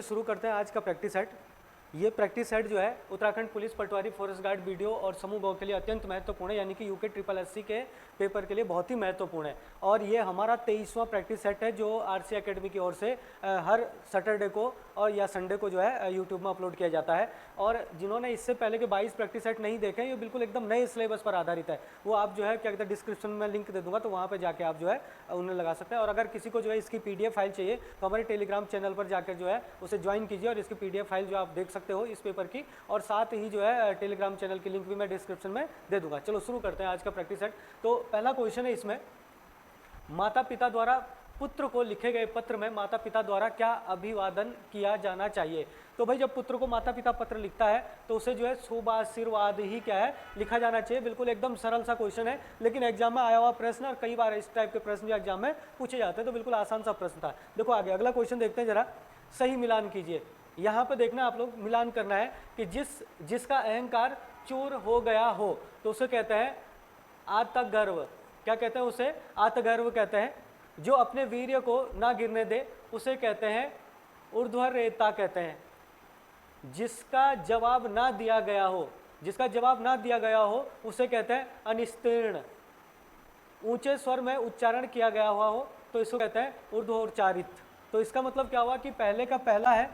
शुरू करते हैं आज का प्रैक्टिस सेट। ये प्रैक्टिस सेट जो है उत्तराखंड पुलिस पटवारी फॉरेस्ट गार्ड वीडियो और समूह भाव के लिए अत्यंत महत्वपूर्ण है, यानी कि यूके ट्रिपल एससी के पेपर के लिए बहुत ही महत्वपूर्ण है। और ये हमारा 23वां प्रैक्टिस सेट है जो आरसी एकेडमी की ओर से हर सैटरडे को और या संडे को जो है यूट्यूब में अपलोड किया जाता है। और जिन्होंने इससे पहले के 22 प्रैक्टिस सेट नहीं देखे, ये बिल्कुल एकदम नए सिलेबस पर आधारित है। वो आप जो है क्या कहते हैं डिस्क्रिप्शन में लिंक दे दूंगा, तो वहाँ पर जाके आप जो है उन्हें लगा सकते हैं। और अगर किसी को जो है इसकी PDF फाइल चाहिए तो हमारे टेलीग्राम चैनल पर जाकर जो है उसे ज्वाइन कीजिए और इसकी PDF फाइल जो आप देख सकते हो इस पेपर की, और साथ ही जो है टेलीग्राम चैनल की लिंक भी मैं डिस्क्रिप्शन में दे दूंगा। चलो शुरू करते हैं आज का प्रैक्टिस सेट। तो पहला क्वेश्चन है इसमें, माता पिता द्वारा पुत्र को लिखे गए पत्र में माता पिता द्वारा क्या अभिवादन किया जाना चाहिए। तो भाई जब पुत्र को माता पिता पत्र लिखता है तो उसे जो है शुभ आशीर्वाद ही क्या है लिखा जाना चाहिए। बिल्कुल एकदम सरल सा क्वेश्चन है, लेकिन एग्जाम में आया हुआ प्रश्न और कई बार इस टाइप के प्रश्न भी एग्जाम में पूछे जाते हैं, तो बिल्कुल आसान सा प्रश्न था। देखो आगे अगला क्वेश्चन देखते हैं, जरा सही मिलान कीजिए। यहाँ पे देखना आप लोग मिलान करना है कि जिसका अहंकार चूर हो गया हो तो उसे कहते हैं आत्मगर्व। क्या कहते हैं उसे? आत्मगर्व कहते हैं। जो अपने वीर्य को ना गिरने दे उसे कहते हैं ऊर्ध्वरेता कहते हैं। जिसका जवाब ना दिया गया हो, जिसका जवाब ना दिया गया हो उसे कहते हैं अनिस्तीर्ण। ऊंचे स्वर में उच्चारण किया गया हुआ हो तो इसको कहते हैं ऊर्ध्वोच्चारित। तो इसका मतलब क्या हुआ कि पहले का पहला है,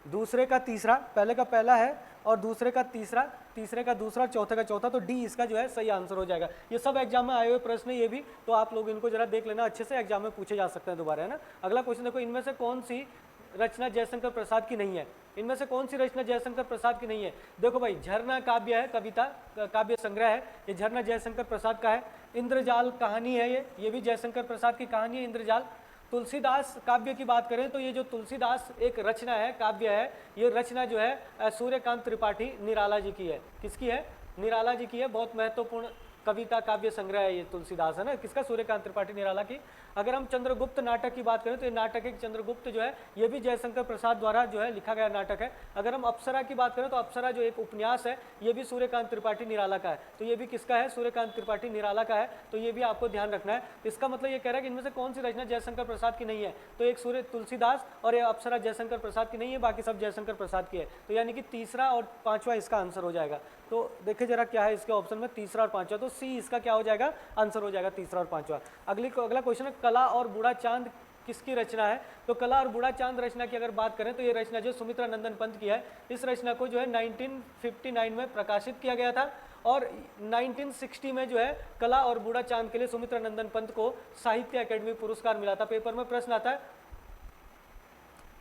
दूसरे का तीसरा, पहले का पहला है और दूसरे का तीसरा, तीसरे का दूसरा, चौथे का चौथा, तो डी इसका जो है सही आंसर हो जाएगा। ये सब एग्जाम में आए हुए प्रश्न ये भी, तो आप लोग इनको जरा देख लेना अच्छे से, एग्जाम में पूछे जा सकते हैं दोबारा, है ना। अगला क्वेश्चन देखो, इनमें से कौन सी रचना जयशंकर प्रसाद की नहीं है? इनमें से कौन सी रचना जयशंकर प्रसाद की नहीं है? देखो भाई, झरना काव्य है, कविता काव्य संग्रह है, ये झरना जयशंकर प्रसाद का है। इंद्रजाल कहानी है, ये भी जयशंकर प्रसाद की कहानी है इंद्रजाल। तुलसीदास काव्य की बात करें तो ये जो तुलसीदास एक रचना है, काव्य है, ये रचना जो है सूर्यकांत त्रिपाठी निराला जी की है। किसकी है? निराला जी की है। बहुत महत्वपूर्ण कविता काव्य संग्रह है ये तुलसीदास, है ना, किसका? सूर्यकांत त्रिपाठी निराला की। अगर हम चंद्रगुप्त नाटक की बात करें तो ये नाटक एक चंद्रगुप्त जो है ये भी जयशंकर प्रसाद द्वारा जो है लिखा गया नाटक है। अगर हम अप्सरा की बात करें तो अप्सरा जो एक उपन्यास है ये भी सूर्यकांत त्रिपाठी निराला का है, तो ये भी किसका है? सूर्यकांत त्रिपाठी निराला का है। तो ये भी आपको ध्यान रखना है। इसका मतलब ये कह रहा है कि इनमें से कौन सी रचना जयशंकर प्रसाद की नहीं है? तो एक सूर्य तुलसीदास और ये अप्सरा जयशंकर प्रसाद की नहीं है, बाकी सब जयशंकर प्रसाद की है। तो यानी कि तीसरा और पांचवा इसका आंसर हो जाएगा। तो देखिए जरा क्या है इसके ऑप्शन में, तीसरा और पांचवा, तो सी इसका क्या हो जाएगा? आंसर हो जाएगा तीसरा और पांचवा। अगला क्वेश्चन है, कला और बूढ़ा चांद किसकी रचना है? तो कला और बूढ़ा चांद रचना की अगर बात करें तो ये रचना जो सुमित्रा नंदन पंत की है, इस रचना को जो है 1959 में प्रकाशित किया गया था। और 1960 में जो है कला और बूढ़ा चांद के लिए सुमित्रा नंदन पंत को साहित्य अकेडमी पुरस्कार मिला था। पेपर में प्रश्न आता है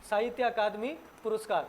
साहित्य अकादमी पुरस्कार,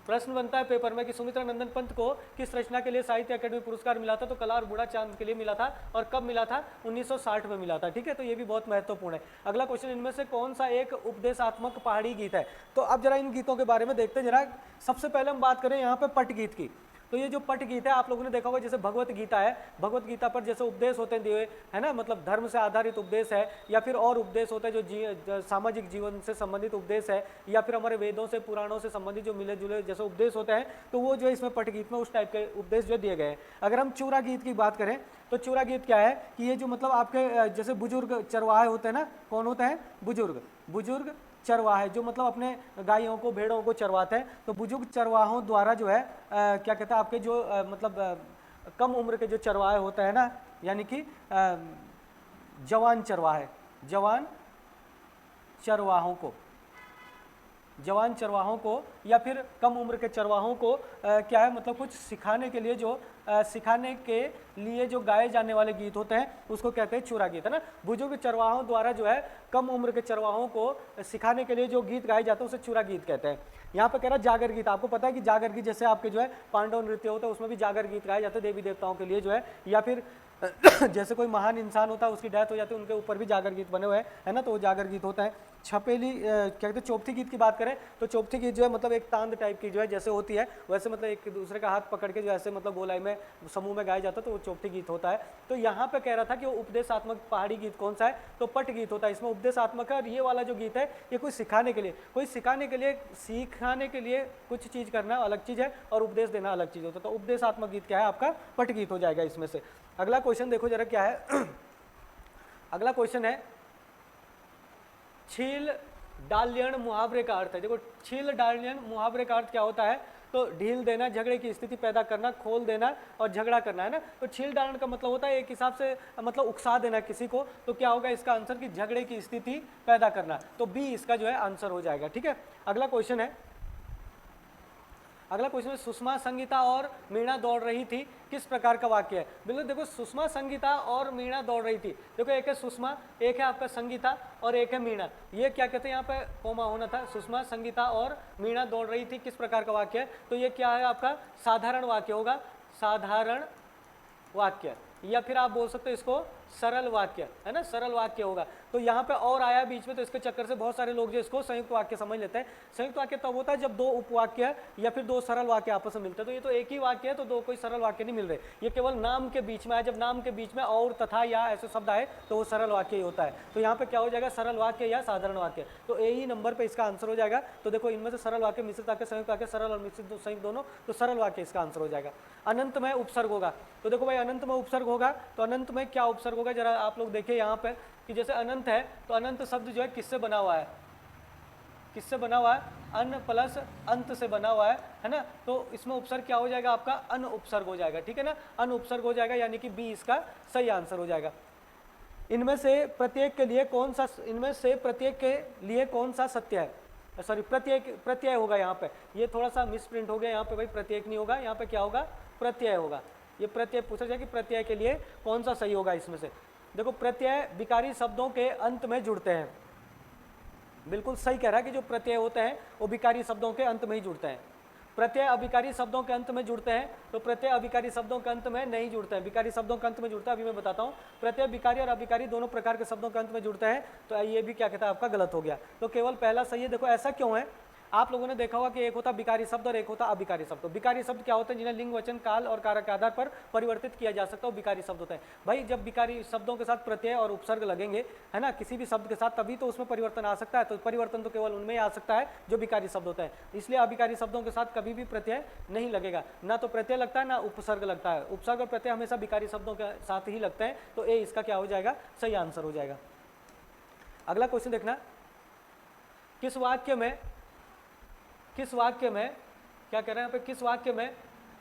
प्रश्न बनता है पेपर में कि सुमित्रा नंदन पंत को किस रचना के लिए साहित्य अकेडमी पुरस्कार मिला था? तो कला और बूढ़ा चांद के लिए मिला था। और कब मिला था? 1960 में मिला था। ठीक है, तो ये भी बहुत महत्वपूर्ण है। अगला क्वेश्चन, इनमें से कौन सा एक उपदेशात्मक पहाड़ी गीत है? तो अब जरा इन गीतों के बारे में देखते हैं। जरा सबसे पहले हम बात करें यहाँ पे पट गीत की। तो ये जो पट गीत है आप लोगों ने देखा होगा, जैसे भगवत गीता है, भगवत गीता पर जैसे उपदेश होते हैं दिए, है ना, मतलब धर्म से आधारित उपदेश है, या फिर और उपदेश होते हैं जो सामाजिक जीवन से संबंधित उपदेश है, या फिर हमारे वेदों से पुराणों से संबंधित जो मिले जुले जैसे उपदेश होते हैं, तो वो जो है इसमें पट गीत में उस टाइप के उपदेश जो दिए गए हैं। अगर हम चूरा गीत की बात करें तो चूरा गीत क्या है कि ये जो मतलब आपके जैसे बुजुर्ग चरवाहे होते हैं ना, कौन होते हैं? बुजुर्ग चरवाहे, जो मतलब अपने गायों को भेड़ों को चरवाते हैं। तो बुजुर्ग चरवाहों द्वारा जो है क्या कहते हैं आपके जो मतलब कम उम्र के जो चरवाहे होते हैं ना, यानी कि जवान चरवाहों को या फिर कम उम्र के चरवाहों को क्या है मतलब कुछ सिखाने के लिए जो गाए जाने वाले गीत होते हैं उसको कहते हैं चूरा गीत, है ना। बुजुर्ग चरवाहों द्वारा जो है कम उम्र के चरवाहों को सिखाने के लिए जो गीत गाए जाते हैं उसे चूरा गीत कहते हैं। यहाँ पे कह रहा है जागर गीत। आपको पता है कि जागर गीत जैसे आपके जो है पांडव नृत्य होता है उसमें भी जागर गीत गाए जाते हैं देवी देवताओं के लिए जो है, या फिर जैसे कोई महान इंसान होता है उसकी डेथ हो जाती है उनके ऊपर भी जागर गीत बने हुए हैं, है ना, तो वो जागर गीत होता है। छपेली क्या कहते हैं चौपती गीत की बात करें तो चौपती गीत जो है मतलब एक तांद टाइप की जो है जैसे होती है वैसे मतलब एक दूसरे का हाथ पकड़ के जो ऐसे मतलब गोलाई में समूह में गाया जाता है, तो वो चौपती गीत होता है। तो यहाँ पे कह रहा था कि वो उपदेशात्मक पहाड़ी गीत कौन सा है? तो पट गीत होता है। इसमें उपदेशात्मक है, और ये वाला जो गीत है ये कोई सिखाने के लिए कुछ चीज़ करना अलग चीज़ है और उपदेश देना अलग चीज़ होता है। तो उपदेशात्मक गीत क्या है? आपका पट गीत हो जाएगा इसमें से। अगला क्वेश्चन देखो जरा क्या है। अगला क्वेश्चन है, छील डालियन मुहावरे का अर्थ है। देखो छील डालियन मुहावरे का अर्थ क्या होता है, तो ढील देना, झगड़े की स्थिति पैदा करना, खोल देना और झगड़ा करना, है ना। तो छील डालन का मतलब होता है एक हिसाब से मतलब उकसा देना किसी को, तो क्या होगा इसका आंसर कि झगड़े की स्थिति पैदा करना, तो बी इसका जो है आंसर हो जाएगा। ठीक है, अगला क्वेश्चन है, अगला क्वेश्चन है सुषमा संगीता और मीणा दौड़ रही थी, किस प्रकार का वाक्य है। बिल्कुल देखो सुषमा संगीता और मीणा दौड़ रही थी, देखो एक है सुषमा, एक है आपका संगीता और एक है मीणा, ये क्या कहते हैं यहाँ पे कोमा होना था, सुषमा संगीता और मीणा दौड़ रही थी, किस प्रकार का वाक्य है, तो ये क्या है आपका साधारण वाक्य होगा, साधारण वाक्य, या फिर आप बोल सकते हो इसको सरल वाक्य, है ना, सरल वाक्य होगा। तो यहाँ पे और आया बीच में, तो इसके चक्कर से बहुत सारे लोग जो इसको संयुक्त वाक्य समझ लेते हैं। संयुक्त वाक्य तब होता है जब दो उपवाक्य या फिर दो सरल वाक्य आपस में मिलते हैं, तो ये तो एक ही वाक्य है, तो दो कोई सरल वाक्य नहीं मिल रहे, ये केवल नाम के बीच में आए, जब नाम के बीच में और तथा या ऐसे शब्द आए तो वो सरल वाक्य ही होता है। तो यहाँ पे क्या हो जाएगा, सरल वाक्य या साधारण वाक्य, तो ए ही नंबर पे इसका आंसर हो जाएगा। तो देखो इनमें से सरल वाक्य, मिश्रित वाक्य, संयुक्त वाक्य, सरल और मिश्रित संयुक्त दोनों, तो सरल वाक्य इसका आंसर हो जाएगा। अनंत में उपसर्ग होगा, तो देखो भाई अनंत में उपसर्ग होगा, तो अनंत में क्या उपसर्ग होगा, जरा आप लोग देखिए यहाँ पे कि जैसे अनंत है, तो अनंत शब्द जो है किससे बना हुआ है, किससे बना हुआ है, अन प्लस अंत से बना हुआ है ना। तो इसमें उपसर्ग क्या हो जाएगा आपका, अन उपसर्ग हो जाएगा। ठीक है ना, अन उपसर्ग हो जाएगा, यानी कि बी इसका सही आंसर हो जाएगा। इनमें से प्रत्येक के लिए कौन सा, इनमें से प्रत्येक के लिए कौन सा सत्य है, सॉरी प्रत्यय होगा यहाँ पे, ये थोड़ा सा मिसप्रिंट हो गया यहाँ पे भाई, प्रत्येक नहीं होगा, यहाँ पे क्या होगा, प्रत्यय होगा। ये प्रत्यय पूछा जाए कि प्रत्यय के लिए कौन सा सही होगा इसमें से। देखो प्रत्यय विकारी शब्दों के अंत में जुड़ते हैं, बिल्कुल सही कह रहा है कि जो प्रत्यय होते हैं वो विकारी शब्दों के अंत में ही जुड़ते हैं। प्रत्यय अविकारी शब्दों के अंत में जुड़ते हैं, तो प्रत्यय अविकारी शब्दों के अंत में नहीं जुड़ते हैं, विकारी शब्दों के अंत में जुड़ता है। अभी मैं बताता हूँ, प्रत्यय विकारी और अविकारी दोनों प्रकार के शब्दों के अंत में जुड़ते हैं, तो ये भी क्या कहता है आपका गलत हो गया, तो केवल पहला सही है। देखो ऐसा क्यों है, आप लोगों ने देखा होगा कि एक होता विकारी शब्द और एक होता अविकारी शब्द। तो विकारी शब्द क्या होते हैं, जिन्हें लिंग, वचन, काल और कारक के आधार पर परिवर्तित किया जा सकता है, विकारी शब्द होते हैं। भाई जब विकारी शब्दों के साथ प्रत्यय और उपसर्ग लगेंगे, है ना, किसी भी शब्द के साथ, तभी तो उसमें परिवर्तन आ सकता है। तो परिवर्तन तो केवल उनमें आ सकता है जो विकारी शब्द होता है, इसलिए अविकारी शब्दों के साथ कभी भी प्रत्यय नहीं लगेगा, ना तो प्रत्यय लगता है ना उपसर्ग लगता है। उपसर्ग और प्रत्यय हमेशा विकारी शब्दों के साथ ही लगते हैं, तो ए इसका क्या हो जाएगा, सही आंसर हो जाएगा। अगला क्वेश्चन देखना, किस वाक्य में क्या कह रहे हैं यहाँ पे, किस वाक्य में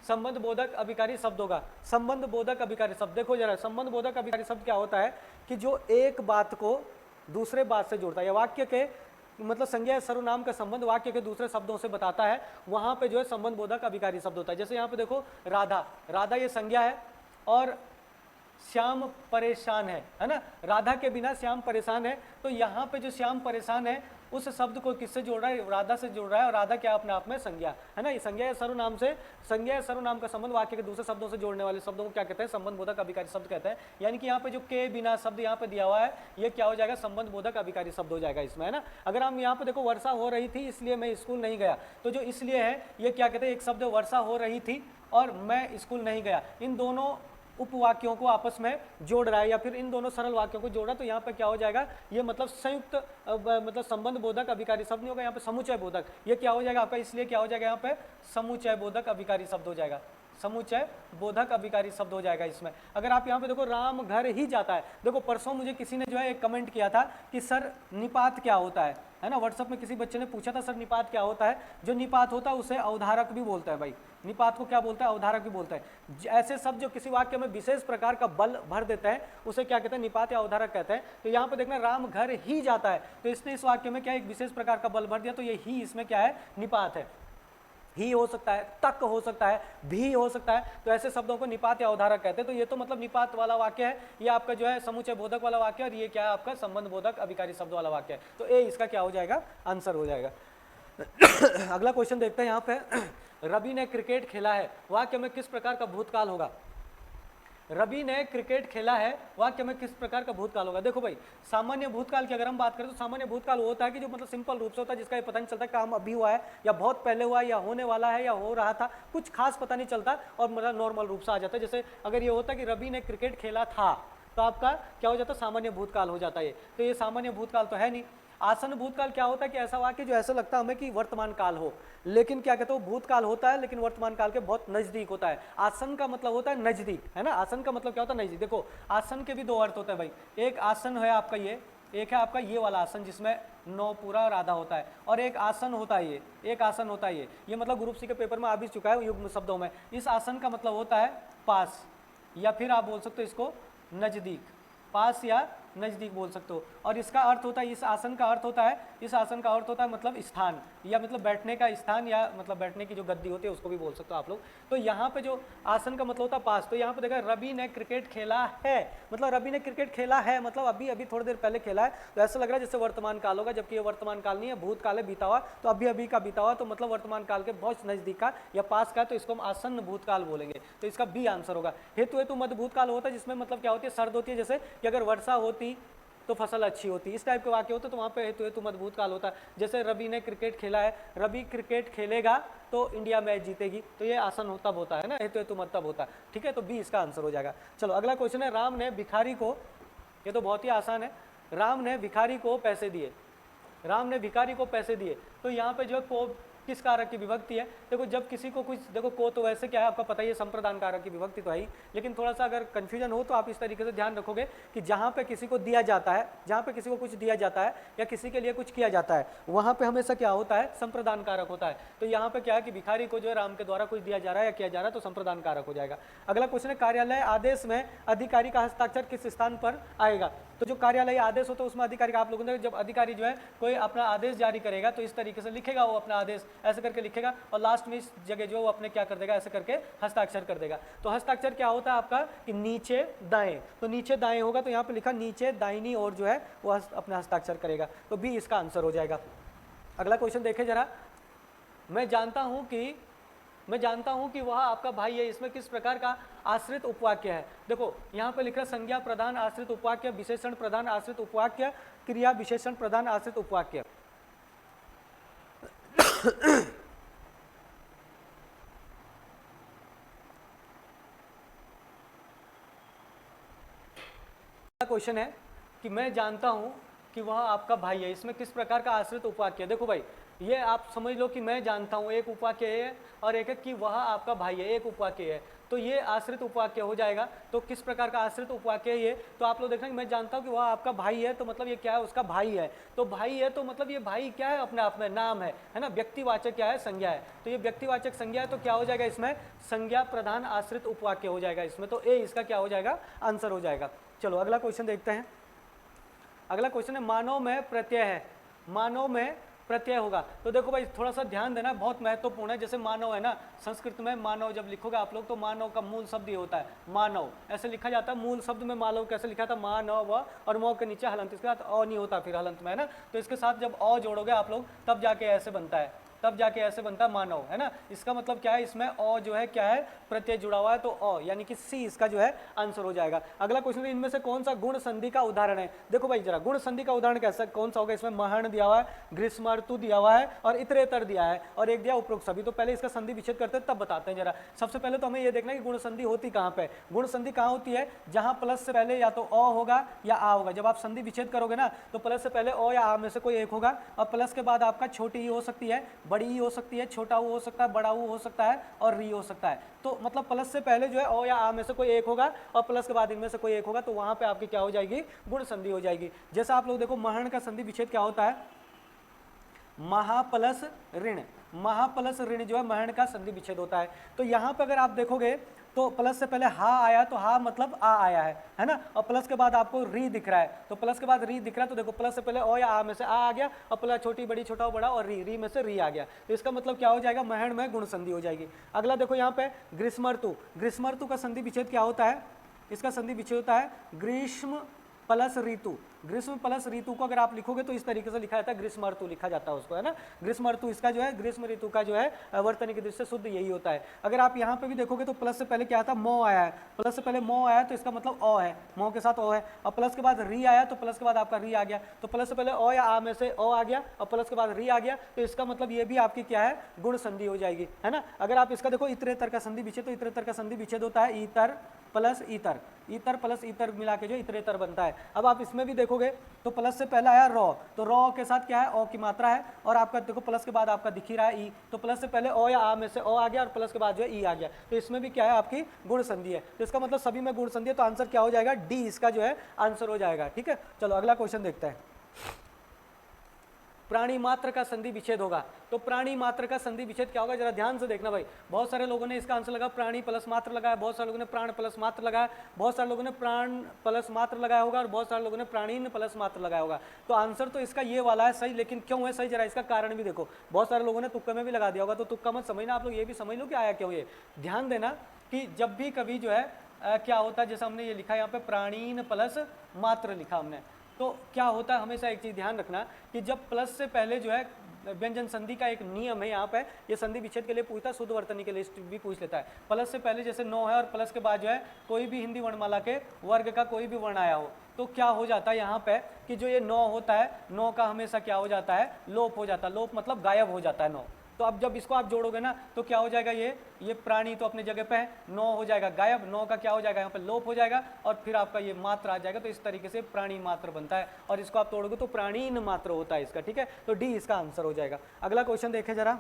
संबंध बोधक अभिकारी शब्द होगा। संबंध बोधक अभिकारी शब्द, देखो जरा, संबंध बोधक अभिकारी शब्द क्या होता है कि जो एक बात को दूसरे बात से जोड़ता है, या वाक्य के मतलब संज्ञा सर्वनाम का संबंध वाक्य के दूसरे शब्दों से बताता है, वहां पे जो है संबंध बोधक अभिकारी शब्द होता है। जैसे यहाँ पे देखो राधा, राधा ये संज्ञा है और श्याम परेशान है ना, राधा के बिना श्याम परेशान है, तो यहाँ पे जो श्याम परेशान है उस शब्द को किससे जोड़ रहा है, राधा से जोड़ रहा है, और राधा क्या अपने आप में संज्ञा है ना। ये संज्ञा या सर्वनाम से, संज्ञा या सर्वनाम का संबंध वाक्य के दूसरे शब्दों से जोड़ने वाले शब्दों को क्या कहते हैं, संबंध बोधक अभिकारी शब्द कहते हैं। यानी कि यहाँ पे जो के बिना शब्द यहाँ पे दिया हुआ है, ये क्या हो जाएगा, संबंध बोधक अभिकारी शब्द हो जाएगा इसमें, है ना। अगर हम यहाँ पे देखो वर्षा हो रही थी इसलिए मैं स्कूल नहीं गया, तो जो इसलिए है ये क्या कहते हैं, एक शब्द वर्षा हो रही थी और मैं स्कूल नहीं गया, इन दोनों उपवाक्यों को आपस में जोड़ रहा है, या फिर इन दोनों सरल वाक्यों को जोड़ रहा है, तो यहाँ पे क्या हो जाएगा, ये मतलब संयुक्त मतलब संबंध बोधक अभिकारी शब्द नहीं होगा, यहाँ पे समुच्चय बोधक, ये क्या हो जाएगा आपका, इसलिए क्या हो जाएगा यहाँ पे समुच्चय बोधक अभिकारी शब्द हो जाएगा, समुच्चय बोधक अभिकारी शब्द हो जाएगा इसमें। अगर आप यहाँ पे देखो राम घर ही जाता है, देखो परसों मुझे किसी ने जो है एक कमेंट किया था कि सर निपात क्या होता है ना, व्हाट्सएप में किसी बच्चे ने पूछा था सर निपात क्या होता है। जो निपात होता है उसे अवधारक भी बोलता है भाई, निपात को क्या बोलता है, अवधारक भी बोलता है। ऐसे शब्द जो किसी वाक्य में विशेष प्रकार का बल भर देते हैं उसे क्या कहते हैं, निपात या अवधारक कहते हैं। तो यहाँ पे देखना राम घर ही जाता है, तो इसने इस वाक्य में क्या एक विशेष प्रकार का बल भर दिया, तो ये ही इसमें क्या है, निपात है। ही हो सकता है, तक हो सकता है, भी हो सकता है, तो ऐसे शब्दों को निपात या अवधारक कहते हैं। तो ये तो मतलब निपात वाला वाक्य है, ये आपका जो है समुच्चय बोधक वाला वाक्य है, और ये क्या है आपका संबंध बोधक अभिकारी शब्द वाला वाक्य है। तो ए इसका क्या हो जाएगा, आंसर हो जाएगा। अगला क्वेश्चन देखते हैं यहाँ पे, रवि ने क्रिकेट खेला है, वाक्य में किस प्रकार का भूतकाल होगा। रवि ने क्रिकेट खेला है, वाक्य में किस प्रकार का भूतकाल होगा। देखो भाई सामान्य भूतकाल की अगर हम बात करें तो सामान्य भूतकाल वो होता है कि जो मतलब सिंपल रूप से होता है, जिसका ये पता नहीं चलता काम अभी हुआ है या बहुत पहले हुआ है या होने वाला है या हो रहा था, कुछ खास पता नहीं चलता और मतलब नॉर्मल रूप से आ जाता है। जैसे अगर ये होता कि रवि ने क्रिकेट खेला था, तो आपका क्या हो जाता है, सामान्य भूतकाल हो जाता है। तो ये सामान्य भूतकाल तो है नहीं। आसन भूतकाल क्या होता है कि ऐसा वाक्य जो ऐसा लगता है हमें कि वर्तमान काल हो, लेकिन क्या कहते हो भूतकाल होता है लेकिन वर्तमान काल के बहुत नजदीक होता है। आसन का मतलब होता है नजदीक, है ना, आसन का मतलब क्या होता है, नजदीक। देखो आसन के भी दो अर्थ होते हैं भाई, एक आसन है आपका ये एक है आपका ये वाला आसन जिसमें 9 पूरा और आधा होता है, और एक आसन होता है ये, एक आसन होता है ये मतलब ग्रुप सी के पेपर में आ भी चुका है युग्म शब्दों में। इस आसन का मतलब होता है पास, या फिर आप बोल सकते हो इसको नज़दीक, पास या नज़दीक बोल सकते हो। और इसका अर्थ होता है, इस आसन का अर्थ होता है, इस आसन का अर्थ होता है मतलब स्थान, या मतलब बैठने का स्थान, या मतलब बैठने की जो गद्दी होती है उसको भी बोल सकते हो आप लोग। तो यहाँ पे जो आसन का मतलब होता है पास, तो यहाँ पे देखा रवि ने क्रिकेट खेला है, मतलब रवि ने क्रिकेट खेला है मतलब अभी अभी थोड़ी देर पहले खेला है, तो ऐसा लग रहा है जैसे वर्तमान काल होगा, जबकि ये वर्तमान काल नहीं है, भूतकाल है, बीता हुआ, तो अभी अभी का बीता हुआ, तो मतलब वर्तमान काल के बहुत नज़दीक का या पास का, तो इसको हम आसन्न भूतकाल बोलेंगे। तो इसका बी आंसर होगा। हेतु हेतु मध्य भूतकाल होता है, जिसमें मतलब क्या होती है, सर्द होती है, जैसे कि अगर वर्षा होती तो फसल अच्छी होती, इस टाइप के वाक्य होते तो वहाँ पे हेतु हेतु मध्य भूतकाल होता है। जैसे रवि ने क्रिकेट खेला है, रवि क्रिकेट खेलेगा तो इंडिया मैच जीतेगी, तो ये आसन तब होता है ना, हेतु हेतु मत तब होता है, ठीक है। तो बी इसका आंसर हो जाएगा। चलो अगला क्वेश्चन है, राम ने भिखारी को, ये तो बहुत ही आसान है, राम ने भिखारी को पैसे दिए, राम ने भिखारी को पैसे दिए, तो यहाँ पे जो है को किस कारक की विभक्ति है। देखो जब किसी को कुछ, देखो को तो वैसे क्या है आपका पता ही है, संप्रदान कारक की विभक्ति तो है ही, लेकिन थोड़ा सा अगर कंफ्यूजन हो तो आप इस तरीके से ध्यान रखोगे कि जहाँ पे किसी को दिया जाता है, जहाँ पे किसी को कुछ दिया जाता है या किसी के लिए कुछ किया जाता है, वहाँ पे हमेशा क्या होता है, संप्रदान कारक होता है। तो यहाँ पे क्या है कि भिखारी को जो है राम के द्वारा कुछ दिया जा रहा है या किया जा रहा है, तो संप्रदान कारक हो जाएगा। अगला क्वेश्चन है, कार्यालय आदेश में अधिकारी का हस्ताक्षर किस स्थान पर आएगा। तो जो कार्यालय आदेश होता है उसमें अधिकारी का, आप लोगों ने जब अधिकारी जो है कोई अपना आदेश जारी करेगा तो इस तरीके से लिखेगा, वो अपना आदेश ऐसे करके लिखेगा, और लास्ट में इस जगह जो वो अपने क्या कर देगा, ऐसे करके हस्ताक्षर कर देगा। तो हस्ताक्षर क्या होता है आपका कि नीचे दाएं, तो नीचे दाएं होगा, तो यहाँ पे लिखा नीचे दाहिनी ओर जो है वो अपना हस्ताक्षर करेगा, तो बी इसका आंसर हो जाएगा। अगला क्वेश्चन देखें जरा, मैं जानता हूं कि वह आपका भाई है, इसमें किस प्रकार का आश्रित उपवाक्य है। देखो यहाँ पे लिखा संज्ञा प्रधान आश्रित उपवाक्य, विशेषण प्रधान आश्रित उपवाक्य, क्रिया विशेषण प्रधान आश्रित उपवाक्य। क्वेश्चन है कि मैं जानता हूं कि वह आपका भाई है, इसमें किस प्रकार का आश्रित उपवाक्य है। देखो भाई ये आप समझ लो कि मैं जानता हूं एक उपवाक्य है, और एक है कि वह आपका भाई है, एक उपवाक्य है, तो ये आश्रित उपवाक्य हो जाएगा। तो किस प्रकार का आश्रित उपवाक्य है ये, तो आप लोग देखना कि मैं जानता हूं कि वह आपका भाई है, तो मतलब ये क्या है, उसका भाई है, तो भाई है तो मतलब ये भाई क्या है, अपने आप में नाम है ना, व्यक्तिवाचक क्या है, संज्ञा है, तो ये व्यक्तिवाचक संज्ञा है, तो क्या हो जाएगा इसमें संज्ञा प्रधान आश्रित उपवाक्य हो जाएगा इसमें, तो ए इसका क्या हो जाएगा, आंसर हो जाएगा। चलो अगला क्वेश्चन देखते हैं। अगला क्वेश्चन है, मानव में प्रत्यय है, मानव में प्रत्यय होगा। तो देखो भाई थोड़ा सा ध्यान देना, बहुत महत्वपूर्ण है। जैसे मानव है ना, संस्कृत में मानव जब लिखोगे आप लोग, तो मानव का मूल शब्द ये होता है मानव, ऐसे लिखा जाता है। मूल शब्द में मानव कैसे लिखा था, मानव, और मौ के नीचे हलंत, इसके साथ अ नहीं होता फिर हलंत में, है ना, तो इसके साथ जब अ जोड़ोगे आप लोग तब जाके ऐसे बनता है, तब जाके ऐसे बनता है मानव, है ना। इसका मतलब क्या है, इसमें अ जो है क्या है, प्रत्यय जुड़ा हुआ है, तो अ यानी कि सी इसका जो है आंसर हो जाएगा। अगला क्वेश्चन है, इनमें से कौन सा गुण संधि का उदाहरण है। देखो भाई जरा गुण संधि का उदाहरण कैसा कौन सा होगा, इसमें महण दिया हुआ है, ग्रीष्म ऋतु दिया हुआ है, और इतरेतर दिया है, और एक दिया उपरोक्त सभी। तो पहले इसका संधि विच्छेद करते हैं तब बताते हैं जरा। सबसे पहले तो हमें ये देखना है कि गुण संधि होती कहाँ पे। गुण संधि कहाँ होती है, जहां प्लस से पहले या तो अ होगा या आ होगा। जब आप संधि विच्छेद करोगे ना, तो प्लस से पहले अ या आ में से कोई एक होगा, और प्लस के बाद आपका छोटी ई हो सकती है, बड़ी ई हो सकती है, छोटा ऊ हो सकता है, बड़ा ऊ हो सकता है, और री हो सकता है। तो मतलब प्लस से पहले जो है ओ या आ में से कोई एक होगा, और प्लस के बाद इनमें से कोई एक होगा, तो वहां पे आपकी क्या हो जाएगी, गुण संधि हो जाएगी। जैसा आप लोग देखो महण का संधि विच्छेद क्या होता है, महा प्लस ऋण, महा प्लस ऋण जो है महण का संधि विच्छेद होता है। तो यहाँ पे अगर आप देखोगे तो प्लस से पहले हा आया, तो हा मतलब आ आया है ना, और प्लस के बाद आपको री दिख रहा है, तो प्लस के बाद री दिख रहा है, तो देखो प्लस से पहले ओ या आ में से आ गया, और प्लस छोटी बड़ी छोटा बड़ा, और री में से री आ गया, तो इसका मतलब क्या हो जाएगा, महण में गुण संधि हो जाएगी। अगला देखो यहाँ पे ग्रीष्म ऋतु, ग्रीष्म ऋतु का संधि विच्छेद क्या होता है, इसका संधि विच्छेद होता है ग्रीष्म प्लस ऋतु। ग्रीष्म प्लस ऋतु को अगर आप लिखोगे तो इस तरीके से लिखा जाता है, ग्रीष्म ऋतु लिखा जाता है उसको, है ना। ग्रीष्म ऋतु इसका जो है, ग्रीष्म ऋतु का जो है वर्तनी की दृष्टि से शुद्ध यही होता है। अगर आप यहाँ पे भी देखोगे तो प्लस से पहले क्या था, मो आया है, प्लस से पहले मो आया तो इसका मतलब अ है, मो के साथ ओ है, और प्लस के बाद री आया तो प्लस के बाद आपका री आ गया, तो प्लस से पहले ओ या आ में से ओ आ गया, और प्लस के बाद री आ गया, तो इसका मतलब ये भी आपकी क्या है, गुण संधि हो जाएगी, है ना। अगर आप इसका देखो इतरेतर का संधि विच्छेद, तो इतरेतर का संधि विच्छेद होता है इतर प्लस ईतर, ईतर प्लस ईतर मिला के जो इतरेतर बनता है। अब आप इसमें भी देखोगे तो प्लस से पहले आया रॉ, तो रॉ के साथ क्या है, ओ की मात्रा है, और आपका देखो प्लस के बाद आपका दिख ही रहा है ई, तो प्लस से पहले ओ या आ में से ओ आ गया और प्लस के बाद जो है ई आ गया, तो इसमें भी क्या है आपकी गुण संधि है, तो इसका मतलब सभी में गुण संधि है, तो आंसर क्या हो जाएगा, डी इसका जो है आंसर हो जाएगा। ठीक है, चलो अगला क्वेश्चन देखते हैं। प्राणी मात्र का संधि विच्छेद होगा, तो प्राणी मात्र का संधि विच्छेद क्या होगा, जरा ध्यान से देखना भाई। बहुत सारे लोगों ने इसका आंसर लगा प्राणी प्लस मात्र लगाया, बहुत सारे लोगों ने प्राण प्लस मात्र लगाया, बहुत सारे लोगों ने प्राण प्लस मात्र लगाया होगा, और बहुत सारे लोगों ने प्राणीन प्लस मात्र लगाया होगा। तो आंसर तो इसका ये वाला है सही, लेकिन क्यों है सही, जरा इसका कारण भी देखो। बहुत सारे लोगों ने तुक्के में भी लगा दिया होगा, तो तुक्का मत समझना, आप लोग ये भी समझ लो कि आया क्यों। ये ध्यान देना कि जब भी कभी जो है क्या होता है, जैसे हमने ये लिखा यहाँ पे प्राणीन प्लस मात्र लिखा हमने, तो क्या होता है, हमेशा एक चीज़ ध्यान रखना कि जब प्लस से पहले जो है व्यंजन संधि का एक नियम है यहाँ पे, ये संधि विच्छेद के लिए पूछता है, शुद्ध वर्तनी के लिए भी पूछ लेता है। प्लस से पहले जैसे नो है और प्लस के बाद जो है कोई भी हिंदी वर्णमाला के वर्ग का कोई भी वर्ण आया हो, तो क्या हो जाता है यहाँ पे कि जो ये नो होता है, नो का हमेशा क्या हो जाता है, लोप हो जाता है। लोप मतलब गायब हो जाता है नो। तो अब जब इसको आप जोड़ोगे ना तो क्या हो जाएगा, ये प्राणी तो अपने जगह पे है, नो हो जाएगा गायब, नो का क्या हो जाएगा यहाँ पे लोप हो जाएगा, और फिर आपका ये मात्र आ जाएगा। तो इस तरीके से प्राणी मात्र बनता है, और इसको आप तोड़ोगे तो प्राणीन मात्र होता है इसका। ठीक है, तो डी इसका आंसर हो जाएगा। अगला क्वेश्चन देखें जरा।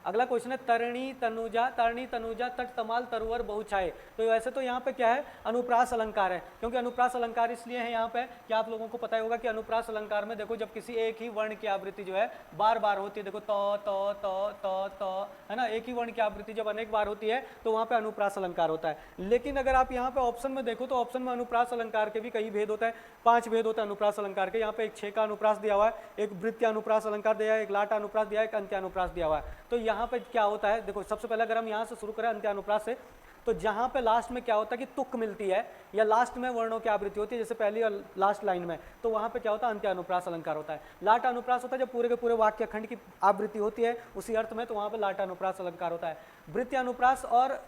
अगला क्वेश्चन है तरणी तनुजा तट तमाल तरुवर बहुछाए। तो वैसे तो यहाँ पे क्या है, अनुप्रास अलंकार है, क्योंकि अनुप्रास अलंकार इसलिए है यहाँ पे कि आप लोगों को पता ही होगा कि अनुप्रास अलंकार में देखो जब किसी एक ही वर्ण की आवृत्ति जो है बार बार होती है, देखो त है ना, एक ही वर्ण की आवृत्ति जब अनेक बार होती है तो वहाँ पे अनुप्रास अलंकार होता है। लेकिन अगर आप यहाँ पे ऑप्शन में देखो तो ऑप्शन में अनुप्रास अलंकार के भी कई भेद होता है, 5 भेद होता है अनुप्रास अलंकार के। यहाँ पे एक छेका का अनुप्रास दिया हुआ है, एक वृत्तीय अनुप्रास अलंकार दिया है, एक लाटा अनुप्रास दिया है, एक अंत्य अनुप्रास दिया हुआ है। तो यहाँ पे क्या होता है, देखो सबसे पहले अगर हम यहाँ से शुरू करें अंत्य अनुप्रास से, तो जहाँ पे लास्ट में क्या होता है कि तुक मिलती है या लास्ट में वर्णों की आवृत्ति होती है, जैसे पहली और लास्ट लाइन में, तो वहाँ पे क्या होता है, अंत्य अनुप्रास अलंकार होता है। लाटा अनुप्रास होता है जब पूरे के पूरे वाक्य खंड की आवृत्ति होती है उसी अर्थ में, तो वहाँ पे लाटा अनुप्रास अलंकार होता है। वृत्तीय अनुप्रास और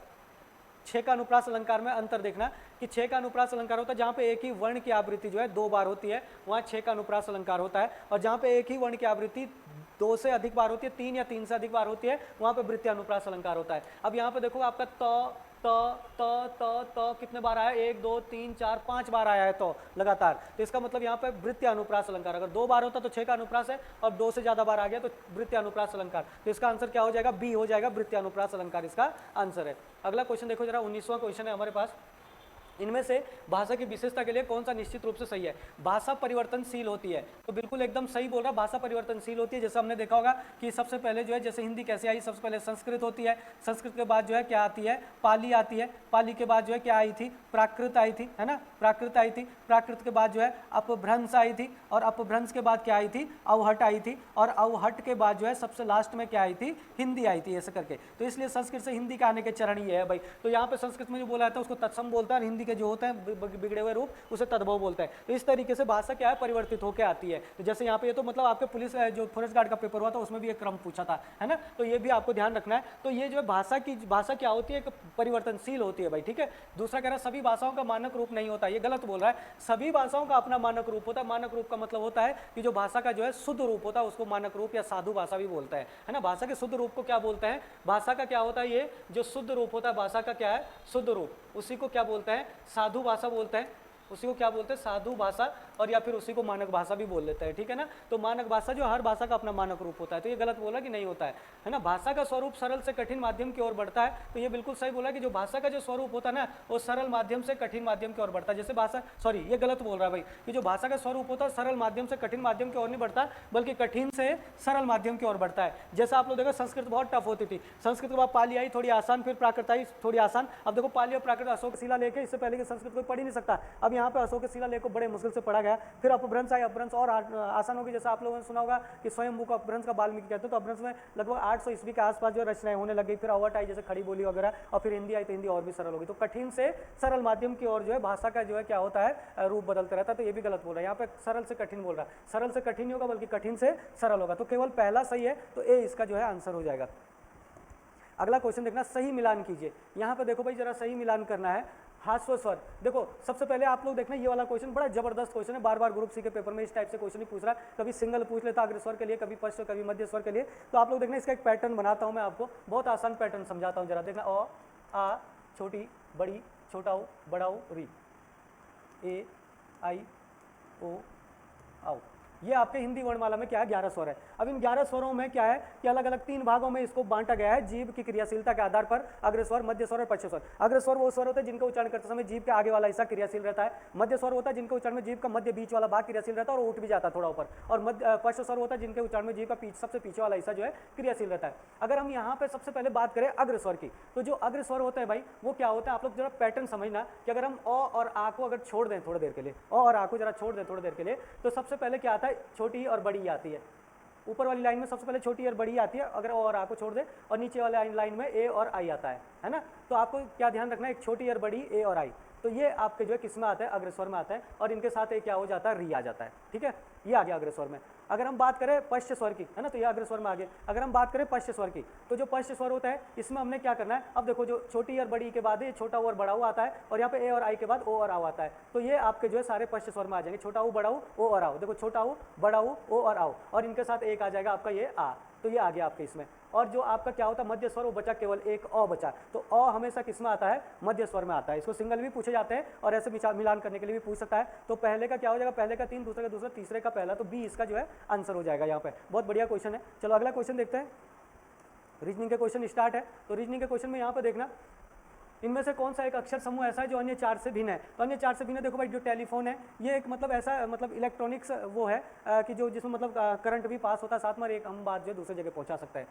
छेका अनुप्रास अलंकार में अंतर देखना कि छेका अनुप्रास अलंकार होता है जहाँ पे एक ही वर्ण की आवृत्ति जो है 2 बार होती है, वहाँ छेका अनुप्रास अलंकार होता है, और जहाँ पे एक ही वर्ण की आवृत्ति 2 से अधिक बार होती है, 3 या 3 से अधिक बार होती है, वहाँ पे वृत्तीय अनुप्रास अलंकार होता है। अब यहाँ पे देखो आपका त कितने बार आया, 1 2 3 4 5 बार आया है तो लगातार, तो इसका मतलब यहाँ पे वृत्तीय अनुप्रास अलंकार। अगर 2 बार होता तो 6 का अनुप्रास है, और 2 से ज्यादा बार आ गया तो वृत्तीय अनुप्रास अलंकार। तो इसका आंसर क्या हो जाएगा, बी हो जाएगा, वृत्तीय अनुप्रास अलंकार इसका आंसर है। अगला क्वेश्चन देखो जरा, 19वां क्वेश्चन है हमारे पास। इनमें से भाषा की विशेषता के लिए कौन सा निश्चित रूप से सही है। भाषा परिवर्तनशील होती है, तो बिल्कुल एकदम सही बोल रहा, भाषा परिवर्तनशील होती है। जैसे हमने देखा होगा कि सबसे पहले जो है, जैसे हिंदी कैसे आई, सबसे पहले संस्कृत होती है, संस्कृत के बाद जो है क्या आती है, पाली आती है, पाली के बाद जो है क्या आई थी, प्राकृत आई थी, है ना, प्राकृत आई थी, प्राकृत के बाद जो है अपभ्रंश आई थी, और अपभ्रंश के बाद क्या आई थी, अवहट आई थी, और अवहट के बाद जो है सबसे लास्ट में क्या आई थी, हिंदी आई थी, ऐसे करके। तो इसलिए संस्कृत से हिंदी का आने के चरण ये है भाई। तो यहाँ पे संस्कृत में जो बोला जाता है उसको तत्सम बोलता है, और हिंदी के जो होते हैं बिगड़े हुए रूप उसे तद्भव बोलता है। तो इस तरीके से भाषा क्या है, परिवर्तित होकर आती है। तो जैसे यहाँ पे ये तो मतलब आपके पुलिस जो फॉरेस्ट गार्ड का पेपर हुआ था उसमें भी एक क्रम पूछा था, है ना, तो ये भी आपको ध्यान रखना है। तो ये जो भाषा क्या होती है, परिवर्तनशील होती है भाई। ठीक है, दूसरा कह रहा है सभी भाषाओं का मानक रूप नहीं होता, ये गलत बोल रहा है। सभी भाषाओं का अपना मानक रूप होता है। मानक रूप का मतलब होता है कि जो भाषा का जो है शुद्ध रूप होता है उसको मानक रूप या साधु भाषा भी बोलता है ना। भाषा के शुद्ध रूप को क्या बोलते हैं, भाषा का क्या होता है, ये जो शुद्ध रूप होता है भाषा का क्या है, शुद्ध रूप, उसी को क्या बोलते हैं, साधु भाषा बोलते हैं, उसी को क्या बोलते हैं, साधु भाषा, और या फिर उसी को मानक भाषा भी बोल लेते हैं। ठीक है ना, तो मानक भाषा जो हर भाषा का अपना मानक रूप होता है। तो ये गलत बोला कि नहीं होता है ना। भाषा का स्वरूप सरल से कठिन माध्यम की ओर बढ़ता है, तो ये बिल्कुल सही बोला कि जो भाषा का जो स्वरूप होता है ना वो सरल माध्यम से कठिन माध्यम की ओर बढ़ता है। जैसे भाषा, सॉरी ये गलत बोल रहा है भाई, कि जो भाषा का स्वरूप होता है सरल माध्यम से कठिन माध्यम की ओर नहीं बढ़ता, बल्कि कठिन से सरल माध्यम की ओर बढ़ता है। जैसा आप लोग देखो संस्कृत बहुत टफ होती थी, संस्कृत के बाद पाली आई थोड़ी आसान, फिर प्राकृत आई थोड़ी आसान। अब देखो पाली और प्राकृत अशोक शिला लेके, इससे पहले कि संस्कृत कोई पढ़ ही नहीं सकता, अब यहाँ पे अशोक शिला को बड़े मुश्किल से पढ़ा गया। फिर अपभ्रंश आया, अपभ्रंश और आसान होगी। जैसे आप लोगों ने सुना होगा कि स्वयंभू को अपभ्रंश का वाल्मीकि कहते हैं, तो अपभ्रंश में लगभग 800 ईस्वी के आसपास जो रचनाएं होने लगी। फिर अवट आई, जैसे खड़ी बोली वगैरह, और फिर हिंदी आई तो हिंदी और भी सरल होगी। तो कठिन से सरल माध्यम की ओर जो है भाषा का जो है क्या होता है, रूप बदलता रहता है। तो ये भी गलत बोल रहा है, यहाँ पे सरल से कठिन बोल रहा है, सरल से कठिन नहीं होगा बल्कि कठिन से सरल होगा। तो केवल पहला सही है, तो ए इसका जो है आंसर हो जाएगा। अगला क्वेश्चन देखना, सही मिलान कीजिए। यहाँ पे देखो भाई जरा सही मिलान करना है, ह्रस्व स्वर। देखो सबसे पहले आप लोग देखना, ये वाला क्वेश्चन बड़ा जबरदस्त क्वेश्चन है, बार बार ग्रुप सी के पेपर में इस टाइप से क्वेश्चन ही पूछ रहा है। कभी सिंगल पूछ लेता अग्रस्वर के लिए, कभी पश्च, कभी मध्य स्वर के लिए। तो आप लोग देखना, इसका एक पैटर्न बनाता हूं मैं आपको, बहुत आसान पैटर्न समझाता हूं, जरा देखना। अ, आ, छोटी बड़ी, छोटा ओ, बड़ा ओ, री, ए आई ओ आओ। ये आपके हिंदी वर्णमाला में क्या है, 11 स्वर है। अब इन 11 स्वरों में क्या है कि अलग अलग 3 भागों में इसको बांटा गया है जीभ की क्रियाशीलता के आधार पर, अग्रस्वर, मध्य स्वर और पश्च स्वर। अग्रस्वर वो स्वर होते हैं जिनका उच्चारण करते समय जीभ के आगे वाला हिस्सा क्रियाशील रहता है। मध्य स्वर होता है जिनके उच्चारण में जीभ का मध्य बीच वाला भाग क्रियाशील रहता है और उठ भी जाता है थोड़ा ऊपर। और पश्च स्वर होता है जिनके उच्चारण में जीभ का सबसे पीछे वाला हिस्सा जो है क्रियाशील रहता है। अगर हम यहाँ पे सबसे पहले बात करें अग्रस्वर की, तो जो अग्रस्वर होता है भाई वो क्या होता है, आप लोग जरा पैटर्न समझना कि अगर हम अ और आ को अगर छोड़ दें थोड़ी देर के लिए, अ और आ को जरा छोड़ दें थोड़ी देर के लिए, तो सबसे पहले क्या आता है, छोटी और बड़ी आती है। ऊपर वाली लाइन में सबसे पहले छोटी और बड़ी आती है अगर ओ और आ को छोड़ दे, और नीचे वाली लाइन में ए और आई आता है ना। तो आपको क्या ध्यान रखना है, एक छोटी और बड़ी, ए और आई, तो ये आपके जो है किस में आता है, अग्रस्वर में आता है, और इनके साथ एक क्या हो जाता है, री आ जाता है। ठीक है, ये आ गया अग्रस्वर में। अगर हम बात करें पश्च स्वर की, है ना, तो ये अग्रस्वर में आ गया। अगर हम बात करें पश्च स्वर की, तो जो पश्च स्वर होता है इसमें हमने क्या करना है, अब देखो जो छोटी और बड़ी के बाद ये छोटा और बड़ा ओ आता है, और यहाँ पे ए और आई के बाद ओ और आओ आता है, तो ये आपके जो है सारे पश्च स्वर में आ जाएंगे, छोटा ओ, बड़ा ओ और आओ। देखो छोटा ओ, बड़ा ओ और आओ, और इनके साथ एक आ जाएगा आपका ये आ, तो ये आ गया आपके इसमें। और जो आपका क्या होता है मध्य स्वर, वो बचा केवल एक अ बचा, तो अ हमेशा किस में आता है, मध्य स्वर में आता है। इसको सिंगल भी पूछे जाते हैं और ऐसे मिलान करने के लिए भी पूछ सकता है। तो पहले का क्या हो जाएगा, पहले का 3, दूसरे का दूसरा, तीसरे का पहला, तो बी इसका जो है आंसर हो जाएगा यहाँ पे। बहुत बढ़िया क्वेश्चन है। चलो अगला क्वेश्चन देखते हैं। रीजनिंग के क्वेश्चन स्टार्ट है। तो रीजनिंग के क्वेश्चन में यहाँ पे देखना, इनमें से कौन सा एक अक्षर समूह ऐसा है जो अन्य 4 से भिन्न है। तो अन्य 4 से भिन्न, देखो भाई जो टेलीफोन है ये एक मतलब ऐसा मतलब इलेक्ट्रॉनिक्स वो है कि जो जिसमें मतलब करंट भी पास होता है साथ में, एक हम बात जो दूसरी जगह पहुंचा सकता है।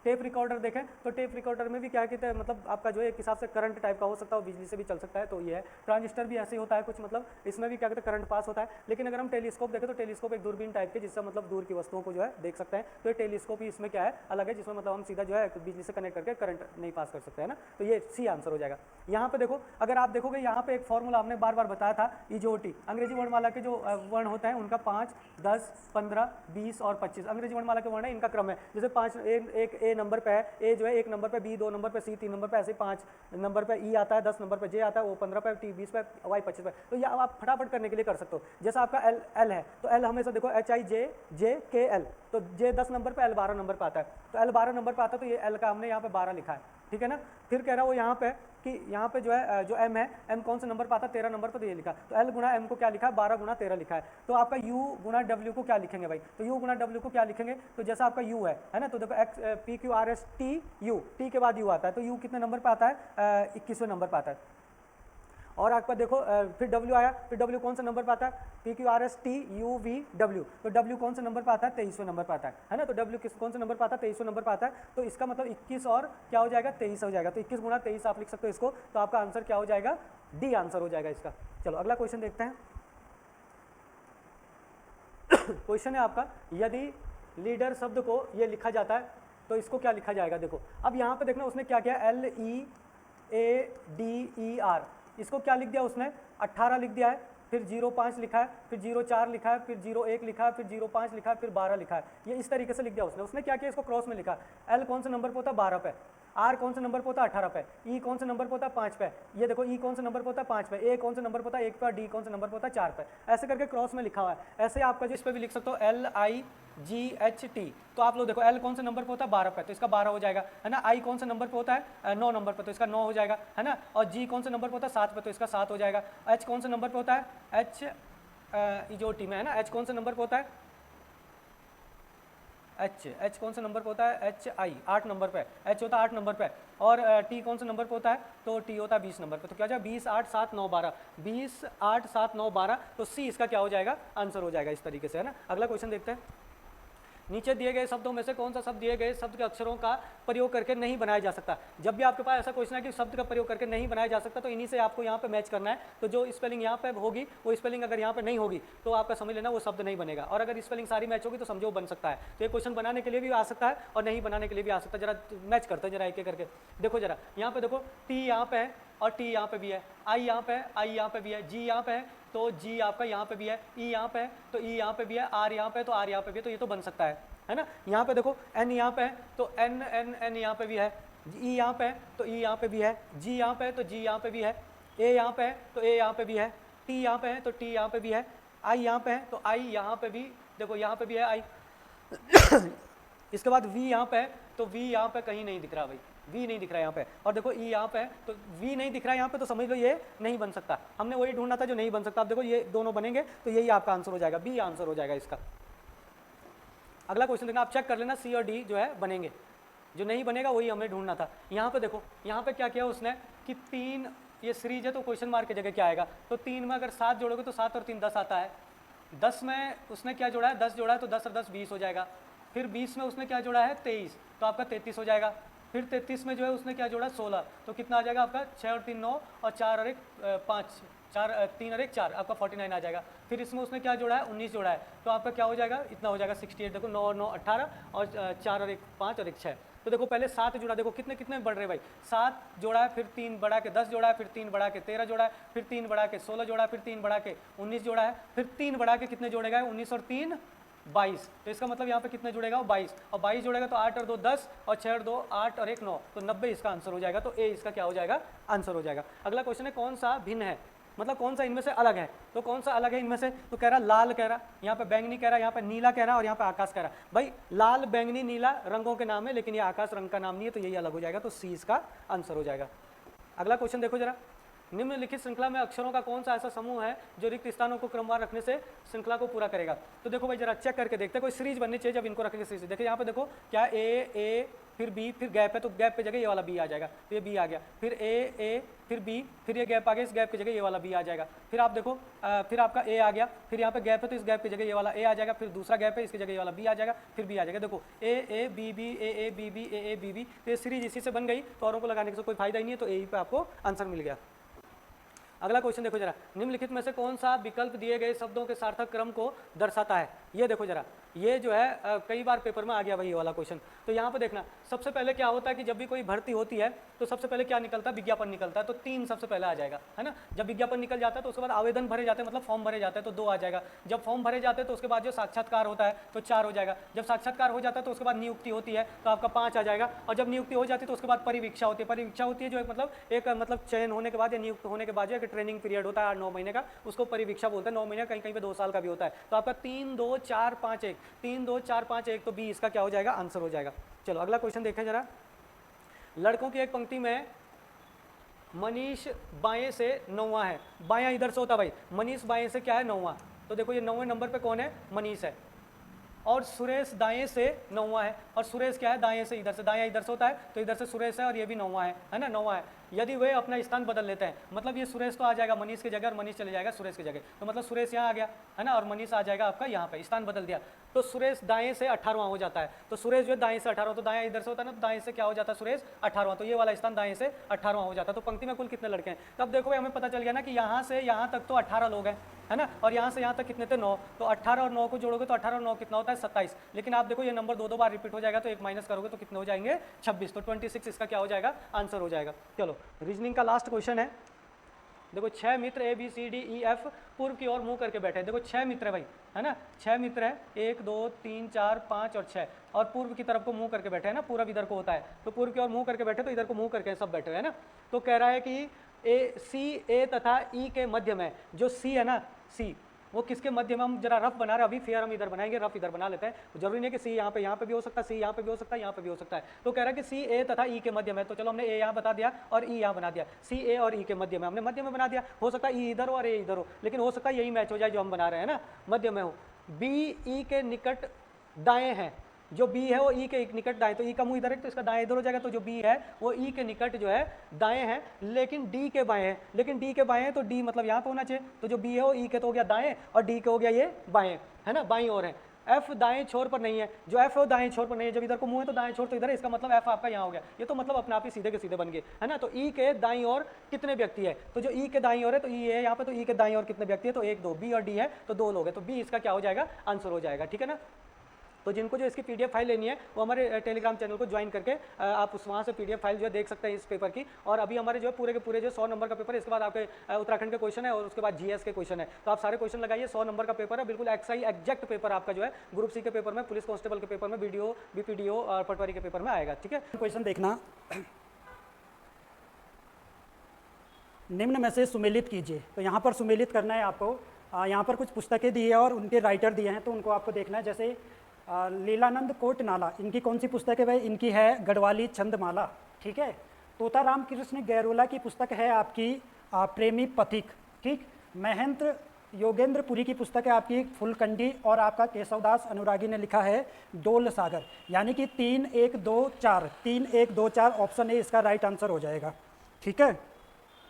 टेप रिकॉर्डर देखें तो टेप रिकॉर्डर में भी क्या कहते हैं, मतलब आपका जो है एक हिसाब से करंट टाइप का हो सकता है, बिजली से भी चल सकता है, तो ये है। ट्रांजिस्टर भी ऐसे ही होता है कुछ, मतलब इसमें भी क्या कहते हैं करंट पास होता है। लेकिन अगर हम टेलीस्कोप देखें तो टेलीस्कोप एक दूरबीन टाइप के जिससे मतलब दूर की वस्तुओं को जो है देख सकते हैं, तो ये टेलीस्कोप ही इसमें क्या है अलग है, जिसमें मतलब हम सीधा जो है बिजली से कनेक्ट करके करंट नहीं पास कर सकते हैं ना, तो ये सी आंसर हो जाएगा। यहाँ पे देखो, अगर आप देखोगे यहाँ पे एक फॉर्मूला हमने बार बार बताया था, EJOT अंग्रेजी वर्णमाला के जो वर्ण होते हैं उनका 5, 10, 15, 20 और 25 अंग्रेजी वर्णमाला के वर्ण है, इनका क्रम है। जैसे 5 एक ए नंबर पे है, ए जो है 1 नंबर पे, बी 2 नंबर पे, सी 3 नंबर पे, ऐसे 5 नंबर पे ई आता है, 10 नंबर पे जे आता है, ओ 15 पे, टी 20 पे, वाई 25 पे। तो ये आप फटाफट करने के लिए कर सकते हो। जैसा आपका एल है तो एल हमेशा देखो HIJ तो जे 10 नंबर पे, एल 12 नंबर पे आता है, तो एल 12 नंबर पे आता है, तो ये एल का हमने यहाँ पे 12 लिखा है। ठीक है ना। फिर कह रहा है वो यहाँ पे कि यहाँ पे जो है जो एम है, एम कौन से नंबर पे आता है, 13 नंबर पे, तो ये लिखा। तो एल गुना एम को क्या लिखा है, 12 गुना 13 लिखा है। तो आपका यू गुना डब्ल्यू को क्या लिखेंगे भाई, तो यू गुना डब्ल्यू को क्या लिखेंगे, तो जैसा आपका यू है ना, तो देखो x PQRS T U, T के बाद यू आता है, तो यू कितने नंबर पे आता है, 21वें नंबर पे आता है। और आपका देखो फिर W आया, फिर W कौन सा नंबर पे आता है, PQRS T U V W, तो W कौन सा नंबर पे आता है, 23वें नंबर पे आता है ना। तो W किस कौन से नंबर पे आता है, 23वें नंबर पे आता है। तो इसका मतलब 21 और क्या हो जाएगा, 23 हो जाएगा। तो 21 गुना 23 आप लिख सकते हो इसको, तो आपका आंसर क्या हो जाएगा, डी आंसर हो जाएगा इसका। चलो अगला क्वेश्चन देखते हैं। क्वेश्चन है आपका, यदि लीडर शब्द को ये लिखा जाता है तो इसको क्या लिखा जाएगा। देखो अब यहाँ पे देखना उसने क्या किया, LEADER, इसको क्या लिख दिया उसने, 18 लिख दिया है, फिर 05 लिखा है, फिर 04 लिखा है, फिर 01 लिखा है, फिर 05 लिखा है, फिर 12 लिखा है। ये इस तरीके से लिख दिया उसने। उसने क्या किया, इसको क्रॉस में लिखा। एल कौन से नंबर पे होता है, 12 पे। आर कौन से नंबर पे होता है, 18 पे। ई कौन से नंबर पे होता है, 5 पे। ये देखो ई कौन से नंबर पे होता है, 5 पे। ए कौन से नंबर पे होता है, 1 पे। डी कौन से नंबर पे होता है, 4 पे। ऐसे करके क्रॉस में लिखा हुआ है। ऐसे आपका जो इस पे भी लिख सकते हो LIGHT। तो आप लोग देखो एल कौन से नंबर पे होता है, 12 पे, तो इसका 12 हो जाएगा, है ना। आई कौन से नंबर पे होता है, 9 नंबर पे, तो इसका 9 हो जाएगा, है ना। और जी कौन से नंबर पे होता है, 7 पे, तो इसका 7 हो जाएगा। एच कौन से नंबर पे होता है, EJOT में, है ना। एच कौन से नंबर पे होता है, एच कौन से नंबर पे होता है, HI 8 नंबर पे, एच होता है 8 नंबर पे। और टी कौन से नंबर पे होता है, तो टी होता है 20 नंबर पे। तो क्या हो जाएगा, 20, 8, 7, 9, 12, 20, 8, 7, 9, 12, तो सी इसका क्या हो जाएगा, आंसर हो जाएगा इस तरीके से, है ना। अगला क्वेश्चन देखते हैं। नीचे दिए गए शब्दों में से कौन सा शब्द दिए गए शब्द के अक्षरों का प्रयोग करके नहीं बनाया जा सकता। जब भी आपके पास ऐसा क्वेश्चन है कि शब्द का प्रयोग करके नहीं बनाया जा सकता, तो इन्हीं से आपको यहाँ पे मैच करना है। तो जो स्पेलिंग यहाँ पे होगी वो स्पेलिंग अगर यहाँ पे नहीं होगी तो आपका समझ लेना वो शब्द नहीं बनेगा, और अगर स्पेलिंग सारी मैच होगी तो समझो बन सकता है। तो ये क्वेश्चन बनाने के लिए भी आ सकता है और नहीं बनाने के लिए भी आ सकता है। जरा मैच करते हैं जरा एक एक करके। देखो जरा यहाँ पे देखो, टी यहाँ पे है और टी यहाँ पे भी है, आई यहाँ पे है, आई यहाँ पे भी है, जी यहाँ पे है तो जी आपका यहाँ पे भी है, ई यहाँ पे है तो ई यहाँ पे भी है, आर यहाँ पे तो आर यहाँ पे भी है। तो ये तो बन सकता है ना। यहाँ पे देखो एन यहाँ पे है तो एन एन एन यहाँ पे भी है, ई यहाँ पे है तो ई यहाँ पे भी है, जी यहाँ पे है तो जी यहाँ पे भी है, ए यहाँ पे है तो ए यहाँ पे भी है, टी यहाँ पे है तो टी यहाँ पे भी है, आई यहाँ पे है तो आई यहाँ पे भी, देखो यहाँ पे भी है आई। इसके बाद वी यहाँ पे है तो वी यहाँ पे कहीं नहीं दिख रहा भाई, वी नहीं दिख रहा है यहाँ पे, और देखो ई यहाँ पे है, तो वी नहीं दिख रहा है यहाँ पे, तो समझ लो ये नहीं बन सकता। हमने वही ढूंढना था जो नहीं बन सकता। अब देखो ये दोनों बनेंगे तो यही आपका आंसर हो जाएगा, बी आंसर हो जाएगा इसका। अगला क्वेश्चन देखना, आप चेक कर लेना सी और डी जो है बनेंगे, जो नहीं बनेगा वही हमें ढूंढना था। यहाँ पे देखो, यहाँ पे क्या किया उसने कि 3 ये सीरीज है तो क्वेश्चन मार्क की जगह क्या आएगा, तो 3 में अगर 7 जोड़ोगे तो 7 और 3 10 आता है। 10 में उसने क्या जोड़ा है, 10 जोड़ा है, तो 10 और 10 20 हो जाएगा। फिर 20 में उसने क्या जोड़ा है, 23, तो आपका 33 हो जाएगा। फिर 33 में जो है उसने क्या जोड़ा, 16, तो कितना आ जाएगा आपका, 6 और 3 9, और 4 और 1 5, 3 और 1 4, आपका 49 आ जाएगा। फिर इसमें उसने क्या जोड़ा है, 19 जोड़ा है, तो आपका क्या हो जाएगा, इतना हो जाएगा 68। देखो 9 और 9 18, और 4 और 1 5 और 1 6। तो देखो पहले 7 जोड़ा, देखो कितने कितने बढ़ रहे भाई, 7 जोड़ा है, फिर 3 बढ़ा के 10 जोड़ा है, फिर 3 बढ़ा के 13 जोड़ा है, फिर 3 बढ़ा के 16 जोड़ा है, फिर 3 बढ़ा के 19 जोड़ा है, फिर 3 बढ़ा के कितने जोड़ेगा, 19 और 3 22। तो इसका मतलब यहाँ पे कितने जुड़ेगा, 22, और 22 जोड़ेगा तो 8 और 2 10, और 6 और 2 8 और 1 9, तो 90 इसका आंसर हो जाएगा। तो ए इसका क्या हो जाएगा, आंसर हो जाएगा। अगला क्वेश्चन है कौन सा भिन्न है, मतलब कौन सा इनमें से अलग है, तो कौन सा अलग है इनमें से, तो कह रहा लाल, कह रहा यहाँ पे बैंगनी, कह रहा यहाँ पे नीला, कह रहा और यहाँ पे आकाश कह रहा। भाई लाल बैंगनी नीला रंगों के नाम है, लेकिन ये आकाश रंग का नाम नहीं है, तो यही अलग हो जाएगा, तो सी इसका आंसर हो जाएगा। अगला क्वेश्चन देखो जरा, निम्नलिखित श्रृंखला में अक्षरों का कौन सा ऐसा समूह है जो रिक्त स्थानों को क्रमवार रखने से श्रृंखला को पूरा करेगा। तो देखो भाई जरा चेक करके देखते हैं, कोई सीरीज बननी चाहिए जब इनको रखेंगे सीरीज। देखिए यहाँ पे देखो क्या ए फिर बी, फिर गैप है तो गैप पे जगह ये वाला बी आ जाएगा, तो ये बी आ गया, फिर ए फिर बी, फिर ये गैप आ गया, इस गैप की जगह ये वाला बी आ जाएगा। फिर आप देखो फिर आपका ए आ गया, फिर यहाँ पे गैप है तो इस गैप की जगह ये वाला ए आ जाएगा, फिर दूसरा गैप है इसकी जगह ये वाला बी आ जाएगा, फिर बी आ जाएगा। देखो A B B A B B A B B, तो ये सीरीज इसी से बन गई, तो औरों को लगाने से कोई फायदा ही नहीं है, तो ए पे आपको आंसर मिल गया। अगला क्वेश्चन देखो जरा, निम्नलिखित में से कौन सा विकल्प दिए गए शब्दों के सार्थक क्रम को दर्शाता है। ये देखो जरा, ये जो है कई बार पेपर में आ गया वही वाला क्वेश्चन। तो यहाँ पे देखना, सबसे पहले क्या होता है कि जब भी कोई भर्ती होती है तो सबसे पहले क्या निकलता है, विज्ञापन निकलता है, तो 3 सबसे पहले आ जाएगा, है ना। जब विज्ञापन निकल जाता है तो उसके बाद आवेदन भरे जाते हैं, मतलब फॉर्म भरे जाते हैं, तो 2 आ जाएगा। जब फॉर्म भरे जाते हैं तो उसके बाद जो साक्षात्कार होता है तो 4 हो जाएगा। जब साक्षात्कार हो जाता है तो उसके बाद नियुक्ति होती है तो आपका 5 आ जाएगा। और जब नियुक्ति हो जाती है तो उसके बाद परिवीक्षा होती है। परिवीक्षा होती है जो एक मतलब चयन होने के बाद या नियुक्त होने के बाद जो एक ट्रेनिंग पीरियड होता है 8-9 महीने का, उसको परिवीक्षा बोलते हैं। 9 महीने कहीं कहीं पे 2 साल का भी होता है। तो आपका 3 2 4 5 1, 3 2 4 5 1, तो बी इसका क्या हो जाएगा, आंसर हो जाएगा। चलो अगला क्वेश्चन देखें जरा, लड़कों की एक पंक्ति में मनीष बाएं से 9वां है, बायां इधर से होता है भाई, मनीष बाएं से क्या है 9वां, तो देखो ये 9वें नंबर पे कौन है, मनीष है। और सुरेश दाएं से 9वां है, और सुरेश क्या है, दाएं से इधर से, दायां इधर से होता है, तो इधर से सुरेश है और ये भी 9वां है ना, 9वां है। यदि वे अपना स्थान बदल लेते हैं, मतलब ये सुरेश तो आ जाएगा मनीष की जगह और मनीष चले जाएगा सुरेश की जगह, तो मतलब सुरेश यहाँ आ गया, है ना, और मनीष आ जाएगा आपका यहाँ पे, स्थान बदल दिया, तो सुरेश दाएं से 18वां हो जाता है। तो सुरेश जो है दाएं से 18वां, तो दायां इधर से होता है ना, तो दाएं से क्या हो जाता है सुरेश 18वां, तो ये वाला स्थान दाएं से 18वां हो जाता है। तो पंक्ति में कुल कितने लड़के हैं, तब देखो भाई हमें पता चल गया ना कि यहाँ से यहाँ तक तो 18 लोग हैं, है ना, और यहाँ से यहाँ तक कितने थे 9, तो 18 और 9 को जोड़ोगे तो 18 और 9 कितना होता है 27। लेकिन आप देखो ये नंबर 2 बार रिपीट हो जाएगा, तो एक माइनस करोगे तो कितने हो जाएंगे 26, तो 26 इसका क्या हो जाएगा, आंसर हो जाएगा। चलो रीजनिंग का लास्ट क्वेश्चन है, देखो 6 मित्र ABCDEF पूर्व की ओर मुंह करके बैठे हैं। देखो 6 मित्र है भाई, है ना, 6 मित्र है, 1 2 3 4 5 और 6, और पूर्व की तरफ को मुंह करके बैठे हैं ना, पूर्व इधर को होता है, तो पूर्व की ओर मुंह करके बैठे, तो इधर को मुंह करके सब बैठे हैं ना। तो कह रहा है कि A तथा E के मध्य में जो C है ना, C वो किसके मध्य में, हम जरा रफ बना रहे हैं अभी, फिर हम इधर बनाएंगे, रफ इधर बना लेते हैं, जरूरी नहीं कि सी यहाँ पे भी हो सकता है, सी यहाँ पे भी हो सकता है, यहाँ पे भी हो सकता है। तो कह रहा है कि सी ए तथा ई के मध्य में, तो चलो हमने ए यहाँ बता दिया और ई यहाँ बना दिया, सी ए और ई के मध्य में हमने मध्य में बना दिया। हो सकता है ई इधर हो और ए इधर हो, लेकिन हो सकता है यही मैच हो जाए जो हम बना रहे हैं ना, मध्य में हो। बी ई के निकट दाएं हैं, जो बी है वो ई के निकट दाएं, तो ई का मुंह इधर है तो इसका दाएं इधर हो जाएगा, तो जो बी है वो ई के निकट जो है दाएं है, लेकिन डी के बाएं है, लेकिन डी के बाएं है तो डी मतलब यहाँ पे होना चाहिए, तो जो बी है वो ई के तो हो गया दाएं और डी के हो गया ये बाएं, है ना, बाईं ओर है। एफ दाएं छोर पर नहीं है, जो एफ है वो दाएं छोर पर नहीं है, जब इधर को मुंह है तो दाएं छोर तो इधर है, इसका मतलब एफ आपका यहाँ हो गया, ये तो मतलब अपने आप ही सीधे के सीधे बन गए, है ना। तो ई के दाईं ओर कितने व्यक्ति है, तो जो ई के दाईं ओर है तो ई है यहाँ पे, तो ई के दाईं ओर कितने व्यक्ति है, तो 1 2, बी और डी है तो 2 लोग है, तो बी इसका क्या हो जाएगा, आंसर हो जाएगा, ठीक है ना। तो जिनको जो इसकी पीडीएफ फाइल लेनी है वो हमारे टेलीग्राम चैनल को ज्वाइन करके आप उस वहाँ से पीडीएफ फाइल जो है देख सकते हैं इस पेपर की। और अभी हमारे जो है पूरे के पूरे जो 100 नंबर का पेपर है, इसके बाद आपके उत्तराखंड के क्वेश्चन है और उसके बाद जीएस के क्वेश्चन है, तो आप सारे क्वेश्चन लगाइए। 100 नंबर का पेपर है, बिल्कुल एक्साई एग्जैक्ट पेपर आपका जो है ग्रुप सी के पेपर में, पुलिस कांस्टेबल के पेपर में, बीडीओ बीपीडीओ और पटवारी के पेपर में आएगा, ठीक है। क्वेश्चन देखना, निम्न में से सुमेलित कीजिए। तो यहाँ पर सुमेलित करना है आपको, यहाँ पर कुछ पुस्तकें दी है और उनके राइटर दिए हैं, तो उनको आपको देखना है। जैसे लीलानंद कोटनाला, इनकी कौन सी पुस्तक है भाई, इनकी है गढ़वाली छंदमाला, ठीक है। तोताराम कृष्ण गैरोला की पुस्तक है आपकी प्रेमी पथिक, ठीक। महेंद्र योगेंद्रपुरी की पुस्तक है आपकी फुलकंडी, और आपका केशवदास अनुरागी ने लिखा है डोल सागर। यानी कि 3 1 2 4 3 1 2 4 ऑप्शन ए इसका राइट आंसर हो जाएगा, ठीक है।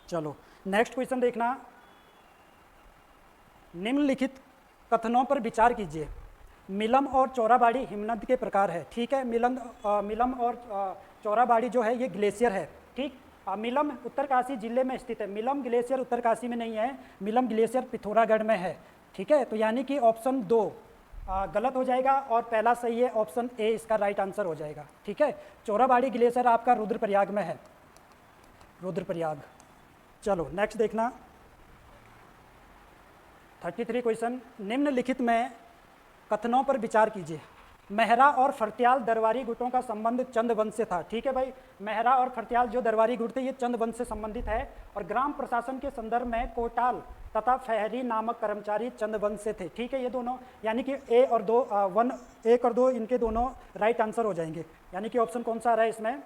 चलो नेक्स्ट क्वेश्चन देखना, निम्नलिखित कथनों पर विचार कीजिए। मिलम और चौराबाड़ी हिमनद के प्रकार है, ठीक है। मिलम और चौराबाड़ी जो है ये ग्लेशियर है, ठीक। मिलम उत्तरकाशी जिले में स्थित है। मिलम ग्लेशियर उत्तरकाशी में नहीं है, मिलम ग्लेशियर पिथौरागढ़ में है, ठीक है। तो यानी कि ऑप्शन 2 गलत हो जाएगा और पहला सही है, ऑप्शन ए इसका राइट आंसर हो जाएगा, ठीक है। चौराबाड़ी ग्लेशियर आपका रुद्रप्रयाग में है, रुद्रप्रयाग। चलो नेक्स्ट देखना 33 क्वेश्चन, निम्नलिखित में कथनों पर विचार कीजिए। मेहरा और फरत्याल दरबारी गुटों का संबंध चंद वंश से था, ठीक है भाई। मेहरा और फरत्याल जो दरबारी गुट थे ये चंद वंश से संबंधित है, और ग्राम प्रशासन के संदर्भ में कोटाल तथा फहरी नामक कर्मचारी चंद वंश से थे, ठीक है। ये दोनों यानी कि एक और दो इनके दोनों राइट आंसर हो जाएंगे। यानी कि ऑप्शन कौन सा आ रहा है इसमें,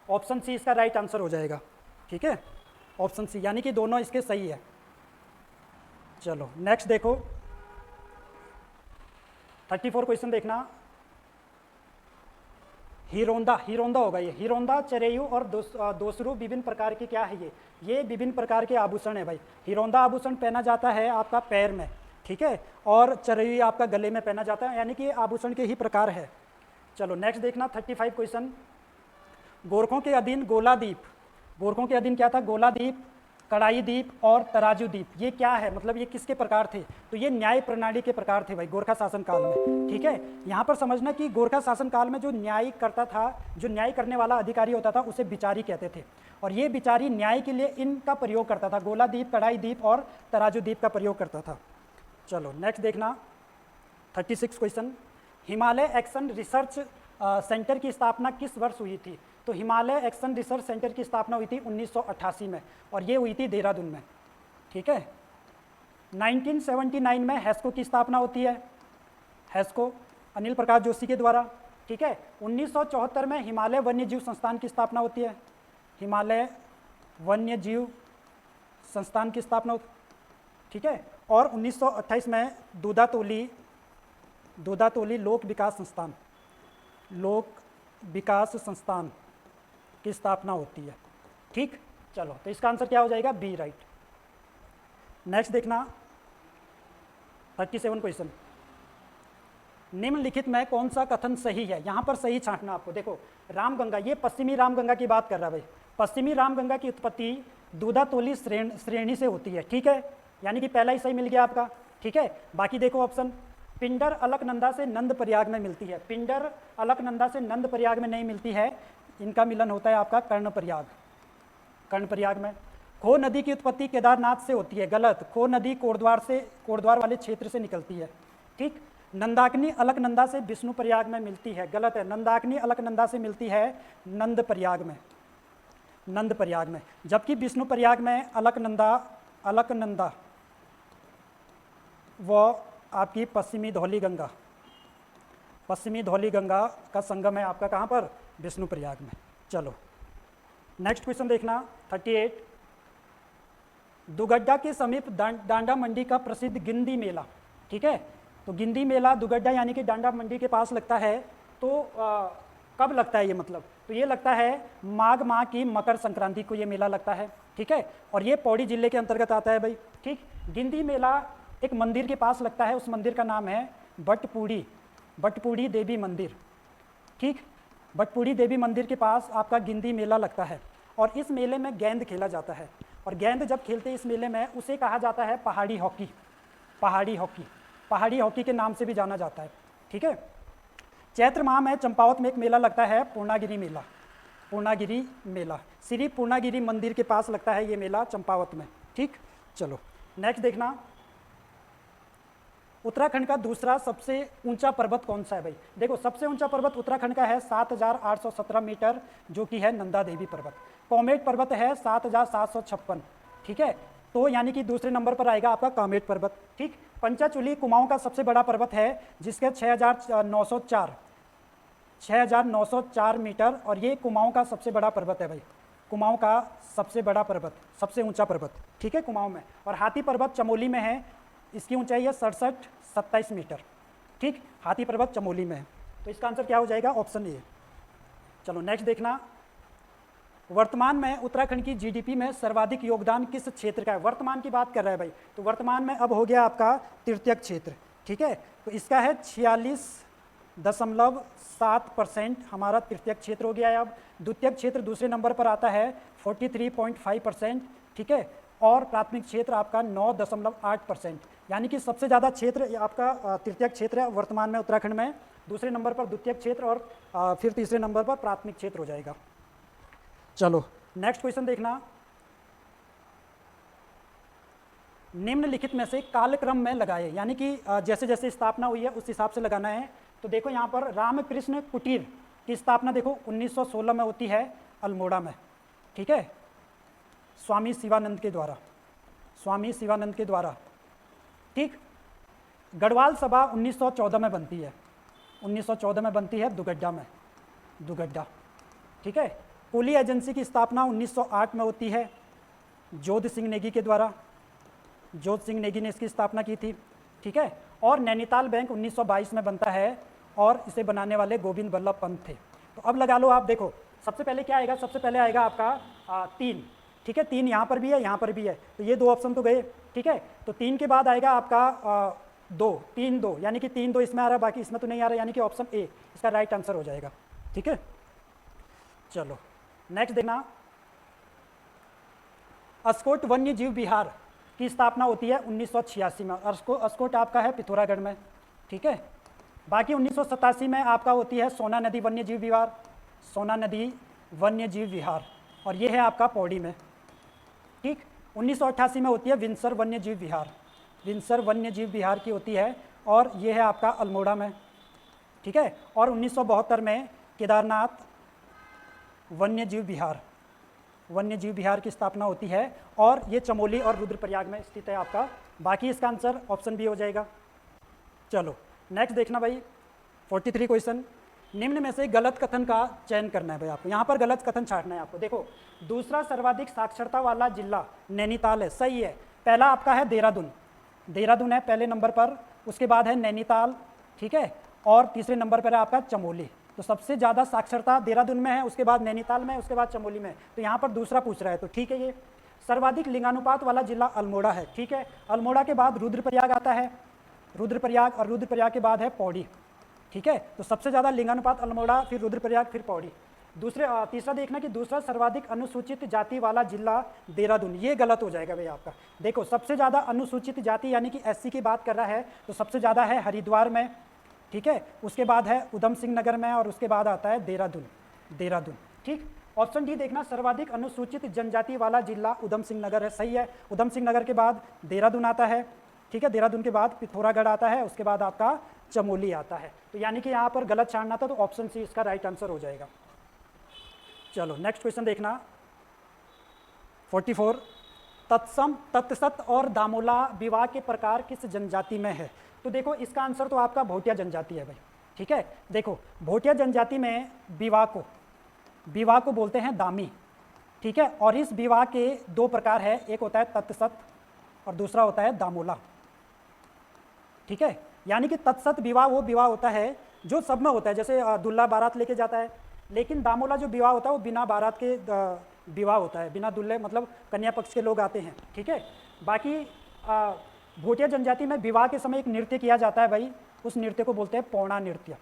ऑप्शन सी इसका राइट आंसर हो जाएगा, ठीक है। ऑप्शन सी यानी कि दोनों इसके सही है। चलो नेक्स्ट देखो 34 क्वेश्चन देखना, हीरोंदा, हीरोंदा होगा ये, हीरोंदा चरेयू और दोसरू विभिन्न प्रकार की क्या है ये विभिन्न प्रकार के आभूषण है भाई। हीरोंदा आभूषण पहना जाता है आपका पैर में, ठीक है, और चरेयू आपका गले में पहना जाता है, यानी कि आभूषण के ही प्रकार है। चलो नेक्स्ट देखना 35 क्वेश्चन, गोरखों के अधीन गोलादीप, गोरखों के अधीन क्या था, गोलादीप, कड़ाई द्वीप और तराजू द्वीप, ये क्या है, मतलब ये किसके प्रकार थे, तो ये न्याय प्रणाली के प्रकार थे भाई गोरखा शासन काल में, ठीक है। यहाँ पर समझना कि गोरखा शासन काल में जो न्याय करता था, जो न्याय करने वाला अधिकारी होता था उसे बिचारी कहते थे, और ये बिचारी न्याय के लिए इनका प्रयोग करता था, गोला द्वीप, कड़ाई द्वीप और तराजू द्वीप का प्रयोग करता था। चलो नेक्स्ट देखना 36 question, Himalaya action research centre की स्थापना किस वर्ष हुई थी, तो हिमालय एक्शन रिसर्च सेंटर की स्थापना हुई थी 1988 में, और ये हुई थी देहरादून में, ठीक है। 1979 में हैस्को की स्थापना होती है, हैस्को अनिल प्रकाश जोशी के द्वारा, ठीक है। 1974 में हिमालय वन्यजीव संस्थान की स्थापना होती है, हिमालय वन्यजीव संस्थान की स्थापना होती, ठीक है। और 1928 में दूधातोली लोक विकास संस्थान की स्थापना होती है, ठीक। चलो तो इसका आंसर क्या हो जाएगा, बी राइट। नेक्स्ट देखना 37 क्वेश्चन, निम्नलिखित में कौन सा कथन सही है, यहाँ पर सही छांटना आपको। देखो रामगंगा, ये पश्चिमी रामगंगा की बात कर रहा है भाई, पश्चिमी रामगंगा की उत्पत्ति दूधातोली श्रेणी से होती है, ठीक है, यानी कि पहला ही सही मिल गया आपका, ठीक है। बाकी देखो ऑप्शन, पिंडर अलकनंदा से नंद प्रयाग में मिलती है, पिंडर अलकनंदा से नंद प्रयाग में नहीं मिलती है, इनका मिलन होता है आपका कर्ण प्रयाग में। खो नदी की उत्पत्ति केदारनाथ से होती है, गलत, खो नदी कोटद्वार वाले क्षेत्र से निकलती है, ठीक। नंदाकिनी अलकनंदा से विष्णु प्रयाग में मिलती है, गलत है, नंदाकिनी अलकनंदा से मिलती है नंद प्रयाग में, जबकि विष्णु प्रयाग में अलकनंदा वो आपकी पश्चिमी धौली गंगा का संगम है आपका कहाँ पर, विष्णु प्रयाग में। चलो नेक्स्ट क्वेश्चन देखना 38, दुगड्डा के समीप डांडा मंडी का प्रसिद्ध गिंदी मेला, ठीक है। तो गिंदी मेला दुगड्डा यानी कि डांडा मंडी के पास लगता है, तो कब लगता है ये, मतलब तो ये लगता है माघ माह की मकर संक्रांति को ये मेला लगता है, ठीक है। और ये पौड़ी जिले के अंतर्गत आता है भाई, ठीक। गिंदी मेला एक मंदिर के पास लगता है, उस मंदिर का नाम है बटपूड़ी देवी मंदिर, ठीक। बटपूड़ी देवी मंदिर के पास आपका गिंदी मेला लगता है, और इस मेले में गेंद खेला जाता है, और गेंद जब खेलते हैं इस मेले में उसे कहा जाता है पहाड़ी हॉकी के नाम से भी जाना जाता है, ठीक है। चैत्र माह में चंपावत में एक मेला लगता है पूर्णागिरी मेला, श्री पूर्णागिरी मंदिर के पास लगता है ये मेला चंपावत में, ठीक। चलो नेक्स्ट देखना, उत्तराखंड का दूसरा सबसे ऊंचा पर्वत कौन सा है भाई। देखो सबसे ऊंचा पर्वत उत्तराखंड का है 7,817 मीटर, जो कि है नंदा देवी पर्वत। कॉमेट पर्वत है 7,756, ठीक है, तो यानी कि दूसरे नंबर पर आएगा आपका कामेट पर्वत, ठीक। पंचाचूली कुमाऊं का सबसे बड़ा पर्वत है, जिसके 6,904 6,904 मीटर, और ये कुमाऊं का सबसे बड़ा पर्वत है भाई, कुमाऊं का सबसे बड़ा पर्वत, सबसे ऊंचा पर्वत, ठीक है, कुमाऊं में। और हाथी पर्वत चमोली में है, इसकी ऊंचाई है 67-27 मीटर, ठीक, हाथी पर्वत चमोली में है। तो इसका आंसर क्या हो जाएगा? Option A. चलो नेक्स्ट देखना, वर्तमान में उत्तराखंड की जीडीपी में सर्वाधिक योगदान किस क्षेत्र का है? वर्तमान की बात कर रहा है भाई, तो वर्तमान में अब हो गया आपका तृतीयक क्षेत्र, ठीक है, तो इसका है 46.7% हमारा तृतीयक क्षेत्र हो गया है। अब द्वितीयक क्षेत्र दूसरे नंबर पर आता है 43.5%, ठीक है, और प्राथमिक क्षेत्र आपका 9.8%, यानी कि सबसे ज़्यादा क्षेत्र आपका तृतीयक क्षेत्र है वर्तमान में उत्तराखंड में, दूसरे नंबर पर द्वितीयक क्षेत्र, और फिर तीसरे नंबर पर प्राथमिक क्षेत्र हो जाएगा। चलो नेक्स्ट क्वेश्चन देखना, निम्नलिखित में से कालक्रम में लगाए, यानी कि जैसे जैसे स्थापना हुई है उस हिसाब से लगाना है। तो देखो यहाँ पर रामकृष्ण कुटीर की स्थापना देखो 1916 में होती है अल्मोड़ा में, ठीक है, स्वामी शिवानंद के द्वारा, स्वामी शिवानंद के द्वारा, ठीक। गढ़वाल सभा 1914 में बनती है, 1914 में बनती है दुगड्डा में, दुगड्डा, ठीक है। कुली एजेंसी की स्थापना 1908 में होती है जोध सिंह नेगी के द्वारा, जोध सिंह नेगी ने इसकी स्थापना की थी, ठीक है। और नैनीताल बैंक 1922 में बनता है, और इसे बनाने वाले गोविंद बल्लभ पंत थे। तो अब लगा लो आप, देखो सबसे पहले क्या आएगा, सबसे पहले आएगा आपका 3, ठीक है, 3 यहाँ पर भी है, यहाँ पर भी है, तो ये 2 ऑप्शन तो गए, ठीक है। तो 3 के बाद आएगा आपका 2, 3 2, यानी कि 3 2 इसमें आ रहा है, बाकी इसमें तो नहीं आ रहा, यानी कि ऑप्शन ए इसका राइट आंसर हो जाएगा, ठीक है। चलो नेक्स्ट देखना, अस्कोट वन्य जीव विहार की स्थापना होती है 1986 में, अस्कोट आपका है पिथौरागढ़ में, ठीक है। बाकी 1987 में आपका होती है सोना नदी वन्य जीव विहार, सोना नदी वन्य जीव विहार, और ये है आपका पौड़ी में, ठीक। 1988 में होती है विंसर वन्य जीव विहार, विंसर वन्य जीव विहार की होती है, और ये है आपका अल्मोड़ा में, ठीक है। और 1972 में केदारनाथ वन्य जीव विहार, वन्य जीव विहार की स्थापना होती है, और ये चमोली और रुद्रप्रयाग में स्थित है आपका। बाकी इसका आंसर ऑप्शन बी हो जाएगा। चलो नेक्स्ट देखना भाई, 43 क्वेश्चन, निम्न में से गलत कथन का चयन करना है भाई आपको, यहाँ पर गलत कथन छांटना है आपको। देखो दूसरा सर्वाधिक साक्षरता वाला जिला नैनीताल है, सही है। पहला आपका है देहरादून, देहरादून है पहले नंबर पर, उसके बाद है नैनीताल, ठीक है, और तीसरे नंबर पर है आपका चमोली। तो सबसे ज़्यादा साक्षरता देहरादून में है, उसके बाद नैनीताल में, उसके बाद चमोली में, तो यहाँ पर दूसरा पूछ रहा है, तो ठीक है। ये सर्वाधिक लिंगानुपात वाला जिला अल्मोड़ा है, ठीक है। अल्मोड़ा के बाद रुद्रप्रयाग आता है, रुद्रप्रयाग, और रुद्रप्रयाग के बाद है पौड़ी, ठीक है। तो सबसे ज़्यादा लिंगानुपात अल्मोड़ा, फिर रुद्रप्रयाग, फिर पौड़ी। तीसरा देखना कि दूसरा सर्वाधिक अनुसूचित जाति वाला जिला देहरादून, ये गलत हो जाएगा भाई आपका। देखो सबसे ज़्यादा अनुसूचित जाति यानी कि एससी की बात कर रहा है, तो सबसे ज़्यादा है हरिद्वार में, ठीक है, उसके बाद है उधम सिंह नगर में, और उसके बाद आता है देहरादून, देहरादून, ठीक। ऑप्शन डी देखना, सर्वाधिक अनुसूचित जनजाति वाला जिला उधम सिंह नगर है, सही है। उधम सिंह नगर के बाद देहरादून आता है, ठीक है, देहरादून के बाद पिथौरागढ़ आता है, उसके बाद आपका चमोली आता है। तो यानी कि यहाँ पर गलत छाड़ना था, तो ऑप्शन सी इसका राइट आंसर हो जाएगा। चलो नेक्स्ट क्वेश्चन देखना, 44, तत्सम, तत्सत और दामोला विवाह के प्रकार किस जनजाति में है? तो देखो इसका आंसर तो आपका भोटिया जनजाति है भाई, ठीक है। देखो भोटिया जनजाति में विवाह को बोलते हैं दामी, ठीक है, और इस विवाह के 2 प्रकार है, एक होता है तत्सत और दूसरा होता है दामोला, ठीक है। यानी कि तत्सत विवाह वो विवाह होता है जो सब में होता है, जैसे दूल्हा बारात लेके जाता है, लेकिन दामोला जो विवाह होता है वो बिना बारात के विवाह होता है, बिना दूल्हे, मतलब कन्या पक्ष के लोग आते हैं, ठीक है। बाकी भोटिया जनजाति में विवाह के समय एक नृत्य किया जाता है भाई, उस नृत्य को बोलते हैं पौना नृत्य।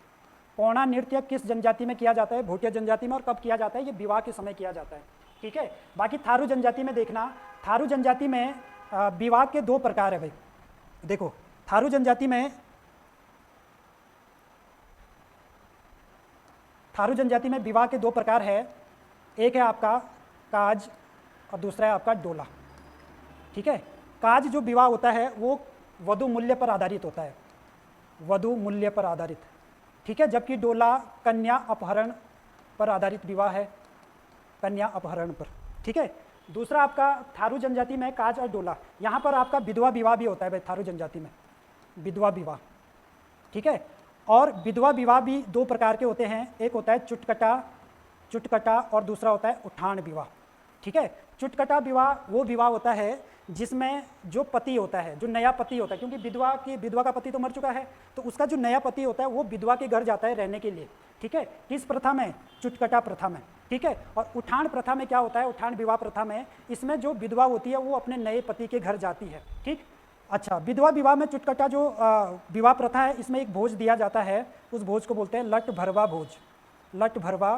पौना नृत्य किस जनजाति में किया जाता है? भोटिया जनजाति में। और कब किया जाता है? ये विवाह के समय किया जाता है, ठीक है। बाकी थारू जनजाति में देखना, थारू जनजाति में विवाह के 2 प्रकार है भाई। देखो थारू जनजाति में विवाह के 2 प्रकार है, एक है आपका काज और दूसरा है आपका डोला, ठीक है। काज जो विवाह होता है वो वधु मूल्य पर आधारित होता है, वधु मूल्य पर आधारित, ठीक है, जबकि डोला कन्या अपहरण पर आधारित विवाह है, कन्या अपहरण पर, ठीक है। दूसरा आपका थारू जनजाति में काज और डोला, यहाँ पर आपका विधवा विवाह भी होता है भाई थारू जनजाति में, विधवा विवाह, ठीक है। और विधवा विवाह भी दो प्रकार के होते हैं, एक होता है चुटकटा और दूसरा होता है उठान विवाह। ठीक है, चुटकटा विवाह वो विवाह होता है जिसमें जो पति होता है, जो नया पति होता है, क्योंकि विधवा का पति तो मर चुका है, तो उसका जो नया पति होता है वो विधवा के घर जाता है रहने के लिए। ठीक है, किस प्रथा में? चुटकटा प्रथा में। ठीक है, और उठान प्रथा में क्या होता है? उठान विवाह प्रथा में इसमें जो विधवा होती है वो अपने नए पति के घर जाती है। ठीक, अच्छा, विधवा विवाह में चुटकटा जो विवाह प्रथा है, इसमें एक भोज दिया जाता है, उस भोज को बोलते हैं लट भरवा भोज, लट भरवा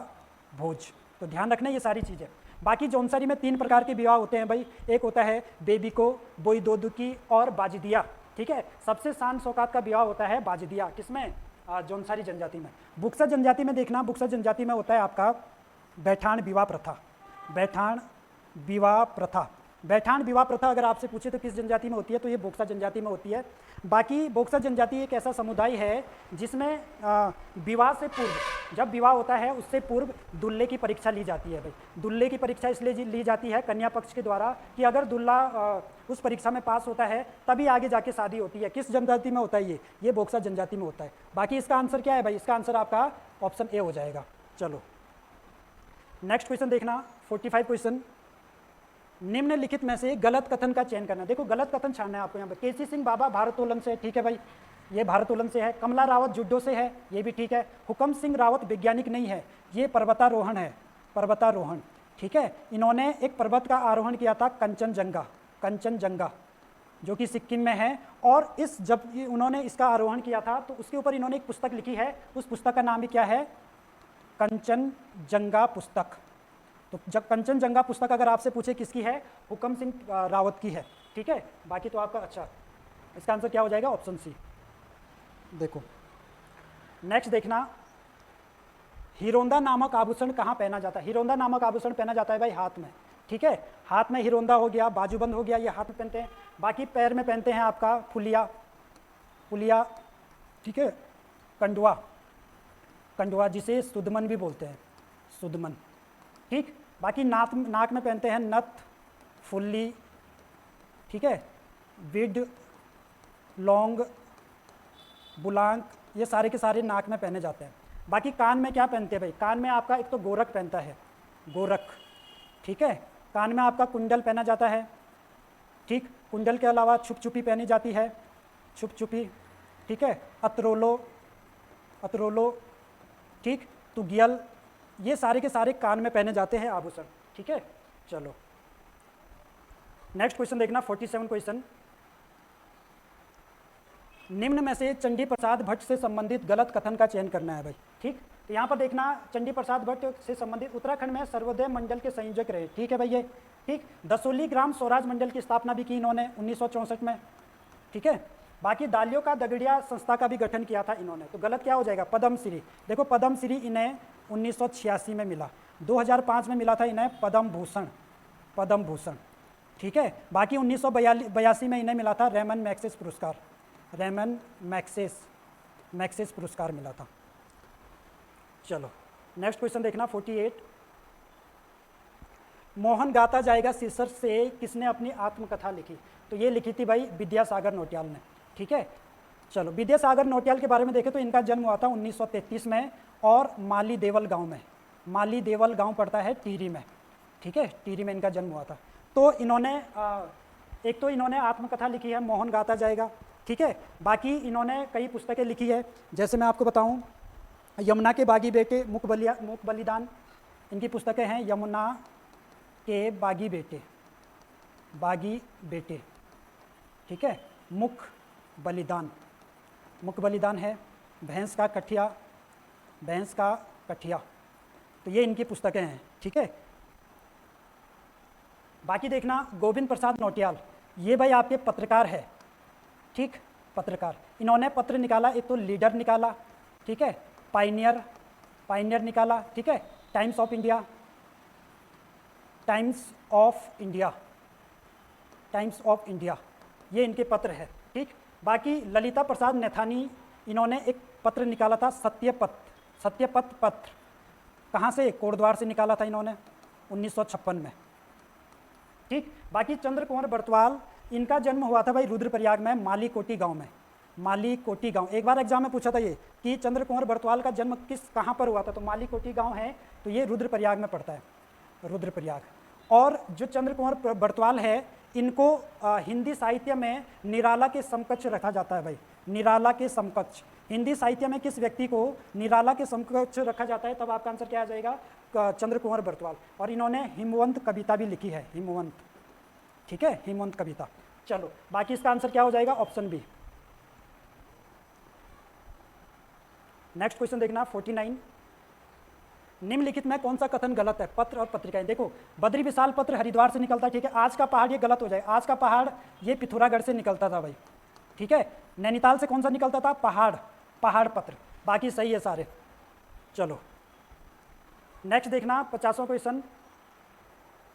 भोज। तो ध्यान रखना ये सारी चीज़ें। बाकी जौनसारी में 3 प्रकार के विवाह होते हैं भाई, एक होता है बेबिको, बोई दोदुकी और बाजिदिया। ठीक है, सबसे शान शौकात का विवाह होता है बाजिदिया, किसमें? जौनसारी जनजाति में। बुक्सा जनजाति में देखना, बुक्सा जनजाति में होता है आपका बैठान विवाह प्रथा, बैठान विवाह प्रथा। बैठान विवाह प्रथा अगर आपसे पूछे तो किस जनजाति में होती है, तो ये बोक्सा जनजाति में होती है। बाकी बोक्सा जनजाति एक ऐसा समुदाय है जिसमें विवाह से पूर्व, जब विवाह होता है उससे पूर्व दुल्हे की परीक्षा ली जाती है। भाई दुल्हे की परीक्षा इसलिए ली जाती है कन्या पक्ष के द्वारा कि अगर दूल्हा उस परीक्षा में पास होता है तभी आगे जाके शादी होती है। किस जनजाति में होता है? ये बोक्सा जनजाति में होता है। बाकी इसका आंसर क्या है भाई? इसका आंसर आपका ऑप्शन ए हो जाएगा। चलो नेक्स्ट क्वेश्चन देखना, 45 क्वेश्चन। निम्नलिखित में से गलत कथन का चयन करना। देखो गलत कथन छानना है आपको यहाँ पे। केसी सिंह बाबा भारोत्तोलन से है, ठीक है भाई, ये भारोत्तोलन से है। कमला रावत जुड्डो से है, ये भी ठीक है। हुकम सिंह रावत वैज्ञानिक नहीं है, ये पर्वतारोहण है, पर्वतारोहण। ठीक है, इन्होंने एक पर्वत का आरोहण किया था, कंचनजंगा, कंचनजंगा, जो कि सिक्किम में है। और जब उन्होंने इसका आरोहण किया था तो उसके ऊपर इन्होंने एक पुस्तक लिखी है, उस पुस्तक का नाम भी क्या है? कंचनजंगा पुस्तक। तो जब कंचनजंगा पुस्तक अगर आपसे पूछे किसकी है, हुकम सिंह रावत की है। ठीक है, बाकी तो आपका अच्छा, इसका आंसर क्या हो जाएगा? Option C. देखो नेक्स्ट देखना, हिरोंदा नामक आभूषण कहाँ पहना जाता है? हिरोंदा नामक आभूषण पहना जाता है भाई हाथ में। ठीक है, हाथ में हिरोंदा हो गया, बाजूबंद हो गया, ये हाथ में पहनते हैं। बाकी पैर में पहनते हैं आपका फुलिया, फुलिया। ठीक है, कंडुआ, कंडुआ जिसे सुदमन भी बोलते हैं, सुदमन। ठीक, बाकी नाक में पहनते हैं नथ, फुल्ली। ठीक है, विड, लौंग, बुलांक, ये सारे के सारे नाक में पहने जाते हैं। बाकी कान में क्या पहनते हैं भाई? कान में आपका एक तो गोरख पहनता है, गोरख। ठीक है, कान में आपका कुंडल पहना जाता है। ठीक, कुंडल के अलावा छुपछुपी पहनी जाती है, छुपछुपी। ठीक है, अतरोलो, अतरोलो। ठीक, तुगियल, ये सारे के सारे कान में पहने जाते हैं आभूषण। ठीक है, चलो नेक्स्ट क्वेश्चन देखना, 47 क्वेश्चन। निम्न में से चंडी प्रसाद भट्ट से संबंधित गलत कथन का चयन करना है भाई। ठीक, तो यहाँ पर देखना, चंडी प्रसाद भट्ट से संबंधित उत्तराखंड में सर्वोदय मंडल के संयोजक रहे। ठीक है भाई ये। ठीक, दसोली ग्राम स्वराज मंडल की स्थापना भी की इन्होंने 1964 में। ठीक है, बाकी दालियों का दगड़िया संस्था का भी गठन किया था इन्होंने। तो गलत क्या हो जाएगा? पद्मश्री। देखो पद्मश्री इन्हें 1986 में मिला, 2005 में मिला था इन्हें पद्म भूषण, पद्म भूषण। ठीक है, बाकी 1982 में इन्हें मिला था रेमन मैग्सेस पुरस्कार, रेमन मैग्सेस पुरस्कार मिला था। चलो नेक्स्ट क्वेश्चन देखना, 48। मोहन गाता जाएगा शीर्षक से किसने अपनी आत्मकथा लिखी? तो ये लिखी थी भाई विद्यासागर नौटियाल ने। ठीक है, चलो विद्यासागर नौटियाल के बारे में देखें तो इनका जन्म हुआ था 1933 में और माली देवल गांव में। माली देवल गांव पड़ता है टिहरी में। ठीक है, टिहरी में इनका जन्म हुआ था। तो इन्होंने एक तो इन्होंने आत्मकथा लिखी है मोहन गाता जाएगा। ठीक है, बाकी इन्होंने कई पुस्तकें लिखी है, जैसे मैं आपको बताऊं, यमुना के बागी बेटे, मुख बलिदान, इनकी पुस्तकें हैं। यमुना के बागी बेटे, बागी बेटे। ठीक है, मुख बलिदान, मुख बलिदान है। भैंस का कठिया, भैंस का कठिया, तो ये इनकी पुस्तकें हैं। ठीक है, बाकी देखना गोविंद प्रसाद नौटियाल, ये भाई आपके पत्रकार है। ठीक, पत्रकार, इन्होंने पत्र निकाला, एक तो लीडर निकाला। ठीक है, पाइनियर, पाइनियर निकाला। ठीक है, times of India, times of India, times of India, ये इनके पत्र है। ठीक, बाकी ललिता प्रसाद नैथानी, इन्होंने एक पत्र निकाला था सत्यपथ, सत्यपथ पत्र। कहाँ से? कोटद्वार से निकाला था इन्होंने 1956 में। ठीक, बाकी चंद्र कुंवर बर्तवाल, इनका जन्म हुआ था भाई रुद्रप्रयाग में, माली कोटी गांव में। माली कोटी गांव, एक बार एग्जाम में पूछा था ये कि चंद्र कुंवर बरतवाल का जन्म कहाँ पर हुआ था, तो माली कोटी गांव है, तो ये रुद्रप्रयाग में पड़ता है, रुद्रप्रयाग। और जो चंद्र कुंवर बरतवाल है, इनको हिंदी साहित्य में निराला के समकक्ष रखा जाता है भाई, निराला के समकक्ष। हिंदी साहित्य में किस व्यक्ति को निराला के समकक्ष रखा जाता है, तब आपका आंसर क्या आ जाएगा, चंद्र कुंवर बरतवाल। और इन्होंने हिमवंत कविता भी लिखी है, हिमवंत, ठीक है, हिमवंत कविता। चलो बाकी इसका आंसर क्या हो जाएगा, ऑप्शन बी। नेक्स्ट क्वेश्चन देखना 49, निम्नलिखित में कौन सा कथन गलत है, पत्र और पत्रिकाएं। देखो बद्री विशाल पत्र हरिद्वार से निकलता है, ठीक है, आज का पहाड़ ये गलत हो जाए, आज का पहाड़ ये पिथौरागढ़ से निकलता था भाई, ठीक है। नैनीताल से कौन सा निकलता था, पहाड़, पहाड़ पत्र, बाकी सही है सारे। चलो नेक्स्ट देखना 50वां क्वेश्चन,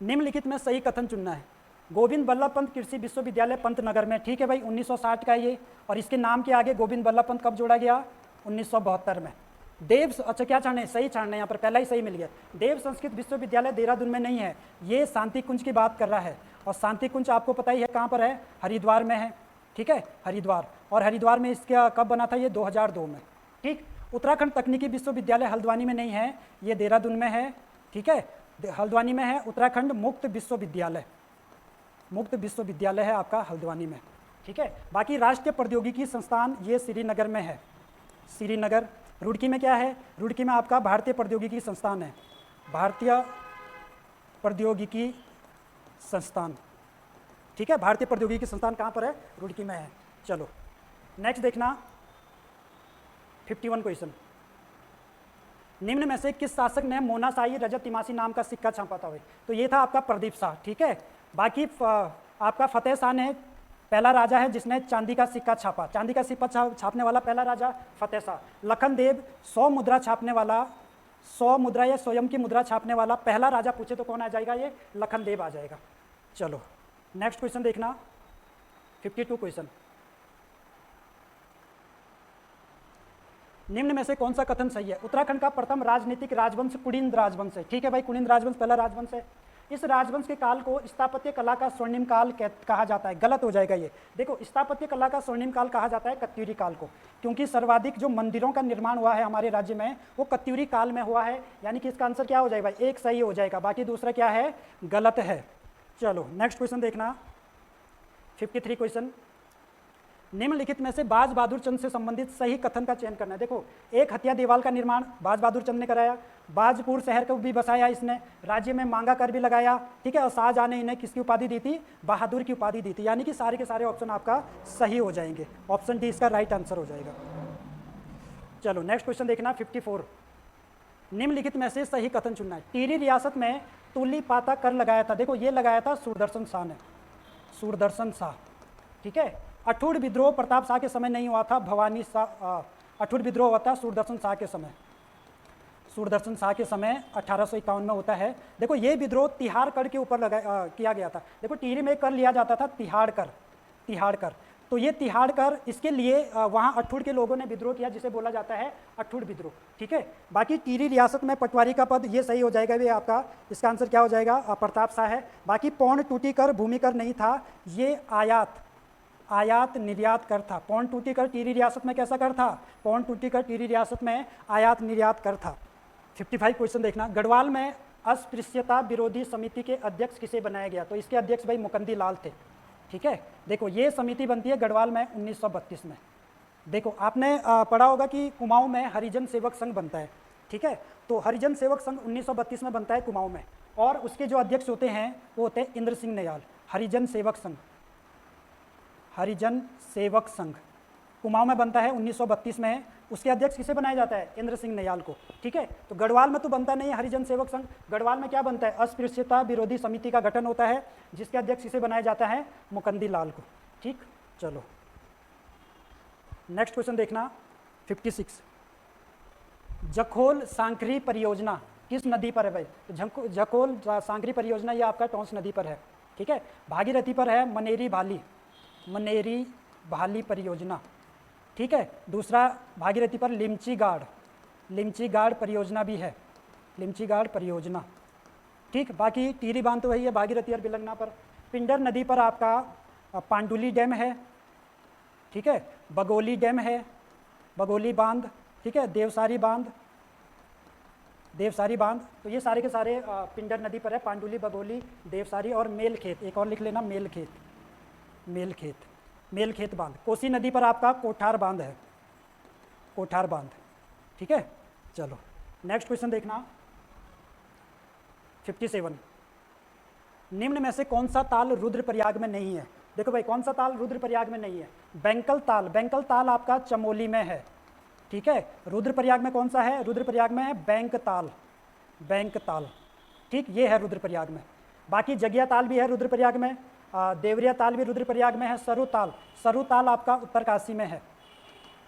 निम्नलिखित में सही कथन चुनना है। गोविंद बल्लभ पंत कृषि विश्वविद्यालय पंतनगर में, ठीक है भाई, 1960 का है ये, और इसके नाम के आगे गोविंद बल्लभ पंत कब जोड़ा गया, 1972 में। देव, अच्छा क्या छाड़ने, सही छाड़ने, यहाँ पर पहला ही सही मिल गया। देव संस्कृत विश्वविद्यालय देहरादून में नहीं है, ये शांति कुंज की बात कर रहा है, और शांति कुंज आपको पता ही है कहाँ पर है, हरिद्वार में है, ठीक है, हरिद्वार। और हरिद्वार में इसका कब बना था, ये 2002 में, ठीक। उत्तराखंड तकनीकी विश्वविद्यालय हल्द्वानी में नहीं है, ये देहरादून में है, ठीक है, हल्द्वानी में है। उत्तराखंड मुक्त विश्वविद्यालय, मुक्त विश्वविद्यालय है आपका हल्द्वानी में, ठीक है। बाकी राष्ट्रीय प्रौद्योगिकी संस्थान ये श्रीनगर में है, श्रीनगर। रुड़की में क्या है, रुड़की में आपका भारतीय प्रौद्योगिकी संस्थान है, भारतीय प्रौद्योगिकी संस्थान, ठीक है, भारतीय प्रौद्योगिकी संस्थान कहाँ पर है, रुड़की में है। चलो नेक्स्ट देखना 51 क्वेश्चन, निम्न में से किस शासक ने मोनाशाही रजत तिमासी नाम का सिक्का छापा था भाई, तो ये था आपका प्रदीप शाह, ठीक है। बाकी आपका फतेह शाह ने पहला राजा है जिसने चांदी का सिक्का छापा, चांदी का सिक्का छापने वाला पहला राजा फतेह शाह। लखन देव 100 मुद्रा छापने वाला, 100 मुद्रा या स्वयं की मुद्रा छापने वाला पहला राजा पूछे तो कौन आ जाएगा, ये लखन देव आ जाएगा। चलो नेक्स्ट क्वेश्चन देखना 52 क्वेश्चन, निम्न में से कौन सा कथन सही है। उत्तराखंड का प्रथम राजनीतिक राजवंश कुड़िंद राजवंश है, ठीक है भाई, कुड़िंद राजवंश पहला राजवंश है। इस राजवंश के काल को स्थापत्य कला का स्वर्णिम काल कहा जाता है, गलत हो जाएगा ये। देखो स्थापत्य कला का स्वर्णिम काल कहा जाता है कत्यूरी काल को, क्योंकि सर्वाधिक जो मंदिरों का निर्माण हुआ है हमारे राज्य में वो कत्यूरी काल में हुआ है, यानी कि इसका आंसर क्या हो जाएगा, एक सही हो जाएगा, बाकी दूसरा क्या है, गलत है। चलो नेक्स्ट क्वेश्चन देखना 53 क्वेश्चन, निम्नलिखित में से बाज बहादुर चंद से संबंधित सही कथन का चयन करना है। देखो एक हथिया दीवाल का निर्माण बाज बहादुर चंद ने कराया, बाजपुर शहर को भी बसाया इसने, राज्य में मांगा कर भी लगाया, ठीक है, और शाहजहां ने इन्हें किसकी उपाधि दी थी, बहादुर की उपाधि दी थी, यानी कि सारे के सारे ऑप्शन आपका सही हो जाएंगे, ऑप्शन डी इसका राइट आंसर हो जाएगा। चलो नेक्स्ट क्वेश्चन देखना 54, निम्नलिखित में से सही कथन चुनना है। टिहरी रियासत में तुली पाता कर लगाया था, देखो ये लगाया था सूरदर्शन शाह ने, सूरदर्शन शाह, ठीक है। अठूर विद्रोह प्रताप शाह के समय नहीं हुआ था, भवानी शाह, अठूर विद्रोह हुआ था सूरदर्शन शाह के समय, सूरदर्शन शाह के समय 1851 में होता है। देखो ये विद्रोह तिहाड़ कर के ऊपर किया गया था, देखो टिहरी में कर लिया जाता था तिहाड़ कर, तिहाड़ कर, तो ये तिहाड़ कर, इसके लिए वहाँ अठूर के लोगों ने विद्रोह किया जिसे बोला जाता है अठूर विद्रोह, ठीक है। बाकी टिहरी रियासत में पटवारी का पद ये सही हो जाएगा, ये आपका इसका आंसर क्या हो जाएगा, प्रताप शाह है। बाकी पौंड टूटी कर भूमि कर नहीं था, ये आयात निर्यात कर था। पौंड टूटी कर टिहरी रियासत में कैसा कर था, पौंड टूटी कर टिहरी रियासत में आयात निर्यात कर था। 55 क्वेश्चन देखना, गढ़वाल में अस्पृश्यता विरोधी समिति के अध्यक्ष किसे बनाया गया, तो इसके अध्यक्ष भाई मुकंदी लाल थे, ठीक है। देखो ये समिति बनती है गढ़वाल में 1932 में। देखो आपने पढ़ा होगा कि कुमाऊं में हरिजन सेवक संघ बनता है, ठीक है, तो हरिजन सेवक संघ 1932 में बनता है कुमाऊं में, और उसके जो अध्यक्ष होते हैं वो होते हैं इंद्र सिंह नयाल। हरिजन सेवक संघ, हरिजन सेवक संघ कुमाऊं में बनता है 1932 में, उसके अध्यक्ष किसे बनाया जाता है, इंद्र सिंह नयाल को, ठीक है। तो गढ़वाल में तो बनता नहीं है हरिजन सेवक संघ, गढ़वाल में क्या बनता है, अस्पृश्यता विरोधी समिति का गठन होता है जिसके अध्यक्ष किसे बनाया जाता है, मुकंदी लाल को, ठीक। चलो नेक्स्ट क्वेश्चन देखना 56, जखोल सांकरी परियोजना किस नदी पर है भाई, जखोल सांकरी परियोजना ये आपका टोंस नदी पर है, ठीक है। भागीरथी पर है मनेरी भाली परियोजना, ठीक है। दूसरा भागीरथी पर लिमची गाड़ परियोजना भी है, लिमची गाड़ परियोजना, ठीक। बाकी टिहरी बांध तो वही है भागीरथी और बिलंगना पर। पिंडर नदी पर आपका पांडुली डैम है, ठीक है। बगोली डैम है, बगोली बांध, ठीक है, देवसारी बांध, देवसारी बांध। तो ये सारे के सारे पिंडर नदी पर है, पांडुली, बगोली, देवसारी और मेलखेत। एक और लिख लेना, मेलखेत, मेलखेत, मेलखेत बांध। कोसी नदी पर आपका कोठार बांध है, कोठार बांध, ठीक है। चलो नेक्स्ट क्वेश्चन देखना 57। निम्न में से कौन सा ताल रुद्रप्रयाग में नहीं है? देखो भाई, कौन सा ताल रुद्रप्रयाग में नहीं है? बैंकल ताल। बैंकल ताल आपका चमोली में है, ठीक है। रुद्रप्रयाग में कौन सा है? रुद्रप्रयाग में है बैंक ताल, बैंक ताल, ठीक, ये है रुद्रप्रयाग में। बाकी जगिया ताल भी है रुद्रप्रयाग में, देवरिया ताल भी रुद्रप्रयाग में है। सरु ताल, सरु ताल आपका उत्तरकाशी में है,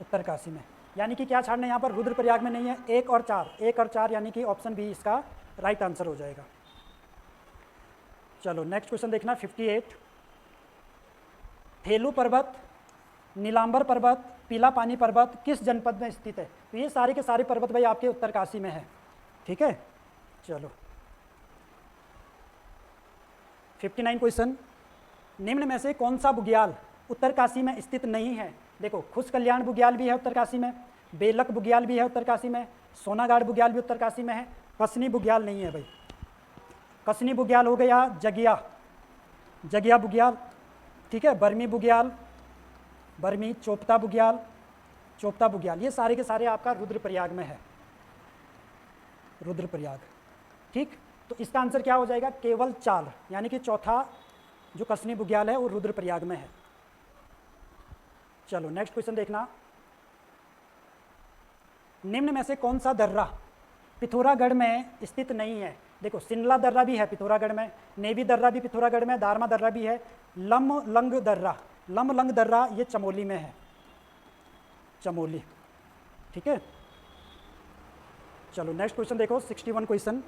उत्तरकाशी में। यानी कि क्या छाड़ना है यहाँ पर? रुद्रप्रयाग में नहीं है। 1 और 4, 1 और 4 यानी कि ऑप्शन बी इसका राइट आंसर हो जाएगा। चलो नेक्स्ट क्वेश्चन देखना 58। थेलू पर्वत, नीलांबर पर्वत, पीला पानी पर्वत किस जनपद में स्थित है? तो ये सारे के सारे पर्वत भाई आपके उत्तरकाशी में है, ठीक है। चलो 59 क्वेश्चन। निम्न में से कौन सा बुग्याल उत्तरकाशी में स्थित नहीं है? देखो, खुश कल्याण बुग्याल भी है उत्तरकाशी में, बेलक बुग्याल भी है उत्तरकाशी में, सोनागाड़ बुग्याल भी उत्तरकाशी में है, कसनी बुग्याल नहीं है भाई। कसनी बुग्याल हो गया जगिया, जगिया बुग्याल, ठीक है। बर्मी बुग्याल, बर्मी, चोपता बुग्याल, चोपता बुग्याल, ये सारे के सारे आपका रुद्रप्रयाग में है, रुद्रप्रयाग, ठीक। तो इसका आंसर क्या हो जाएगा? केवल चाल, यानी कि चौथा जो कसनी बुग्याल है वो रुद्रप्रयाग में है। चलो नेक्स्ट क्वेश्चन देखना। निम्न में से कौन सा दर्रा पिथौरागढ़ में स्थित नहीं है? देखो, सिनला दर्रा भी है पिथौरागढ़ में, नेवी दर्रा भी पिथौरागढ़ में, दारमा दर्रा भी है, लमलंग दर्रा, लमलंग दर्रा ये चमोली में है, चमोली, ठीक है। चलो नेक्स्ट क्वेश्चन देखो 61 क्वेश्चन।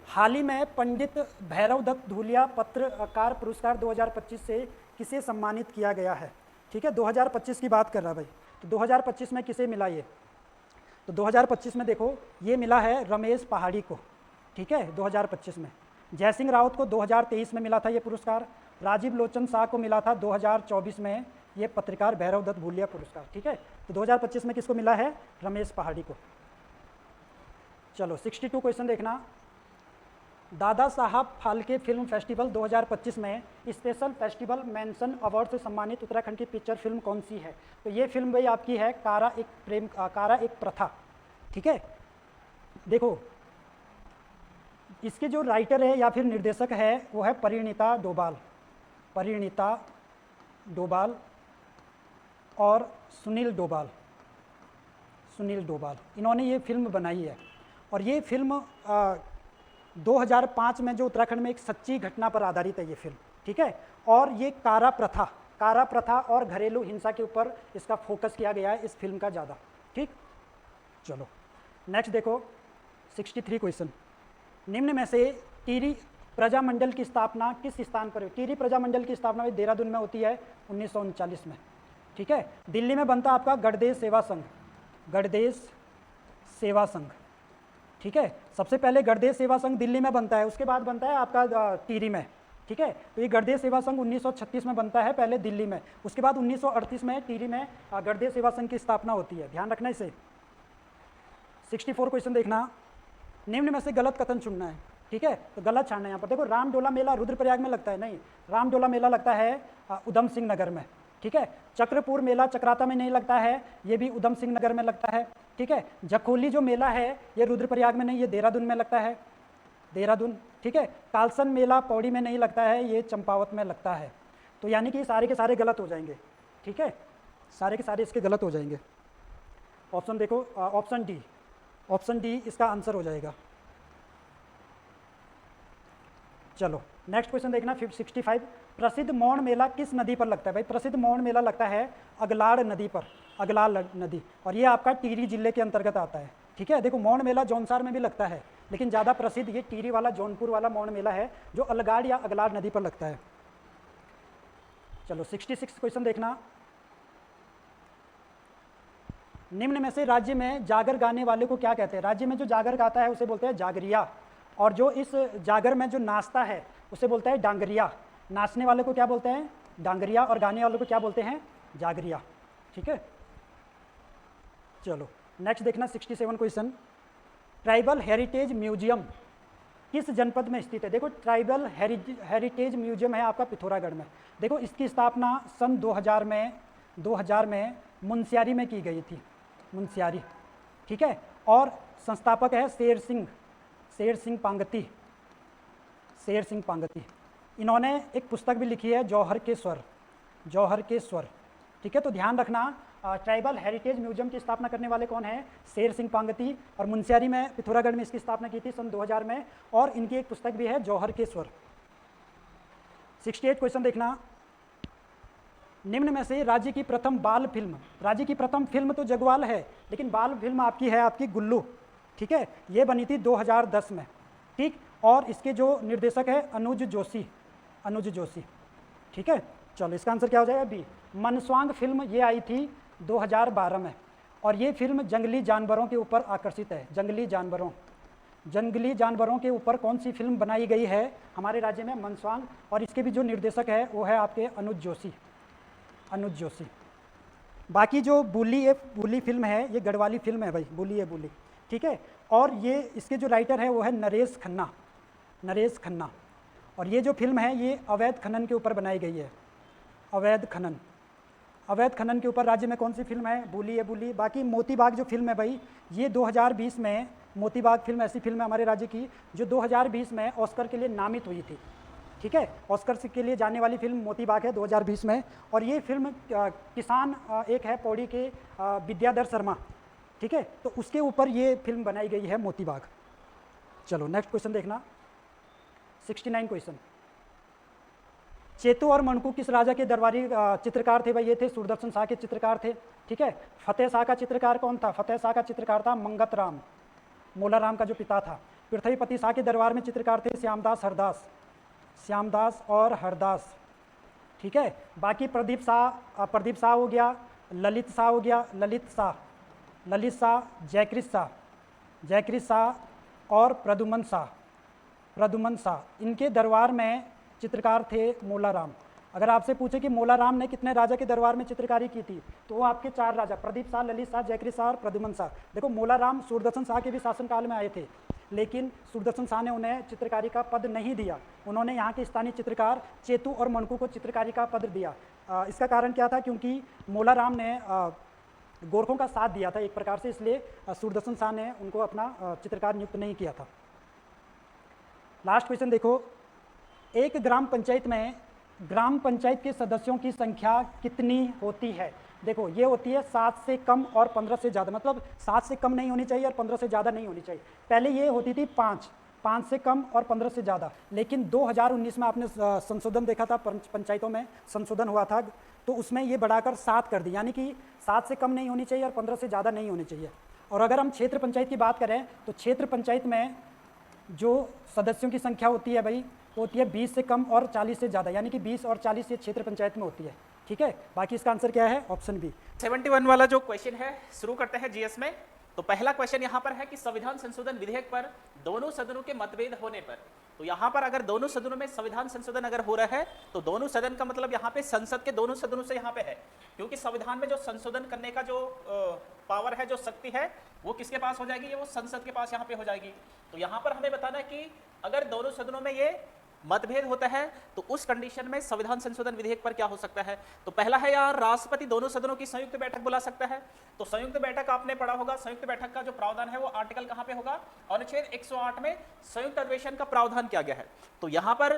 हाल ही में पंडित भैरव दत्त धूलिया पत्रकार पुरस्कार 2025 से किसे सम्मानित किया गया है? ठीक है, 2025 की बात कर रहा भाई। तो 2025 में किसे मिला ये? तो 2025 में देखो, ये मिला है रमेश पहाड़ी को, ठीक है, 2025 में। जयसिंह रावत को 2023 में मिला था ये पुरस्कार। राजीव लोचन शाह को मिला था 2024 में ये पत्रकार भैरव दत्त धूलिया पुरस्कार, ठीक है। तो 2025 में किसको मिला है? रमेश पहाड़ी को। चलो 62 क्वेश्चन देखना। दादा साहब फाल्के फिल्म फेस्टिवल 2025 में स्पेशल फेस्टिवल मेंशन अवार्ड से सम्मानित उत्तराखंड की पिक्चर फिल्म कौन सी है? तो ये फिल्म भाई आपकी है कारा एक प्रेम, कारा एक प्रथा, ठीक है। देखो, इसके जो राइटर है या फिर निर्देशक है वो है परिणीता डोभाल, परिणीता डोभाल और सुनील डोभाल, सुनील डोभाल, इन्होंने ये फिल्म बनाई है। और ये फिल्म 2005 में जो उत्तराखंड में एक सच्ची घटना पर आधारित है ये फिल्म, ठीक है। और ये कारा प्रथा और घरेलू हिंसा के ऊपर इसका फोकस किया गया है इस फिल्म का ज़्यादा, ठीक। चलो नेक्स्ट देखो 63 क्वेश्चन। निम्न में से टिहरी प्रजामंडल की स्थापना किस स्थान पर हुई? टिहरी प्रजामंडल की स्थापना देहरादून में होती है 1939 में, ठीक है। दिल्ली में बनता आपका गणदेश सेवा संघ, गणदेश सेवा संघ, ठीक है। सबसे पहले गणदेश सेवा संघ दिल्ली में बनता है, उसके बाद बनता है आपका टिहरी में, ठीक है। तो ये गणदेश सेवा संघ 1936 में बनता है पहले दिल्ली में, उसके बाद 1938 में टिहरी में गणदेश सेवा संघ की स्थापना होती है, ध्यान रखना इसे। 64 क्वेश्चन देखना। निम्न में से गलत कथन चुनना है, ठीक है। तो गलत छाड़ना है यहाँ पर। देखो, रामडोला मेला रुद्रप्रयाग में लगता है, नहीं, रामडोला मेला लगता है उधम सिंह नगर में, ठीक है। चक्रपुर मेला चक्राता में नहीं लगता है, ये भी उधम सिंह नगर में लगता है, ठीक है। जखोली जो मेला है ये रुद्रप्रयाग में नहीं, ये देहरादून में लगता है, देहरादून, ठीक है। कालसन मेला पौड़ी में नहीं लगता है, ये चंपावत में लगता है। तो यानी कि सारे के सारे गलत हो जाएंगे, ठीक है, सारे के सारे इसके गलत हो जाएंगे। ऑप्शन देखो, ऑप्शन डी, ऑप्शन डी इसका आंसर हो जाएगा। चलो नेक्स्ट क्वेश्चन देखना 65। प्रसिद्ध मौन मेला किस नदी पर लगता है? भाई प्रसिद्ध मौन मेला लगता है अगलाड़ नदी पर, अगलाड़ नदी, और ये आपका टिहरी जिले के अंतर्गत आता है, ठीक है। देखो, मौन मेला जौनसार में भी लगता है, लेकिन ज़्यादा प्रसिद्ध ये टिहरी वाला, जौनपुर वाला मौन मेला है जो अलगाड़ या अगलाड़ नदी पर लगता है। चलो 66 क्वेश्चन देखना। निम्न में से राज्य में जागर गाने वाले को क्या कहते हैं? राज्य में जो जागर गाता है उसे बोलते हैं जागरिया, और जो इस जागर में जो नाचता है उसे बोलता है डांगरिया। नाचने वाले को क्या बोलते हैं? डांगरिया, और गाने वाले को क्या बोलते हैं? जागरिया, ठीक है, चलो नेक्स्ट देखना 67 क्वेश्चन। ट्राइबल हेरिटेज म्यूजियम किस जनपद में स्थित है? देखो ट्राइबल हेरिटेज म्यूजियम है आपका पिथौरागढ़ में। देखो इसकी स्थापना सन 2000 में मुनस्यारी में की गई थी, मुनस्यारी, ठीक है। और संस्थापक है शेर सिंह पांगती। इन्होंने एक पुस्तक भी लिखी है जौहर के स्वर, ठीक है। तो ध्यान रखना ट्राइबल हेरिटेज म्यूजियम की स्थापना करने वाले कौन है? शेर सिंह पांगती, और मुनस्यारी में पिथौरागढ़ में इसकी स्थापना की थी सन 2000 में, और इनकी एक पुस्तक भी है जौहर के स्वर। 68 क्वेश्चन देखना, निम्न में से राज्य की प्रथम बाल फिल्म तो जगवाल है, लेकिन बाल फिल्म आपकी है आपकी गुल्लू, ठीक है। ये बनी थी 2010 में, ठीक। और इसके जो निर्देशक है अनुज जोशी, ठीक है। चलो इसका आंसर क्या हो जाएगा? बी। मनस्वांग फिल्म ये आई थी 2012 में, और ये फिल्म जंगली जानवरों के ऊपर आकर्षित है। जंगली जानवरों के ऊपर कौन सी फिल्म बनाई गई है हमारे राज्य में? मनस्वांग। और इसके भी जो निर्देशक है वो है आपके अनुज जोशी। बाकी जो बुली फिल्म है ये गढ़वाली फिल्म है भाई, बुली, ठीक है। और ये इसके जो राइटर है वो है नरेश खन्ना। और ये जो फिल्म है ये अवैध खनन के ऊपर बनाई गई है। अवैध खनन के ऊपर राज्य में कौन सी फिल्म है? बुली। बाकी मोती बाग जो फिल्म है भाई, ये 2020 में मोती बाग फिल्म ऐसी फिल्म है हमारे राज्य की जो 2020 में ऑस्कर के लिए नामित हुई थी, ठीक है। ऑस्कर के लिए जाने वाली फिल्म मोती बाग है 2020 में। और ये फिल्म किसान एक है पौड़ी के विद्याधर शर्मा, ठीक है, तो उसके ऊपर ये फिल्म बनाई गई है मोती बाग। चलो नेक्स्ट क्वेश्चन देखना 69 क्वेश्चन। चेतू और मणकू किस राजा के दरबारी चित्रकार थे भाई? ये थे सुरदर्शन शाह के चित्रकार थे, ठीक है। फतेह शाह का चित्रकार कौन था? फतेह शाह का चित्रकार था मंगत राम, मोलाराम का जो पिता था। पृथ्वीपति शाह के दरबार में चित्रकार थे श्यामदास और हरदास, ठीक है। बाकी प्रदीप शाह हो गया, ललित शाह, जयकृत शाह और प्रदुमन शाह, इनके दरबार में चित्रकार थे मोलाराम। अगर आपसे पूछे कि मोलाराम ने कितने राजा के दरबार में चित्रकारी की थी, तो वो आपके 4 राजा प्रदीप शाह, ललित शाह, जयकृत शाह और प्रदुमन शाह। देखो मोलाराम सूरदर्शन शाह के भी शासनकाल में आए थे, लेकिन सूरदर्शन शाह ने उन्हें चित्रकारी का पद नहीं दिया। उन्होंने यहाँ के स्थानीय चित्रकार चेतू और मणकू को चित्रकारी का पद दिया। इसका कारण क्या था? क्योंकि मोलाराम ने गोरखों का साथ दिया था एक प्रकार से, इसलिए सूरदर्शन शाह ने उनको अपना चित्रकार नियुक्त नहीं किया था। लास्ट क्वेश्चन देखो, एक ग्राम पंचायत में ग्राम पंचायत के सदस्यों की संख्या कितनी होती है? देखो ये होती है 7 से कम और 15 से ज़्यादा, मतलब 7 से कम नहीं होनी चाहिए और 15 से ज़्यादा नहीं होनी चाहिए। पहले ये होती थी 5 से कम और 15 से ज़्यादा, लेकिन 2019 में आपने संशोधन देखा था, पंचायतों में संशोधन हुआ था, तो उसमें ये बढ़ाकर 7 कर दी, यानी कि 7 से कम नहीं होनी चाहिए और 15 से ज़्यादा नहीं होनी चाहिए। और अगर हम क्षेत्र पंचायत की बात करें तो क्षेत्र पंचायत में जो सदस्यों की संख्या होती है भाई, वो होती है 20 से कम और 40 से ज़्यादा, यानी कि 20 और 40 ये क्षेत्र पंचायत में होती है, ठीक है। बाकी इसका आंसर क्या है? Option B. 71 वाला जो क्वेश्चन है शुरू करते हैं जीएस में। तो पहला क्वेश्चन यहाँ पर है कि संविधान संशोधन विधेयक पर दोनों सदनों के मतभेद होने पर, तो यहाँ पर अगर दोनों सदनों में संविधान संशोधन अगर हो रहा है तो दोनों सदन का मतलब यहाँ पे संसद के दोनों सदनों से यहाँ पे है, क्योंकि संविधान में जो संशोधन करने का जो पावर है, जो शक्ति है, वो किसके पास हो जाएगी? ये वो संसद के पास यहाँ पे हो जाएगी। तो यहाँ पर हमें बताना है कि अगर दोनों सदनों में ये मतभेद होता है तो उस कंडीशन में संविधान संशोधन विधेयक पर क्या हो सकता है? तो पहला है यार, राष्ट्रपति दोनों सदनों की संयुक्त बैठक बुला सकता है। तो संयुक्त बैठक आपने पढ़ा होगा, संयुक्त बैठक का जो प्रावधान है वो आर्टिकल कहां पे होगा? अनुच्छेद 108 में संयुक्त अधिवेशन का प्रावधान किया गया है। तो यहां पर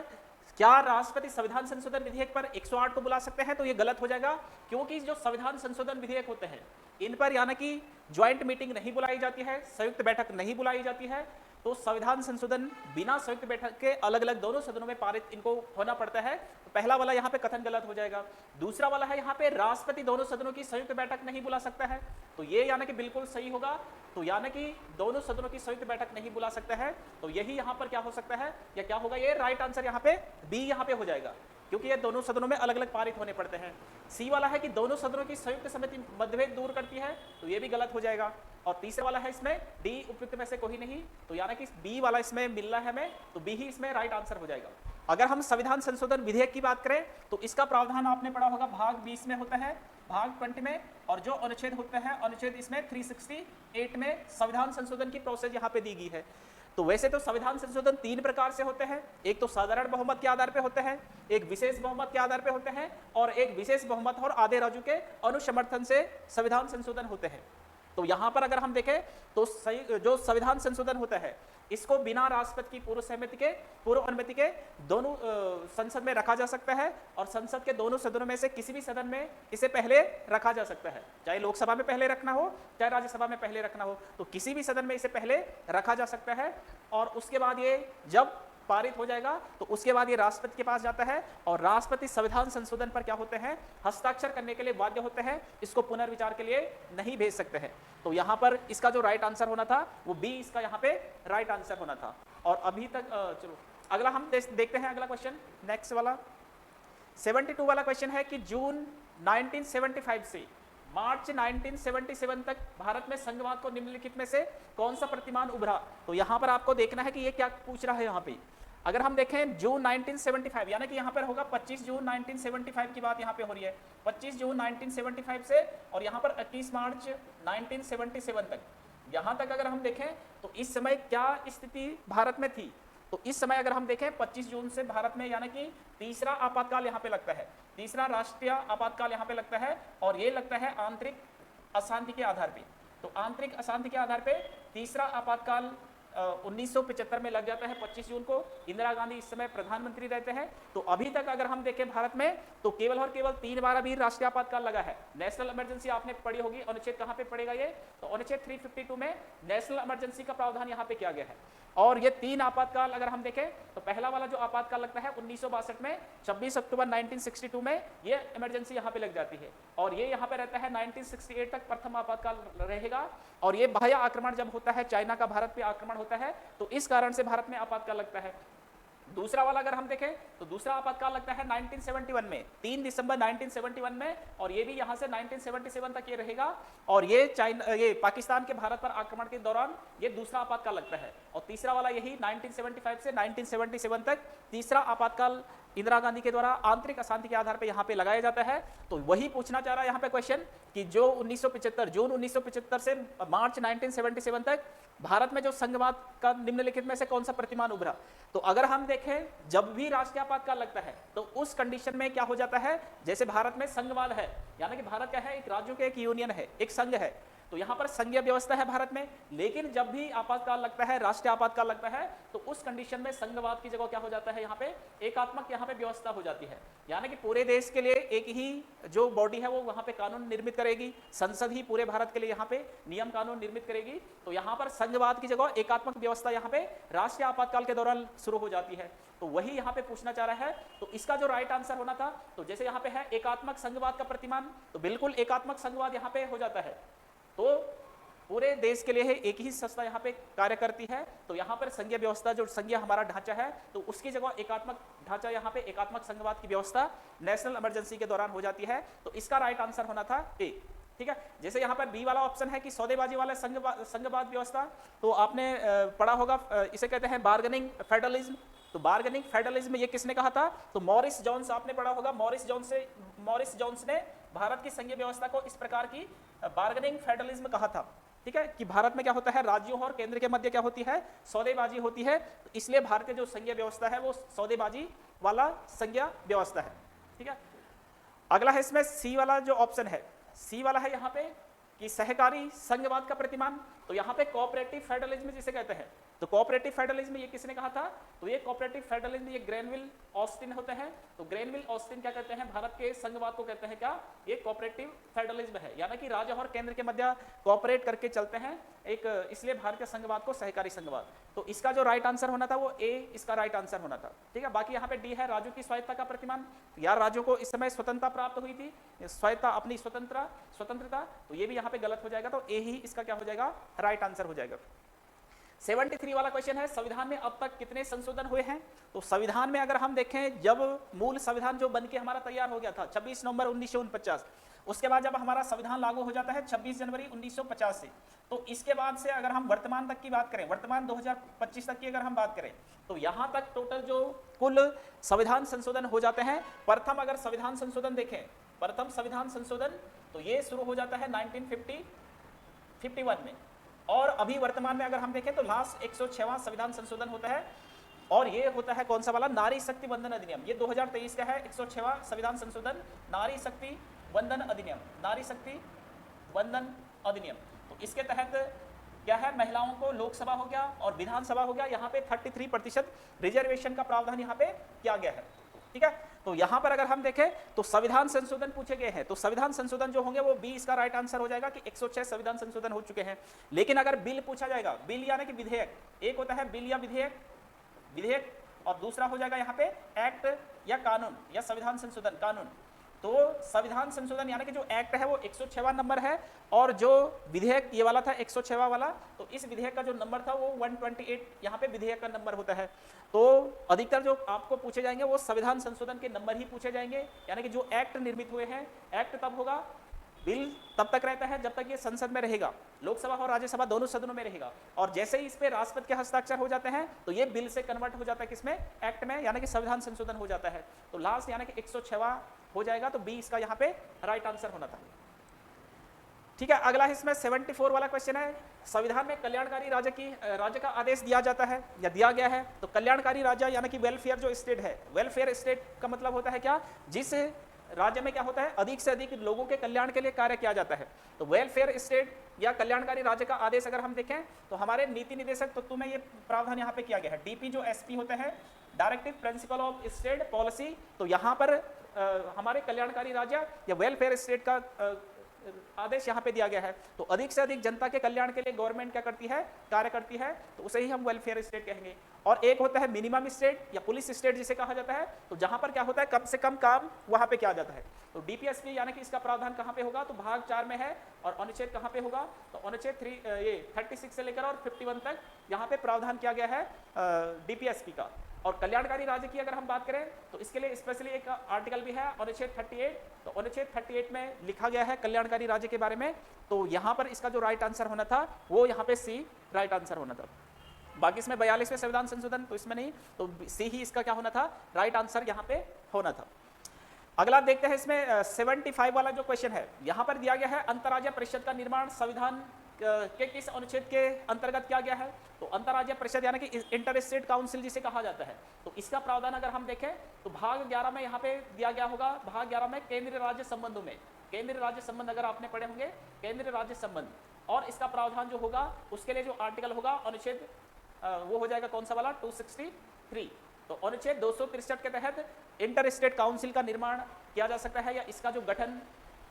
क्या राष्ट्रपति संविधान संशोधन विधेयक पर 108 को बुला सकते हैं? तो ये गलत हो जाएगा, क्योंकि जो संविधान संशोधन विधेयक होते हैं इन पर यानी कि ज्वाइंट मीटिंग नहीं बुलाई जाती है, संयुक्त बैठक नहीं बुलाई जाती है। तो संविधान संशोधन बिना संयुक्त बैठक के अलग अलग दोनों सदनों में पारित इनको होना पड़ता है। तो पहला वाला यहाँ पे कथन गलत हो जाएगा। दूसरा वाला है यहाँ पे राष्ट्रपति दोनों सदनों की संयुक्त बैठक नहीं बुला सकता है, तो ये यानी कि बिल्कुल सही होगा। तो यानी कि दोनों सदनों की संयुक्त बैठक नहीं बुला सकता है, तो यही यहाँ पर क्या हो सकता है या क्या होगा? ये राइट आंसर यहाँ पे बी यहाँ पे हो जाएगा, क्योंकि ये दोनों सदनों में अलग अलग पारित होने पड़ते हैं। सी वाला है कि दोनों सदनों की संयुक्त समिति मतभेद दूर करती है, तो ये भी गलत हो जाएगा। और तीसरा वाला है इसमें डी उपयुक्त में से कोई नहीं, तो यानी कि बी वाला इसमें मिलना है हमें, तो बी ही इसमें राइट आंसर हो जाएगा। अगर हम संविधान संशोधन विधेयक की बात करें तो इसका प्रावधान आपने पढ़ा होगा भाग 20 में होता है, भाग 20 में, और जो अनुच्छेद होते हैं अनुच्छेद इसमें 368 में संविधान संशोधन की प्रोसेस यहाँ पे दी गई है। तो वैसे तो संविधान संशोधन 3 प्रकार से होते हैं, एक तो साधारण बहुमत के आधार पे होते हैं, एक विशेष बहुमत के आधार पे होते हैं, और एक विशेष बहुमत और आधे राज्यों के अनुसमर्थन से संविधान संशोधन होते हैं। तो यहाँ पर अगर हम देखें तो सही जो संविधान संशोधन होता है इसको बिना राष्ट्रपति की पूर्व अनुमति के दोनों संसद में रखा जा सकता है, और संसद के दोनों सदनों में से किसी भी सदन में इसे पहले रखा जा सकता है, चाहे लोकसभा में पहले रखना हो चाहे राज्यसभा में पहले रखना हो, तो किसी भी सदन में इसे पहले रखा जा सकता है। और उसके बाद ये जब पारित हो जाएगा तो उसके बाद ये राष्ट्रपति के पास जाता है, और राष्ट्रपति संविधान संशोधन पर क्या होते हैं, हस्ताक्षर करने के लिए बाध्य होते हैं, इसको पुनर्विचार के लिए नहीं भेज सकते हैं। तो यहाँ पर इसका जो राइट आंसर होना था वो बी इसका यहाँ पे राइट आंसर होना था। और अभी तक चलो अगला हम देखते हैं अगला क्वेश्चन, नेक्स्ट वाला 72 वाला क्वेश्चन है कि जून 1975 से मार्च 1977 तक भारत में संघवाद को निम्नलिखित में से कौन सा प्रतिमान उभरा। तो यहाँ पर आपको देखना है कि ये क्या पूछ रहा है। यहाँ पे अगर हम देखें जून 1975 यानी कि यहाँ पर होगा 25 जून 1975 की बात यहाँ पे हो रही है, 25 जून 1975 से और यहाँ पर 21 मार्च 1977 तक, यहाँ तक अगर हम देखें तो इस समय क्या स्थिति भारत में थी। तो इस समय अगर हम देखें 25 जून से भारत में यानी कि तीसरा आपातकाल यहाँ पे लगता है, तीसरा राष्ट्रीय आपातकाल यहाँ पे लगता है, और ये लगता है आंतरिक अशांति के आधार पे। तो आंतरिक अशांति के आधार पे तीसरा आपातकाल 1975 में लग जाता है 25 जून को। इंदिरा गांधी इस समय प्रधानमंत्री रहते हैं। तो अभी तक अगर हम देखें भारत में तो केवल और केवल 3 बार अभी राष्ट्रीय आपातकाल लगा है। नेशनल इमरजेंसी आपने पढ़ी होगी, अनुच्छेद कहाँ पे पड़ेगा ये, तो अनुच्छेद 352 में नेशनल इमरजेंसी का प्रावधान यहाँ पे किया गया है। और ये 3 आपातकाल अगर हम देखें तो पहला वाला जो आपातकाल लगता है 1962 में, 26 अक्टूबर 1962 में ये इमरजेंसी यहाँ पे लग जाती है, और ये यहाँ पे रहता है 1968 तक प्रथम आपातकाल रहेगा। और ये बाह्य आक्रमण जब होता है, चाइना का भारत पे आक्रमण होता है, तो इस कारण से भारत में आपातकाल लगता है। दूसरा वाला अगर हम देखें तो दूसरा आपातकाल लगता है 1971 में, 3 दिसंबर 1971 में, और ये भी यहाँ से 1977 तक ये रहेगा। और ये पाकिस्तान के भारत पर आक्रमण के दौरान ये दूसरा आपातकाल लगता है। और तीसरा वाला यही 1975 से 1977 तक तीसरा आपातकाल इंदिरा गांधी के द्वारा आंतरिक अशांति के आधार पर यहाँ पे लगाया जाता है। तो वही पूछना चाह रहा है यहाँ पे क्वेश्चन कि जो 1975 जून 1975 से मार्च 1977 तक भारत में जो संघवाद का निम्नलिखित में से कौन सा प्रतिमान उभरा। तो अगर हम देखें जब भी राष्ट्रीय आपातकाल लगता है तो उस कंडीशन में क्या हो जाता है, जैसे भारत में संघवाद है, यानी कि भारत क्या है, एक राज्यों के एक यूनियन है, एक संघ है, तो यहाँ पर संघीय व्यवस्था है भारत में। लेकिन जब भी आपातकाल लगता है, राष्ट्रीय आपातकाल लगता है, तो उस कंडीशन में संघवाद की जगह क्या हो जाता है, यहाँ पे एकात्मक यहाँ पे व्यवस्था हो जाती है। यानी कि पूरे देश के लिए एक ही जो बॉडी है वो वहाँ पे कानून निर्मित करेगी, संसद ही पूरे भारत के लिए यहाँ पे नियम कानून निर्मित करेगी। तो यहाँ पर संघवाद की जगह एकात्मक व्यवस्था यहाँ पे राष्ट्रीय आपातकाल के दौरान शुरू हो जाती है। तो वही यहाँ पे पूछना चाह रहा है। तो इसका जो राइट आंसर होना था, तो जैसे यहाँ पे है एकात्मक संघवाद का प्रतिमान, तो बिल्कुल एकात्मक संघवाद यहाँ पे हो जाता है। तो पूरे देश के लिए है एक ही संस्था यहाँ पे कार्य करती है। तो यहाँ पर संघीय व्यवस्था जो संघीय हमारा ढांचा है, तो उसकी जगह एकात्मक ढांचा यहाँ पे एकात्मक संघवाद की व्यवस्था नेशनल इमरजेंसी के दौरान हो जाती है। तो इसका राइट आंसर होना था ए। ठीक है, जैसे यहाँ पर बी वाला ऑप्शन है कि सौदेबाजी वाला संघवाद व्यवस्था, तो आपने पढ़ा होगा, इसे कहते हैं बार्गेनिंग फेडरलिज्म। तो बार्गेनिंग फेडरलिज्म ये किसने कहा था, तो मॉरिस जोन्स आपने पढ़ा होगा। मॉरिस जोन्स ने भारत की संघीय व्यवस्था को इस प्रकार की बार्गेनिंग फेडरलिज्म कहा था। ठीक है, कि भारत में क्या होता है, राज्यों और केंद्र के मध्य क्या होती है, सौदेबाजी होती है। तो इसलिए भारतीय जो संघीय व्यवस्था है वो सौदेबाजी वाला संघीय व्यवस्था है। ठीक है, अगला है इसमें सी वाला जो ऑप्शन है, सी वाला है यहाँ पे कि सहकारी संघवाद का प्रतिमान। तो यहाँ पे कोऑपरेटिव फेडरलिज्म जिसे कहते हैं, तो कोऑपरेटिव फेडरलिज्म ये किसने कहा था, तो ये कोऑपरेटिव फेडरलिज्म ये ग्रेनविल ऑस्टिन होते हैं। तो ग्रेनविल ऑस्टिन क्या कहते हैं, भारत के संघवाद को कहते हैं क्या, ये कोऑपरेटिव फेडरलिज्म है, यानी कि राज्य और केंद्र के मध्य कोऑपरेट करके चलते हैं एक, इसलिए भारतीय संघवाद को सहकारी संघवाद। तो इसका जो राइट आंसर होना था वो ए इसका राइट आंसर होना था। ठीक है, बाकी यहाँ पे डी है राज्यों की स्वायत्ता का प्रतिमान। यार राज्यों को इस समय स्वतंत्रता प्राप्त हुई थी, स्वायत्ता अपनी स्वतंत्रता, तो ये भी यहाँ पे गलत हो जाएगा। तो ए ही इसका क्या हो जाएगा, राइट आंसर हो जाएगा। 73 वाला क्वेश्चन है, संविधान में अब तक कितने संशोधन हुए हैं। तो संविधान में अगर हम देखें, जब मूल संविधान जो बन के हमारा तैयार हो गया था 26 नवंबर 1949, उसके बाद जब हमारा संविधान लागू हो जाता है 26 जनवरी 1950 से, तो इसके बाद से अगर हम वर्तमान तक की बात करें, वर्तमान 2025 तक की अगर हम बात करें, तो यहाँ तक टोटल जो कुल संविधान संशोधन हो जाते हैं, प्रथम अगर संविधान संशोधन देखें, प्रथम संविधान संशोधन तो ये शुरू हो जाता है 1951 में, और अभी वर्तमान में अगर हम देखें तो लास्ट 106वां संविधान संशोधन होता है, और ये होता है कौन सा वाला, नारी शक्ति वंदन अधिनियम। ये 2023 का है 106वां संविधान संशोधन, नारी शक्ति वंदन अधिनियम, नारी शक्ति वंदन अधिनियम। तो इसके तहत क्या है, महिलाओं को लोकसभा हो गया और विधानसभा हो गया, यहाँ पे 33% रिजर्वेशन का प्रावधान यहाँ पे किया गया है। ठीक है, तो यहाँ पर अगर हम देखें तो संविधान संशोधन पूछे गए हैं, तो संविधान संशोधन जो होंगे वो बी इसका राइट आंसर हो जाएगा कि 106 संविधान संशोधन हो चुके हैं। लेकिन अगर बिल पूछा जाएगा, बिल यानी कि विधेयक, एक होता है बिल या विधेयक, विधेयक, और दूसरा हो जाएगा यहाँ पे एक्ट या कानून या संविधान संशोधन कानून। तो संविधान संशोधन यानी कि जो एक्ट है वो 106वां नंबर है, और जो विधेयक ये वाला था 106वां वाला, तो इस विधेयक का जो नंबर था वो 128 यहाँ पे विधेयक का नंबर होता है। तो अधिकतर जो आपको पूछे जाएंगे वो संविधान संशोधन के नंबर ही पूछे जाएंगे, यानी कि जो एक्ट निर्मित हुए हैं, एक्ट तब होगा, बिल तब तक रहता है जब तक ये संसद में रहेगा, लोकसभा और राज्यसभा दोनों सदनों में रहेगा, और जैसे ही इस पे राष्ट्रपति के हस्ताक्षर हो जाते हैं तो ये बिल से कन्वर्ट हो जाता है किसमें, एक्ट में, यानी कि संविधान संशोधन हो जाता है। तो लास्ट यानी कि 106वां हो जाएगा, तो बी इसका यहाँ पे राइट आंसर होना था। ठीक है, अगला इसमें 74 वाला क्वेश्चन है, संविधान में कल्याणकारी राज्य का आदेश दिया जाता है या दिया गया है। तो कल्याणकारी राज्य यानी कि वेलफेयर जो स्टेट है, वेलफेयर स्टेट का मतलब होता है क्या, जिस राज्य में क्या होता है, अधिक से अधिक लोगों के कल्याण के लिए कार्य किया जाता है। तो वेलफेयर स्टेट या कल्याणकारी राज्य का आदेश अगर हम देखें तो हमारे नीति निदेशक तत्व में ये प्रावधान यहाँ पे किया गया है। डीपी जो एसपी होते हैं, directive principle of state policy, तो यहाँ पर हमारे कल्याणकारी राज्य या वेलफेयर स्टेट का आदेश यहाँ पे दिया गया है। तो अधिक से अधिक जनता के कल्याण के लिए गवर्नमेंट क्या करती है, कार्य करती है, तो उसे ही हम वेलफेयर स्टेट कहेंगे। और एक होता है मिनिमम स्टेट या पुलिस स्टेट जिसे कहा जाता है, तो जहां पर क्या होता है, कम से कम काम वहां पे किया जाता है। तो डीपीएसपी यानी कि इसका प्रावधान कहां पे होगा, तो भाग 4 में है, और अनुच्छेद कहां पे होगा, तो अनुच्छेद 36 से लेकर और 51 तक यहाँ पे प्रावधान किया गया है डीपीएसपी का। और कल्याणकारी राज्य की अगर हम बात करें तो इसके लिए स्पेशली एक आर्टिकल भी है, अनुच्छेद 38। तो अनुच्छेद 38 में लिखा गया है कल्याणकारी राज्य के बारे में, तो यहाँ पर इसका जो राइट आंसर होना था वो यहाँ पे सी राइट आंसर होना था। बाकी इसमें 42वें संविधान संशोधन तो इसमें नहीं, तो सी ही इसका क्या होना था, राइट आंसर यहाँ पे होना था। अगला देखते हैं इसमें 75 वाला जो क्वेश्चन है, यहाँ पर दिया गया है अंतर्राज्यीय परिषद का निर्माण संविधान के किस अनुच्छेद के अंतर्गत किया गया है। तो अंतर्राज्यीय परिषद यानी कि इंटर स्टेट काउंसिल जिसे कहा जाता है, तो इसका प्रावधान अगर हम देखें तो भाग 11 में यहाँ पे दिया गया होगा, भाग 11 में केंद्रीय राज्य संबंधों में, केंद्रीय राज्य संबंध अगर आपने पढ़े होंगे, केंद्रीय राज्य संबंध, और इसका प्रावधान जो होगा उसके लिए जो आर्टिकल होगा अनुच्छेद वो हो जाएगा कौन सा वाला, 263। तो अनुच्छेद 263 के तहत इंटर स्टेट काउंसिल का निर्माण किया जा सकता है या इसका जो गठन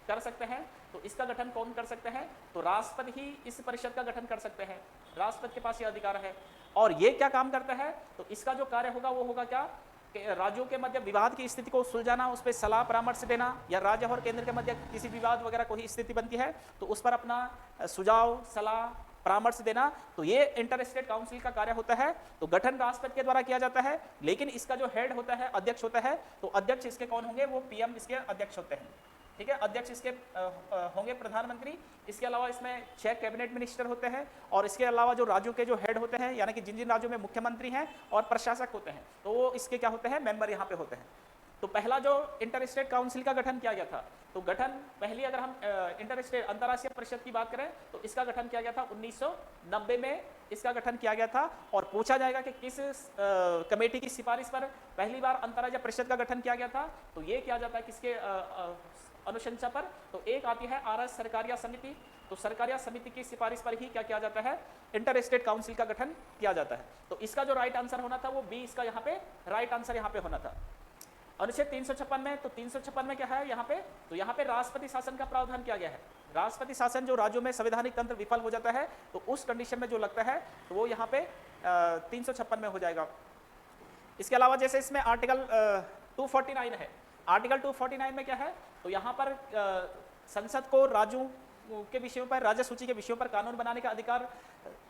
कर सकते हैं। तो इसका गठन कौन कर सकते हैं, तो राष्ट्रपति ही इस परिषद का गठन कर सकते हैं, राष्ट्रपति के पास ये अधिकार है। और ये क्या काम करता है, तो इसका जो कार्य होगा वो होगा क्या, राज्यों के मध्य विवाद की स्थिति को सुलझाना, उस पर सलाह परामर्श देना, या राज्य और केंद्र के मध्य किसी विवाद वगैरह कोई स्थिति बनती है तो उस पर अपना सुझाव सलाह परामर्श देना। तो ये इंटर स्टेट काउंसिल का कार्य होता है। तो गठन राष्ट्रपति के द्वारा किया जाता है, लेकिन इसका जो हेड होता है, अध्यक्ष होता है, तो अध्यक्ष इसके कौन होंगे, वो पीएम इसके अध्यक्ष होते हैं। ठीक है, अध्यक्ष इसके होंगे प्रधानमंत्री। इसके अलावा इसमें 6 कैबिनेट मिनिस्टर होते हैं, और इसके अलावा जो राज्यों के जो हेड होते हैं, यानी कि जिन जिन राज्यों में मुख्यमंत्री हैं और प्रशासक होते हैं, तो वो इसके क्या होते हैं, मेंबर यहाँ पे होते हैं। तो पहला जो इंटर स्टेट काउंसिल का गठन किया गया था, तो गठन पहली अगर हम इंटर स्टेट अंतर्राष्ट्रीय परिषद की बात करें तो इसका गठन किया गया था 1990 में इसका गठन किया गया था। और पूछा जाएगा कि किस कमेटी की सिफारिश पर पहली बार अंतर्राज्यीय परिषद का गठन किया गया था, तो ये किया जाता है किसके अनुशंसा पर, तो एक आती है आरएस सरकारिया समिति। तो सरकारिया समिति की सिफारिश पर ही क्या किया जाता है, इंटर स्टेट काउंसिल का गठन किया जाता है। तो इसका जो राइट आंसर होना था वो बी इसका यहाँ पे राइट आंसर यहाँ पे होना था। अनुच्छेद 356 में, तो 356 में क्या है यहाँ पे, तो यहाँ पे राष्ट्रपति शासन का प्रावधान किया गया है। राष्ट्रपति शासन जो राज्यों में संवैधानिक तंत्र विफल हो जाता है तो उस कंडीशन में जो लगता है तो वो यहाँ पे 356 में हो जाएगा। इसके अलावा जैसे इसमें आर्टिकल 249 है, आर्टिकल 249 में क्या है, तो यहाँ पर संसद को राज्यों के विषयों पर, राज्य सूची के विषयों पर कानून बनाने का अधिकार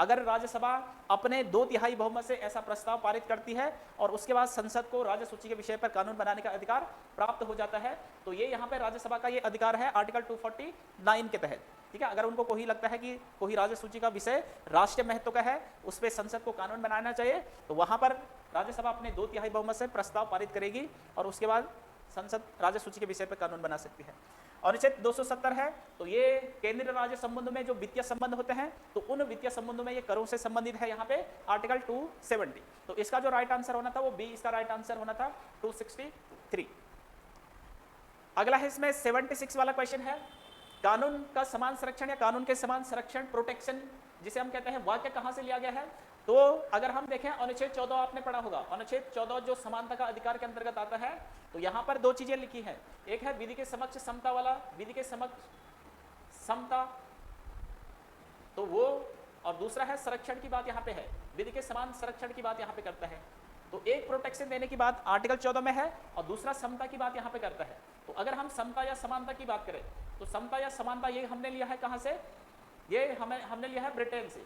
अगर राज्यसभा अपने 2/3 बहुमत से ऐसा प्रस्ताव पारित करती है और उसके बाद संसद को राज्य सूची के विषय पर कानून बनाने का अधिकार प्राप्त हो जाता है, तो ये यहाँ पे राज्यसभा का ये अधिकार है आर्टिकल 249 के तहत। ठीक है, अगर उनको कोई लगता है कि कोई राज्य सूची का विषय राष्ट्रीय महत्व का है, उस पर संसद को कानून बनाना चाहिए, तो वहां पर राज्यसभा अपने 2/3 बहुमत से प्रस्ताव पारित करेगी और उसके बाद संसद राज्य सूची के विषय पर कानून बना सकती है। अनुच्छेद 270 है, तो ये केंद्र राज्य संबंध में जो वित्तीय संबंध होते हैं, तो उन वित्तीय संबंधों में ये करों से संबंधित है यहाँ पे आर्टिकल 270। तो इसका जो राइट आंसर होना था वो बी इसका राइट आंसर होना था 263। अगला है इसमें 76 वाला क्वेश्चन है, कानून का समान संरक्षण या कानून के समान संरक्षण प्रोटेक्शन जिसे हम कहते हैं, वाक्य कहां से लिया गया है? तो अगर हम देखें अनुच्छेद 14 आपने पढ़ा होगा, अनुच्छेद 14 जो समानता का अधिकार के अंतर्गत आता है, तो यहां पर दो चीजें लिखी है, एक है विधि के समक्ष समता वाला, विधि के समक्ष समता, तो वो, और दूसरा है संरक्षण की बात यहां पे है, विधि के समान संरक्षण की बात यहां पे करता है। तो एक प्रोटेक्शन देने की बात आर्टिकल 14 में है और दूसरा समता की बात यहां पे करता है। तो अगर हम समता या समानता की बात करें, तो समता या समानता ये हमने लिया है कहां से? ये हमने लिया है ब्रिटेन से।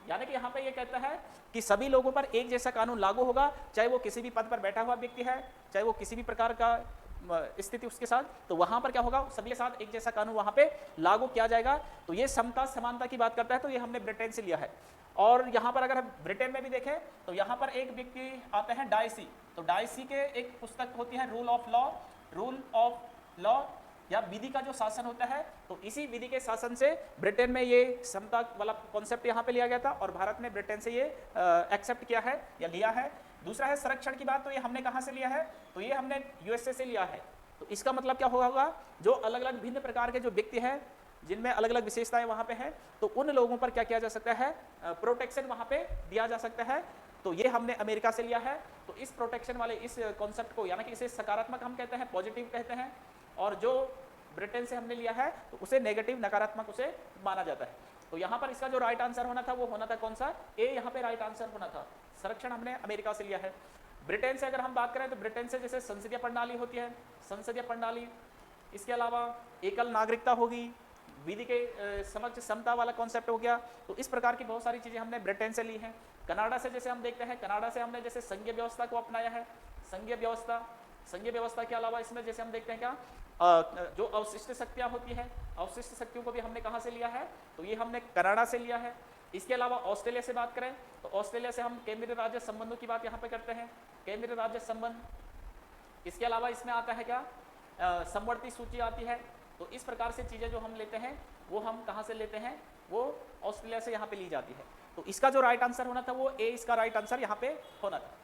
यानी कि यहाँ पे ये कहता है कि सभी लोगों पर एक जैसा कानून लागू होगा, चाहे वो किसी भी पद पर बैठा हुआ व्यक्ति है, चाहे वो किसी भी प्रकार का स्थिति उसके साथ, तो वहां पर क्या होगा, सभी के साथ एक जैसा कानून वहां पे लागू किया जाएगा। तो ये समता समानता की बात करता है, तो ये हमने ब्रिटेन से लिया है। और यहाँ पर अगर हम ब्रिटेन में भी देखें तो यहाँ पर एक व्यक्ति आते हैं डायसी, तो डायसी के एक पुस्तक होती है रूल ऑफ लॉ या विधि का जो शासन होता है, तो इसी विधि के शासन से ब्रिटेन में ये समता वाला कॉन्सेप्ट यहाँ पे लिया गया था और भारत में ब्रिटेन से ये एक्सेप्ट किया है या लिया है। दूसरा है संरक्षण की बात, तो ये हमने कहाँ से लिया है? तो ये हमने यूएसए से लिया है। तो इसका मतलब क्या होगा, जो अलग अलग भिन्न प्रकार के जो व्यक्ति हैं जिनमें अलग अलग विशेषताएं वहाँ पे हैं, तो उन लोगों पर क्या किया जा सकता है, प्रोटेक्शन वहाँ पे दिया जा सकता है। तो ये हमने अमेरिका से लिया है। तो इस प्रोटेक्शन वाले इस कॉन्सेप्ट को, यानी कि इसे सकारात्मक हम कहते हैं, पॉजिटिव कहते हैं, और जो ब्रिटेन से हमने लिया है तो उसे नेगेटिव, नकारात्मक उसे माना जाता है। तो यहाँ पर इसका जो राइट आंसर होना था वो होना था कौन सा? ए यहाँ पे राइट आंसर होना था। संरक्षण हमने अमेरिका से लिया है। ब्रिटेन से अगर हम बात करें तो ब्रिटेन से जैसे संसदीय प्रणाली होती है, संसदीय प्रणाली, इसके अलावा एकल नागरिकता होगी, विधि के समक्ष समता वाला कॉन्सेप्ट हो गया। तो इस प्रकार की बहुत सारी चीजें हमने ब्रिटेन से ली हैं। कनाडा से जैसे हम देखते हैं, कनाडा से हमने जैसे संघीय व्यवस्था को अपनाया है। संघीय व्यवस्था के अलावा इसमें जैसे हम देखते हैं क्या, जो अवशिष्ट शक्तियां होती है, अवशिष्ट शक्तियों को भी हमने कहां से लिया है? तो ये हमने कनाडा से लिया है। इसके अलावा ऑस्ट्रेलिया से बात करें तो ऑस्ट्रेलिया से हम केंद्रीय राज्य संबंधों की बात यहाँ पे करते हैं, केंद्रीय राज्य संबंध। इसके अलावा इसमें आता है क्या, समवर्ती सूची आती है। तो इस प्रकार से चीजें जो हम लेते हैं वो हम कहाँ से लेते हैं, वो ऑस्ट्रेलिया से यहाँ पे ली जाती है। तो इसका जो राइट आंसर होना था वो ए इसका राइट आंसर यहाँ पे होना था।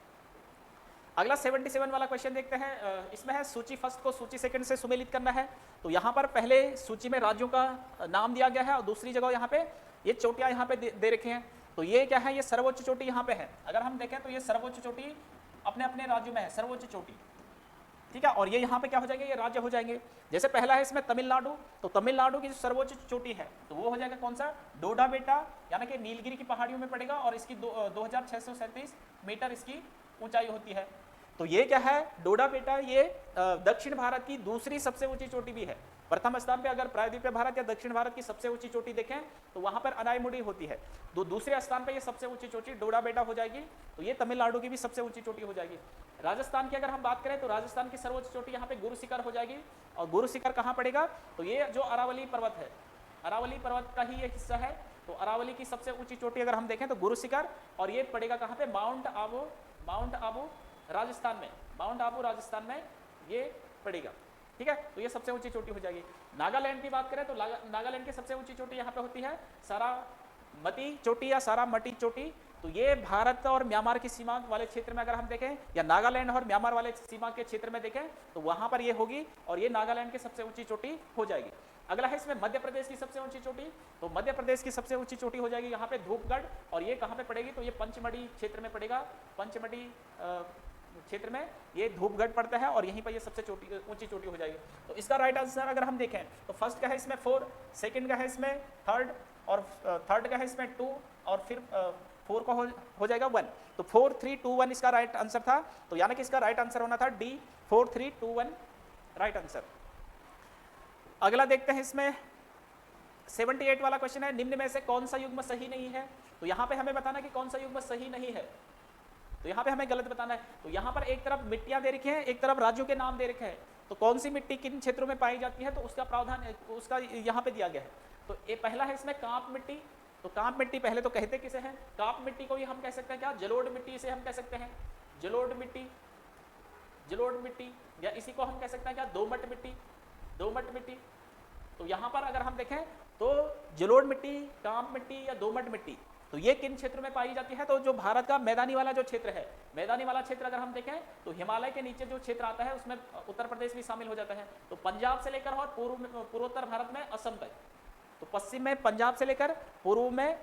अगला 77 वाला क्वेश्चन देखते हैं। इसमें है सूची फर्स्ट को सूची सेकंड से सुमेलित करना है। तो यहाँ पर पहले सूची में राज्यों का नाम दिया गया है और दूसरी जगह यहाँ पे ये चोटियाँ यहाँ पे दे रखी हैं। तो ये क्या है, ये सर्वोच्च चोटी यहाँ पे है। अगर हम देखें तो ये सर्वोच्च चोटी अपने अपने राज्यों में है, सर्वोच्च चोटी, ठीक है। और ये यहाँ पे क्या हो जाएंगे, ये राज्य हो जाएंगे। जैसे पहला है इसमें तमिलनाडु, तो तमिलनाडु की जो सर्वोच्च चोटी है तो वो हो जाएगा कौन सा, डोडा बेटा, यानी कि नीलगिरी की पहाड़ियों में पड़ेगा और इसकी 2637 मीटर इसकी ऊंचाई होती है। तो ये क्या है, डोडा बेटा, ये दक्षिण भारत की दूसरी सबसे ऊंची चोटी भी है। प्रथम स्थान पे अगर प्रायद्वीपीय भारत या दक्षिण भारत की सबसे ऊंची चोटी देखें तो वहां पर अनाईमुडी होती है। तो दूसरे स्थान पे ये सबसे ऊंची चोटी डोडा बेटा हो जाएगी। तो ये तमिलनाडु की भी सबसे ऊंची चोटी हो जाएगी। राजस्थान की अगर हम बात करें तो राजस्थान की सर्वोच्च चोटी यहाँ पे गुरु शिखर हो जाएगी। और गुरु शिखर कहाँ पड़ेगा, तो ये जो अरावली पर्वत है, अरावली पर्वत का ही ये हिस्सा है। तो अरावली की सबसे ऊंची चोटी अगर हम देखें तो गुरु शिखर, और ये पड़ेगा कहाँ पे, माउंट आबू राजस्थान में, माउंट आबू राजस्थान में ये पड़ेगा, ठीक है। तो ये सबसे ऊंची चोटी हो जाएगी। नागालैंड की बात करें तो नागालैंड की सबसे ऊंची चोटी यहाँ पे होती है सारामती चोटी या सारामती चोटी। तो ये भारत और म्यांमार की सीमा वाले क्षेत्र में अगर हम देखें, या नागालैंड और म्यांमार वाले सीमा के क्षेत्र में देखें तो वहां पर ये होगी, और ये नागालैंड की सबसे ऊंची चोटी हो जाएगी। अगला है इसमें मध्य प्रदेश की सबसे ऊंची चोटी। तो मध्य प्रदेश की सबसे ऊंची चोटी हो जाएगी यहाँ पे धूपगढ़, और ये कहाँ पे पड़ेगी, तो ये पंचमढ़ी क्षेत्र में पड़ेगा। पंचमढ़ी क्षेत्र में ये धूपगढ़ पड़ता है और यहीं पर ये सबसे ऊंची चोटी हो जाएगी। तो इसका राइट आंसर अगर हम देखें तो फर्स्ट का है इसमें 4, सेकंड का है इसमें 3, और थर्ड का है इसमें 2, और फिर 4 का हो जाएगा 1। तो 4, 3, 2, 1 इसका राइट आंसर था। तो यानी कि इसका राइट आंसर होना था डी, 4, 3, 2, 1 राइट आंसर। अगला देखते हैं इसमें 78 वाला क्वेश्चन है, निम्न में से कौन सा युग्म सही नहीं है। तो यहाँ पे हमें बताना कि कौन सा युग्म सही नहीं है, तो यहाँ पे हमें गलत बताना है। तो यहाँ पर एक तरफ मिट्टियां दे रखी हैं, एक तरफ राज्यों के नाम दे रखे हैं, तो कौन सी मिट्टी किन क्षेत्रों में पाई जाती है तो उसका प्रावधान उसका यहाँ पे दिया गया है। तो ये पहला है इसमें कांप मिट्टी। तो कांप मिट्टी पहले तो कहते किसे हैं, कांप मिट्टी को ही हम कह सकते हैं क्या, जलोढ़ मिट्टी इसे हम कह सकते हैं, जलोढ़ मिट्टी, जलोढ़ मिट्टी, या इसी को हम कह सकते हैं क्या, दोमट मिट्टी, दोमट मिट्टी। तो यहाँ पर अगर हम देखें तो जलोढ़ मिट्टी, कांप मिट्टी या दोमट मिट्टी, तो ये किन क्षेत्रों में पाई जाती है, तो जो भारत का मैदानी वाला जो क्षेत्र है, मैदानी वाला क्षेत्र अगर हम देखें तो हिमालय के नीचे जो क्षेत्र आता है उसमें उत्तर प्रदेश भी शामिल हो जाता है। तो पंजाब से लेकर और पूर्वोत्तर भारत में असम तक, तो पश्चिम में पंजाब से लेकर पूर्व में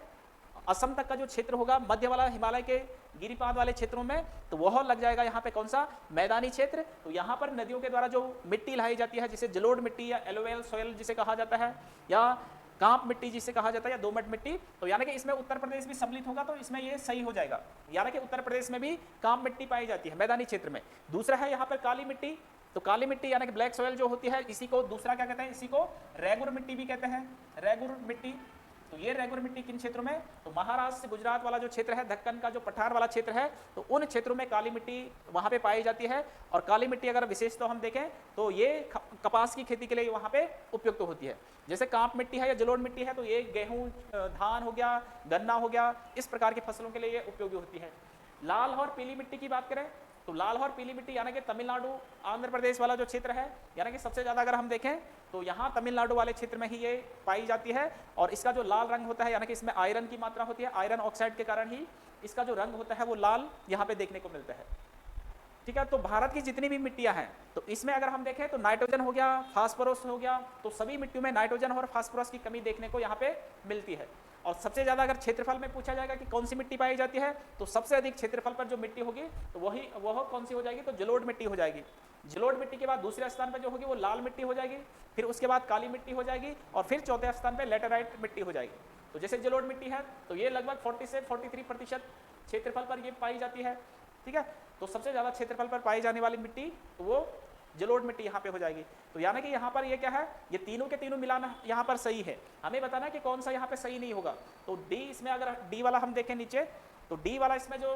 असम तक का जो क्षेत्र होगा, मध्य वाला हिमालय के गिरिपाद वाले क्षेत्रों में, तो वह लग जाएगा यहाँ पे कौन सा, मैदानी क्षेत्र। तो यहाँ पर नदियों के द्वारा जो मिट्टी लाई जाती है, जिसे जलोढ़ मिट्टी या एलोवेल सॉइल जिसे कहा जाता है, या कांप मिट्टी जिसे कहा जाता है, या दोमट मिट्टी, तो यानी कि इसमें उत्तर प्रदेश भी सम्मिलित होगा, तो इसमें ये सही हो जाएगा, यानी कि उत्तर प्रदेश में भी कांप मिट्टी पाई जाती है मैदानी क्षेत्र में। दूसरा है यहाँ पर काली मिट्टी। तो काली मिट्टी यानी कि ब्लैक सॉइल जो होती है, इसी को दूसरा क्या कहते हैं, इसी को रेगुर मिट्टी भी कहते हैं, रेगुर मिट्टी। तो ये रेगुर मिट्टी किन क्षेत्रों में, तो महाराष्ट्र से गुजरात वाला जो क्षेत्र है, दक्कन का जो पठार वाला क्षेत्र है, तो उन क्षेत्रों में काली मिट्टी वहाँ पे पाई जाती है। और काली मिट्टी अगर विशेष तो हम देखें तो ये कपास की खेती के लिए वहाँ पे उपयुक्त होती है। जैसे कांप मिट्टी है या जलोढ़ मिट्टी है तो ये गेहूँ, धान हो गया, गन्ना हो गया, इस प्रकार की फसलों के लिए ये उपयोगी होती है। लाल और पीली मिट्टी की बात करें तो लाल और पीली मिट्टी यानी कि तमिलनाडु, आंध्र प्रदेश वाला जो क्षेत्र है, यानी कि सबसे ज़्यादा अगर हम देखें तो यहाँ तमिलनाडु वाले क्षेत्र में ही ये पाई जाती है। और इसका जो लाल रंग होता है, यानी कि इसमें आयरन की मात्रा होती है, आयरन ऑक्साइड के कारण ही इसका जो रंग होता है वो लाल यहाँ पे देखने को मिलता है। ठीक है, तो भारत की जितनी भी मिट्टियाँ हैं तो इसमें अगर हम देखें तो नाइट्रोजन हो गया, फास्फोरस हो गया, तो सभी मिट्टियों में नाइट्रोजन और फास्फोरस की कमी देखने को यहाँ पे मिलती है। और सबसे ज़्यादा अगर क्षेत्रफल में पूछा जाएगा कि कौन सी मिट्टी पाई जाती है, तो सबसे अधिक क्षेत्रफल पर जो मिट्टी होगी तो वह कौन सी हो जाएगी, तो जलोढ़ मिट्टी हो जाएगी। जलोढ़ मिट्टी के बाद दूसरे स्थान पर जो होगी वो लाल मिट्टी हो जाएगी, फिर उसके बाद काली मिट्टी हो जाएगी, और फिर चौथे स्थान पर लेटेराइट मिट्टी हो जाएगी। तो जैसे जलोढ़ मिट्टी है तो ये लगभग 40 से 43% क्षेत्रफल पर ये पाई जाती है। ठीक है, तो सबसे ज़्यादा क्षेत्रफल पर पाई जाने वाली मिट्टी तो वो जलोढ़ मिट्टी यहाँ पे हो जाएगी। तो यानी कि यहाँ पर ये क्या है, ये तीनों के तीनों मिलाना यहाँ पर सही है। हमें बताना है कि कौन सा यहाँ पे सही नहीं होगा। तो डी, इसमें अगर डी वाला हम देखें नीचे, तो डी वाला इसमें जो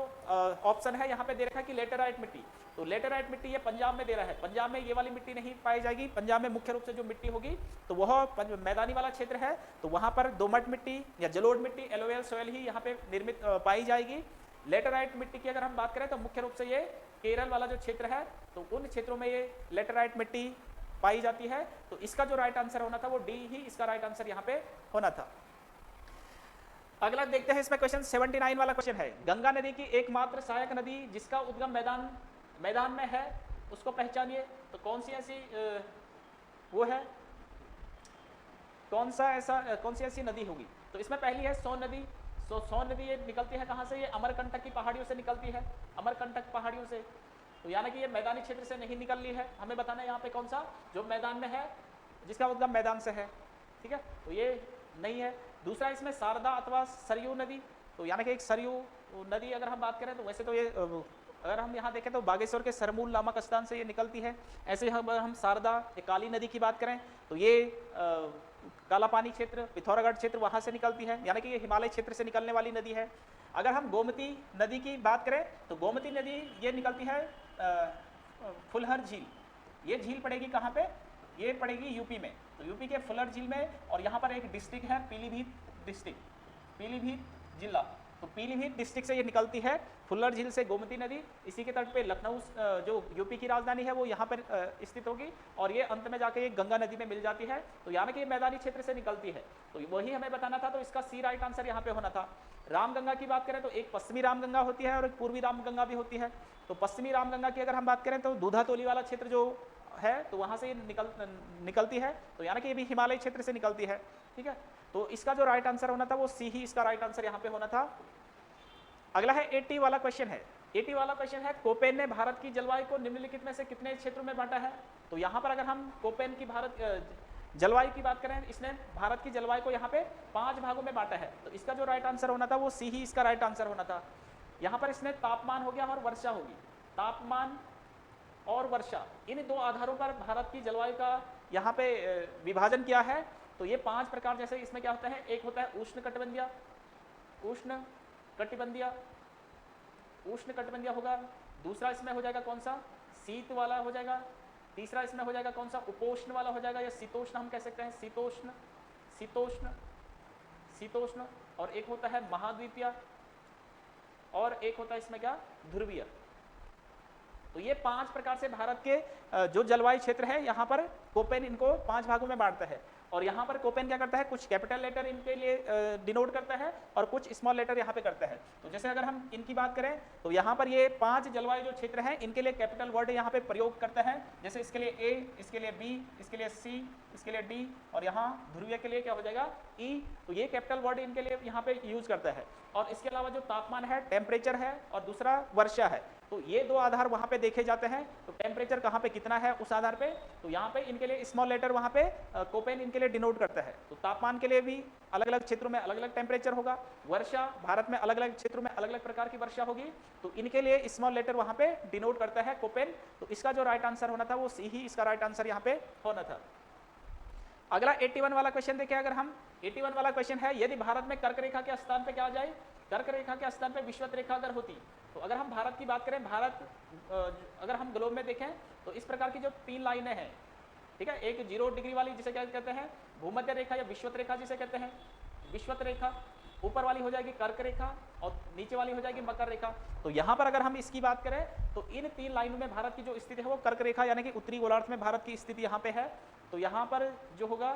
ऑप्शन है यहाँ पे दे रखा है कि लेटेराइट मिट्टी, तो लेटेराइट मिट्टी ये पंजाब में दे रहा है। पंजाब में ये वाली मिट्टी नहीं पाई जाएगी। पंजाब में मुख्य रूप से जो मिट्टी होगी तो वह मैदानी वाला क्षेत्र है, तो वहाँ पर दोमट मिट्टी या जलोढ़ मिट्टी, एलोवेल सॉइल ही यहाँ पे निर्मित पाई जाएगी। लेटेराइट मिट्टी की अगर हम बात करें तो मुख्य रूप से ये केरल वाला जो क्षेत्र है तो उन क्षेत्रों में ये लेटेराइट मिट्टी पाई जाती है। तो इसका जो राइट आंसर होना था वो डी ही इसका राइट आंसर यहाँ पे होना था। अगला देखते हैं, इसमें क्वेश्चन 79 वाला क्वेश्चन है, गंगा नदी की एकमात्र सहायक नदी जिसका उद्गम मैदान में है उसको पहचानिए। तो कौन सी ऐसी वो है, कौन सी ऐसी नदी होगी। तो इसमें पहली है सोन नदी। सोन नदी ये निकलती है कहाँ से, ये अमरकंटक की पहाड़ियों से निकलती है, अमरकंटक पहाड़ियों से। तो यानी कि ये मैदानी क्षेत्र से नहीं निकल ली है। हमें बताना है यहाँ पे कौन सा जो मैदान में है, जिसका उद्गम मैदान से है। ठीक है, तो ये नहीं है। दूसरा इसमें शारदा अथवा सरयू नदी, तो यानी कि एक सरयू नदी अगर हम बात करें तो वैसे तो ये अगर हम यहाँ देखें तो बागेश्वर के सरमूल नामक स्थान से ये निकलती है। ऐसे हम शारदा काली नदी की बात करें तो ये काला पानी क्षेत्र, पिथौरागढ़ क्षेत्र वहाँ से निकलती है, यानी कि ये हिमालय क्षेत्र से निकलने वाली नदी है। अगर हम गोमती नदी की बात करें तो गोमती नदी ये निकलती है फुलहर झील। ये झील पड़ेगी कहाँ पे, ये पड़ेगी यूपी में। तो यूपी के फुलहर झील में, और यहाँ पर एक डिस्ट्रिक्ट है पीलीभीत डिस्ट्रिक्ट, पीलीभीत जिला। तो पीलीभीत डिस्ट्रिक्ट से ये निकलती है फुलहर झील से गोमती नदी। इसी के तट पे लखनऊ जो यूपी की राजधानी है वो यहाँ पर स्थित होगी, और ये अंत में जाके ये गंगा नदी में मिल जाती है। तो यानी कि ये मैदानी क्षेत्र से निकलती है, तो वही हमें बताना था। तो इसका सी राइट आंसर यहाँ पे होना था। रामगंगा की बात करें तो एक पश्चिमी रामगंगा होती है और एक पूर्वी रामगंगा भी होती है। तो पश्चिमी रामगंगा की अगर हम बात करें तो दूधा तोली वाला क्षेत्र जो है तो वहाँ से ये निकलती है, तो यानी कि ये भी हिमालय क्षेत्र से निकलती है। ठीक है, तो इसका जो राइट आंसर होना था वो सी ही इसका राइट आंसर यहाँ पे होना था। अगला है 80 वाला क्वेश्चन है। 80 वाला क्वेश्चन है, कोपेन ने भारत की जलवायु को निम्नलिखित में से कितने क्षेत्रों में बांटा है। तो यहाँ पर अगर हम कोपेन की भारत जलवायु की बात करें, इसने भारत की जलवायु को यहाँ पे 5 भागों में बांटा है। तो इसका जो राइट आंसर होना था वो सी ही इसका राइट आंसर होना था। यहाँ पर इसने तापमान हो गया और वर्षा होगी, तापमान और वर्षा, इन दो आधारों पर भारत की जलवायु का यहाँ पे विभाजन किया है। तो ये 5 प्रकार, जैसे इसमें क्या होता है, एक होता है उष्णकटिबंधीय, उष्णकटिबंधीय होगा। दूसरा इसमें हो जाएगा कौन सा, शीत वाला हो जाएगा। तीसरा इसमें हो जाएगा कौन सा, उपोष्ण वाला हो जाएगा, या शीतोष्ण हम कह सकते हैं, शीतोष्ण, और एक होता है महाद्वीपीय, और एक होता है इसमें क्या, ध्रुवीय। तो ये 5 प्रकार से भारत के जो जलवायु क्षेत्र है, यहाँ पर कोपेन इनको 5 भागों में बांटता है। और यहाँ पर कोपेन क्या करता है, कुछ कैपिटल लेटर इनके लिए डिनोट करता है और कुछ स्मॉल लेटर यहाँ पे करता है। तो जैसे अगर हम इनकी बात करें तो यहाँ पर ये 5 जलवायु जो क्षेत्र हैं इनके लिए कैपिटल वर्ड यहाँ पे प्रयोग करता है। जैसे इसके लिए ए, इसके लिए बी, इसके लिए सी, इसके लिए डी, और यहाँ ध्रुवीय के लिए क्या हो जाएगा, ई। तो ये कैपिटल वर्ड इनके लिए यहाँ पे यूज करता है। और इसके अलावा जो तापमान है, टेम्परेचर है, और दूसरा वर्षा है। तो ये 2 आधार वहाँ पे देखे जाते हैं। तो टेम्परेचर कहाँ पे कितना है उस आधार पे, तो यहाँ पे इनके लिए स्मॉल लेटर वहाँ पे कोपेन इनके लिए डिनोट करता है। तो तापमान के लिए भी अलग अलग क्षेत्रों में अलग अलग टेम्परेचर होगा। वर्षा, भारत में अलग अलग क्षेत्रों में अलग अलग प्रकार की वर्षा होगी, तो इनके लिए स्मॉल लेटर वहाँ पे डिनोट करता है कोपेन। तो इसका जो राइट आंसर होना था वो सी ही इसका राइट आंसर यहाँ पे होना था। अगला 81 वाला क्वेश्चन देखें। अगर हम 81 वाला क्वेश्चन है, यदि भारत में कर्क रेखा के स्थान पे क्या आ जाए, कर्क रेखा के स्थान पे विषुवत रेखा अगर होती, तो अगर हम भारत की बात करें, भारत अगर हम ग्लोब में देखें तो इस प्रकार की जो 3 लाइनें हैं, ठीक है, एक 0 डिग्री वाली जिसे क्या कहते हैं, भूमध्य रेखा या विषुवत रेखा जिसे कहते हैं, विषुवत रेखा ऊपर वाली हो जाएगी कर्क रेखा और नीचे वाली हो जाएगी मकर रेखा। तो यहाँ पर अगर हम इसकी बात करें तो इन 3 लाइनों में भारत की जो स्थिति है वो कर्क रेखा यानी कि उत्तरी गोलार्ध में भारत की स्थिति यहाँ पे है। तो यहाँ पर जो होगा,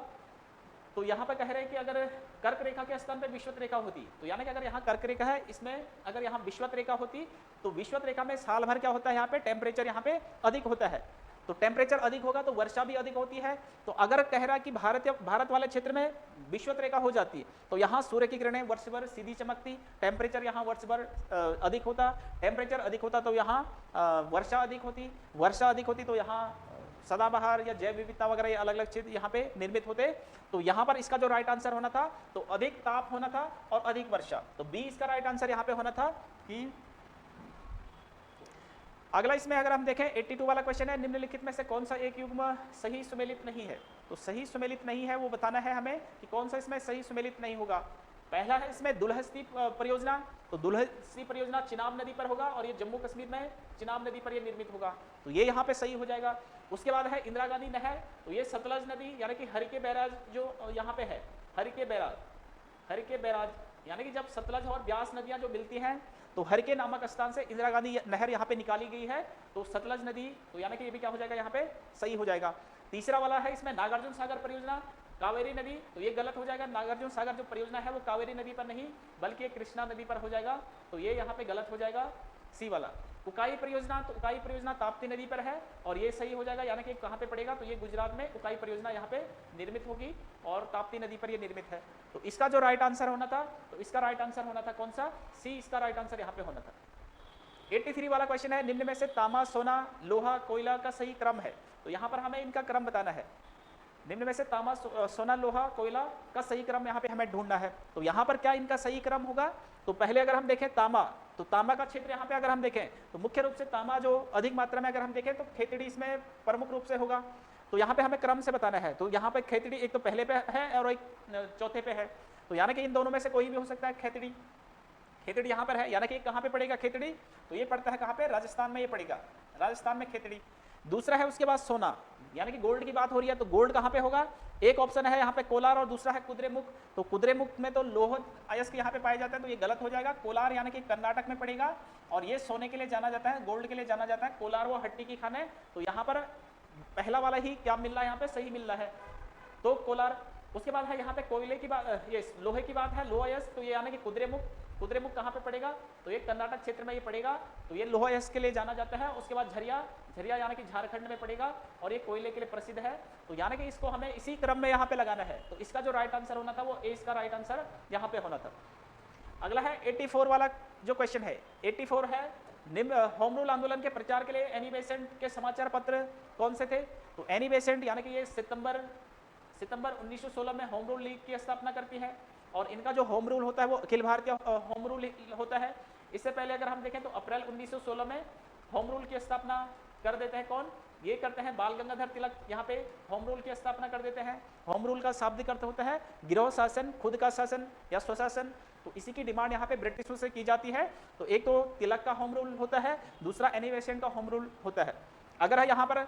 तो यहाँ पर कह रहे हैं कि अगर कर्क रेखा के स्थान पे विषुवत रेखा होती, तो यानी कि अगर यहाँ कर्क रेखा है, इसमें अगर यहाँ विषुवत रेखा होती, तो विषुवत रेखा में साल भर क्या होता है, यहाँ पे टेम्परेचर यहाँ पे अधिक होता है। तो टेम्परेचर अधिक होगा तो वर्षा भी अधिक होती है। तो अगर कह रहा है कि भारत वाले क्षेत्र में विषुवत रेखा हो जाती है, तो यहाँ सूर्य की किरणें वर्ष भर सीधी चमकती, टेम्परेचर यहाँ वर्ष भर अधिक होता, टेम्परेचर अधिक होता तो यहाँ वर्षा अधिक होती, वर्षा अधिक होती तो यहाँ सदाबहार या जैव विविधता वगैरह ये अलग अलग क्षेत्र यहाँ पे निर्मित होते। तो यहाँ पर इसका जो राइट आंसर होना था, तो अधिक ताप होना था और अधिक वर्षा। तो बी इसका राइट आंसर यहाँ पे होना था कि अगला इसमें अगर हम देखें 82 वाला क्वेश्चन है, निम्नलिखित में से कौन सा एक युग्म सही सुमेलित नहीं है। तो सही सुमेलित नहीं है वो बताना है हमें कि कौन सा इसमें सही सुमेलित नहीं होगा। पहला है इसमें दुलहस्ती परियोजना। तो दुलहस्ती परियोजना चिनाब नदी पर होगा और ये जम्मू कश्मीर में चिनाब नदी पर ये निर्मित होगा, तो ये यहाँ पे सही हो जाएगा। उसके बाद है इंदिरा गांधी नहर, तो ये सतलज नदी यानी कि हरिके बैराज जो यहाँ पे है, हरिके बैराज यानी कि जब सतलज और ब्यास नदियां जो मिलती हैं तो हरिके नामक स्थान से इंदिरा गांधी नहर यहाँ पे निकाली गई है, तो सतलज नदी, तो यानी कि ये भी क्या हो जाएगा, यहाँ पे सही हो जाएगा। तीसरा वाला है इसमें नागार्जुन सागर परियोजना, कावेरी नदी, तो ये गलत हो जाएगा। नागार्जुन सागर जो परियोजना है वो कावेरी नदी पर नहीं बल्कि कृष्णा नदी पर हो जाएगा, तो ये यहाँ पे गलत हो जाएगा सी वाला। उकाई परियोजना, तो उकाई परियोजना ताप्ती नदी पर है और ये सही हो जाएगा, यानी कि कहाँ पे पड़ेगा, तो ये गुजरात में उकाई परियोजना यहाँ पे निर्मित होगी और ताप्ती नदी पर ये निर्मित है। तो इसका जो राइट आंसर होना था, तो इसका राइट आंसर होना था कौन सा, सी इसका राइट आंसर यहाँ पे होना था। 83 वाला क्वेश्चन है, निम्न में से तांबा, सोना, लोहा, कोयला का सही क्रम है। तो यहाँ पर हमें इनका क्रम बताना है। निम्न में से तांबा, सोना, लोहा, कोयला का सही क्रम यहाँ पे हमें ढूंढना है। तो यहाँ पर क्या इनका सही क्रम होगा, तो पहले अगर हम देखें तांबा, तो तांबा का क्षेत्र यहाँ पे अगर हम देखें तो मुख्य रूप से तांबा जो अधिक मात्रा में अगर हम देखें तो खेतड़ी इसमें प्रमुख रूप से होगा। तो यहाँ पे हमें क्रम से बताना है। तो यहाँ पे खेतड़ी एक तो पहले पे है और एक चौथे पे है, तो यानी कि इन दोनों में से कोई भी हो सकता है। खेतड़ी, खेतड़ी यहाँ पर है, यानी कि कहाँ पे पड़ेगा खेतड़ी, तो ये पड़ता है कहाँ पे, राजस्थान में ये पड़ेगा, राजस्थान में खेतड़ी। दूसरा है उसके बाद सोना, यानी कि गोल्ड की बात हो रही है, तो गोल्ड कहाँ पे होगा, एक ऑप्शन है यहाँ पे कोलार और दूसरा है कुद्रेमुख। तो कुद्रेमुख में तो लोह अयस्क यहाँ पे पाया जाता है, तो ये गलत हो जाएगा। कोलार यानी कि कर्नाटक में पड़ेगा और ये सोने के लिए जाना जाता है, गोल्ड के लिए जाना जाता है। कोलार वो हट्टी की खान है, तो यहाँ पर पहला वाला ही क्या मिल रहा है, यहाँ पे सही मिल रहा है, तो कोलार। उसके बाद है यहाँ पे कोयले की बात, ये लोहे की बात है, लोह अयस्क, तो ये यानी कि कुद्रेमुख। कुद्रेमुख कहाँ पे पड़ेगा, तो ये कर्नाटक क्षेत्र में ये पड़ेगा, तो ये लोह अयस्क के लिए जाना जाता है। उसके बाद झरिया, झरिया यानी कि झारखंड में पड़ेगा और ये कोयले के लिए प्रसिद्ध है, तो यानी कि इसको हमें इसी क्रम में यहाँ पे लगाना है। तो इसका जो राइट आंसर होना था वो ए इसका राइट आंसर यहाँ पे होना था। अगला है 84 वाला जो क्वेश्चन है, 84 है, निम्न होम रूल आंदोलन के प्रचार के लिए एनी बेसेंट के समाचार पत्र कौन से थे। तो एनी बेसेंट यानी कि ये सितंबर 1916 में होम रूल लीग की स्थापना करती है और इनका जो होम रूल होता है वो अखिल भारतीय होम रूल होता है। इससे पहले अगर हम देखें तो अप्रैल 1916 में होम रूल की स्थापना कर देते हैं कौन, ये करते हैं बाल गंगाधर तिलक, यहाँ पे होम रूल की स्थापना कर देते हैं। होम रूल का शाब्दिक अर्थ होता है गिरोह शासन, खुद का शासन या स्वशासन। तो इसी की डिमांड यहाँ पे ब्रिटिशों से की जाती है। तो एक तो तिलक का होम रूल होता है, दूसरा एनी बेसेंट का होम रूल होता है। अगर यहाँ पर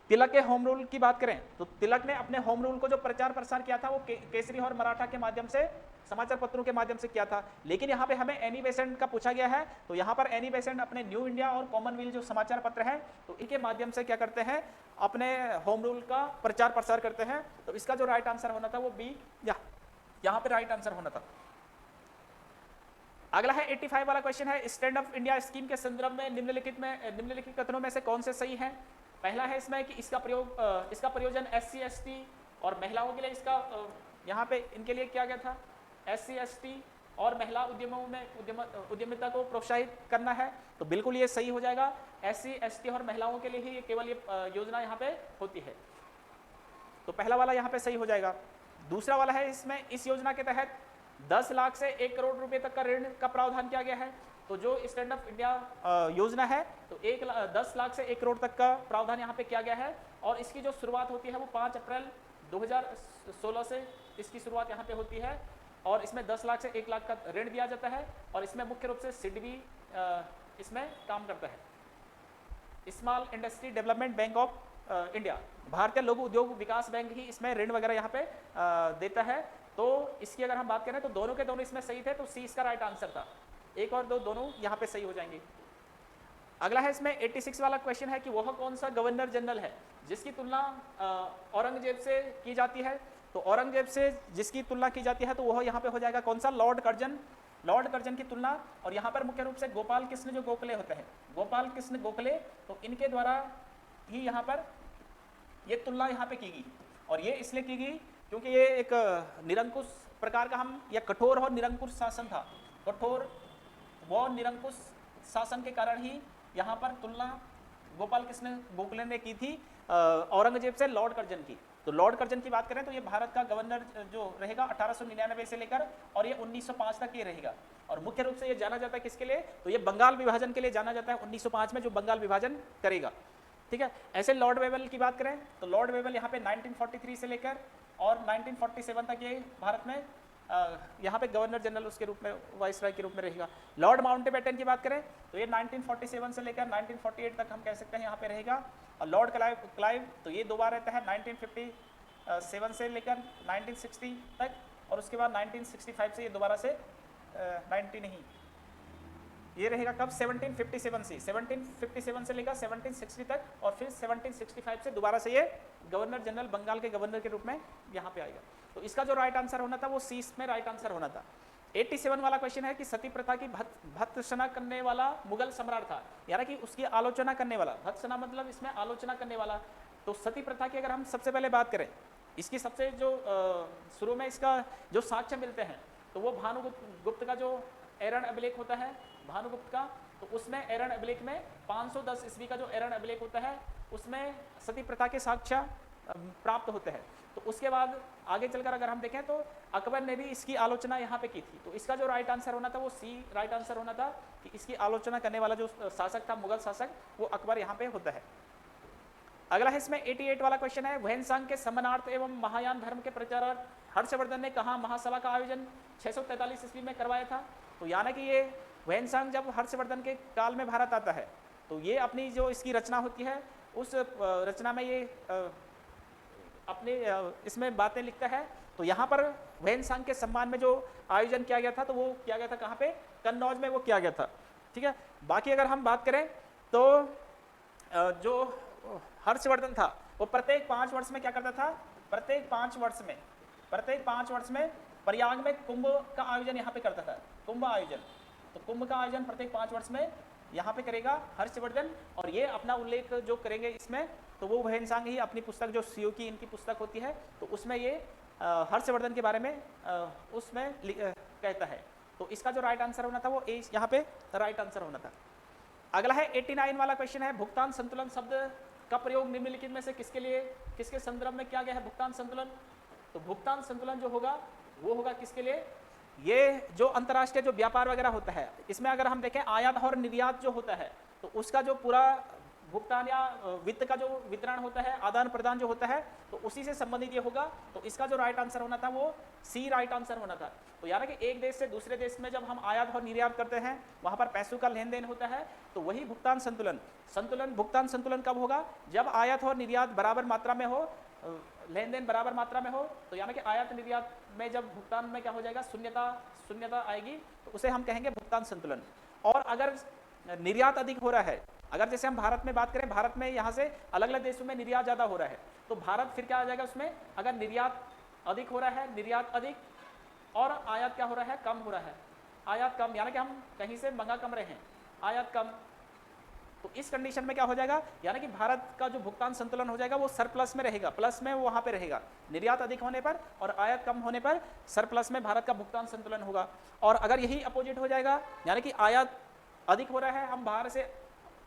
तिलक के होम रूल की बात करें तो तिलक ने अपने होम रूल को जो प्रचार प्रसार किया था वो केसरी और मराठा के माध्यम से, समाचार पत्रों के माध्यम से किया था। लेकिन यहाँ पे हमें एनी बेसेंट का पूछा गया है, तो यहाँ पर एनी बेसेंट अपने न्यू इंडिया और कॉमनवेल्थ जो समाचार पत्र हैं तो इनके माध्यम से क्या करते हैं, अपने होम रूल का प्रचार प्रसार करते हैं। तो इसका जो राइट आंसर होना था वो बी, यहाँ पे राइट आंसर होना था। अगला है 85 वाला क्वेश्चन है, स्टैंड अप इंडिया स्कीम के संदर्भ में निम्नलिखित कथनों में से कौन से सही है। पहला है इसमें कि इसका प्रयोजन SC ST और महिलाओं के लिए, इसका यहाँ पे इनके लिए किया गया था, SC ST और महिला उद्यमों में उद्यमिता को प्रोत्साहित करना है। तो बिल्कुल ये सही हो जाएगा, SC ST और महिलाओं के लिए ही केवल ये योजना यहाँ पे होती है। तो पहला वाला यहाँ पे सही हो जाएगा। दूसरा वाला है इसमें, इस योजना के तहत 10 लाख से 1 करोड़ रुपए तक का ऋण का प्रावधान किया गया है। तो जो स्टैंड अप इंडिया योजना है तो 10 लाख से 1 करोड़ तक का प्रावधान यहाँ पे किया गया है। और इसकी जो शुरुआत होती है वो 5 अप्रैल 2016 से इसकी शुरुआत यहाँ पे होती है। और इसमें 10 लाख से 1 लाख का ऋण दिया जाता है। और इसमें मुख्य रूप से सिडबी इसमें काम करता है, small industry development bank of India, भारतीय लघु उद्योग विकास बैंक ही इसमें ऋण वगैरह यहाँ पे देता है। तो इसकी अगर हम बात करें तो दोनों के दोनों इसमें सही थे, तो सी इसका राइट आंसर था। 1 और 2 दोनों यहाँ पे सही हो जाएंगे। अगला है इसमें 86 वाला क्वेश्चन है कि वह कौन सा गवर्नर जनरल है जिसकी तुलना औरंगजेब से की जाती है। तो औरंगजेब से जिसकी तुलना की जाती है तो वह यहाँ पे हो जाएगा कौन सा, लॉर्ड कर्जन की तुलना। और यहाँ पर मुख्य रूप से गोपाल कृष्ण जो गोखले होते हैं, गोपाल कृष्ण गोखले, तो इनके द्वारा ही यहाँ पर ये तुलना यहाँ पे की गई। और ये इसलिए की गई क्योंकि ये एक निरंकुश प्रकार का हम या कठोर और निरंकुश शासन था। कठोर व निरंकुश शासन के कारण ही यहाँ पर तुलना गोपाल कृष्ण गोखले ने की थी औरंगजेब से लॉर्ड कर्जन की। तो लॉर्ड कर्जन की बात करें तो ये भारत का गवर्नर जो रहेगा 1899 से लेकर और ये 1905 तक ये रहेगा। और मुख्य रूप से ये जाना जाता है किसके लिए, तो ये बंगाल विभाजन के लिए जाना जाता है, 1905 में जो बंगाल विभाजन करेगा। ठीक है। ऐसे लॉर्ड वेवल की बात करें तो लॉर्ड वेवल यहाँ पे 1943 से लेकर और 1947 तक ये भारत में यहाँ पे गवर्नर जनरल उसके रूप में, वाइसराय के रूप में रहेगा। लॉर्ड माउंटबेटन की बात करें तो ये 1947 से लेकर 1948 तक हम कह सकते हैं यहाँ पे रहेगा। और लॉर्ड क्लाइव तो ये 2 बार रहता है, 1957 से लेकर 1960 तक, और उसके बाद 1965 से ये दोबारा से 90 नहीं, ये रहेगा कब, 1757 से 1757 से लेकर 1760 तक, और फिर 1765 से दोबारा से ये गवर्नर जनरल बंगाल के गवर्नर के रूप में यहाँ पे आएगा। तो इसका जो राइट आंसर होना था वो सी में राइट आंसर होना था। 87 वाला क्वेश्चन है कि सती प्रथा की भत्सना करने वाला मुगल सम्राट था, यानी कि उसकी आलोचना करने वाला, भत्सना मतलब इसमें आलोचना करने वाला। तो सती प्रथा की अगर हम सबसे पहले बात करें, इसकी सबसे जो शुरू में इसका जो साक्ष्य मिलते हैं तो वो भानुगुप्त का जो एरन अभिलेख होता है भानुगुप्त का, तो उसमें एरन अभिलेख में 510 ईस्वी का जो एरन अभिलेख होता है उसमें सती प्रथा के साक्ष्य प्राप्त होते हैं। तो उसके बाद आगे चलकर अगर हम देखें तो अकबर ने भी इसकी आलोचना यहाँ पे की थी। तो इसका जो राइट आंसर होना था वो सी राइट आंसर होना था कि इसकी आलोचना करने वाला जो शासक था, मुगल शासक, वो अकबर यहाँ पे होता है। अगला है इसमें 88 वाला क्वेश्चन है, वैनसांग के सम्मानार्थ एवं महायान धर्म के प्रचारक हर्षवर्धन ने कहाँ महासभा का आयोजन 643 ईस्वी में करवाया था। तो यानी कि ये वैनसांग जब हर्षवर्धन के काल में भारत आता है तो ये अपनी जो इसकी रचना होती है उस रचना में ये अपने इसमें बातें लिखता है। तो यहाँ पर वैनसांग के सम्मान में जो आयोजन किया गया था तो वो किया गया था कहाँ पे, कन्नौज में वो किया गया था। ठीक है। बाकी अगर हम बात करें तो जो हर्षवर्धन था वो प्रत्येक 5 वर्ष में क्या करता था, प्रत्येक 5 वर्ष में प्रयाग में कुंभ का आयोजन यहाँ पे करता था, कुंभ आयोजन। तो कुंभ का आयोजन प्रत्येक 5 वर्ष में यहाँ पे करेगा हर्षवर्धन, और ये अपना उल्लेख जो करेंगे इसमें तो वो वैनसांग ही अपनी पुस्तक जो सीओ की इनकी पुस्तक होती है तो उसमें ये हर्षवर्धन के बारे में उसमें कहता है। तो इसका जो राइट आंसर होना था वो ए यहाँ पे राइट आंसर होना था। अगला है 89 वाला क्वेश्चन है, भुगतान संतुलन शब्द का प्रयोग निम्नलिखित में से किसके लिए, किसके संदर्भ में किया गया है भुगतान संतुलन। तो भुगतान संतुलन जो होगा वो होगा किसके लिए, ये जो अंतर्राष्ट्रीय जो व्यापार वगैरह होता है इसमें अगर हम देखें आयात और निर्यात जो होता है तो उसका जो पूरा भुगतान या वित्त का जो वितरण होता है, आदान प्रदान जो होता है, तो उसी से संबंधित ये होगा। तो इसका जो राइट आंसर होना था वो सी राइट आंसर होना था। तो यानी कि एक देश से दूसरे देश में जब हम आयात और निर्यात करते हैं, वहां पर पैसों का लेन देन होता है, तो वही भुगतान संतुलन भुगतान संतुलन कब होगा? जब आयात और निर्यात बराबर मात्रा में हो, लेन देन बराबर मात्रा में हो। तो यानी कि आयात निर्यात में जब भुगतान में क्या हो जाएगा, शून्यता आएगी, तो उसे हम कहेंगे भुगतान संतुलन। और अगर निर्यात अधिक हो रहा है, अगर जैसे हम भारत में बात करें, भारत में यहाँ से अलग अलग देशों में निर्यात ज़्यादा हो रहा है, तो भारत फिर क्या आ जाएगा उसमें? अगर निर्यात अधिक हो रहा है, निर्यात अधिक और आयात क्या हो रहा है? कम हो रहा है। आयात कम, यानी कि हम कहीं से मंगा कम रहे हैं, आयात कम, तो इस कंडीशन में क्या हो जाएगा? यानी कि भारत का जो भुगतान संतुलन हो जाएगा वो सरप्लस में रहेगा, प्लस में वो वहाँ पे रहेगा। निर्यात अधिक होने पर और आयात कम होने पर सरप्लस में भारत का भुगतान संतुलन होगा। और अगर यही अपोजिट हो जाएगा, यानी कि आयात अधिक हो रहा है, हम बाहर से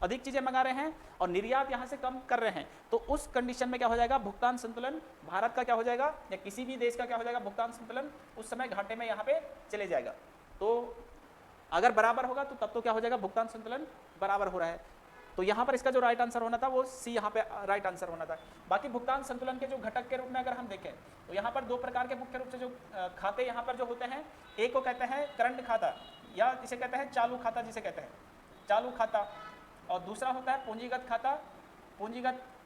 अधिक चीजें मंगा रहे हैं और निर्यात यहाँ से कम कर रहे हैं, तो उस कंडीशन में क्या हो जाएगा? भुगतान संतुलन भारत का क्या हो जाएगा, या किसी भी देश का क्या हो जाएगा? भुगतान संतुलन उस समय घाटे में यहाँ पे चले जाएगा। तो अगर बराबर होगा तो तब तो क्या हो जाएगा? भुगतान संतुलन बराबर हो रहा है। तो यहाँ पर इसका जो राइट आंसर होना था वो सी यहाँ पे राइट आंसर होना था। बाकी भुगतान संतुलन के जो घटक के रूप में अगर हम देखें, तो यहाँ पर दो प्रकार के मुख्य रूप से जो खाते यहाँ पर जो होते हैं, एक को कहते हैं करंट खाता, या इसे कहते हैं चालू खाता, जिसे कहते हैं चालू खाता, और दूसरा होता है पूंजीगत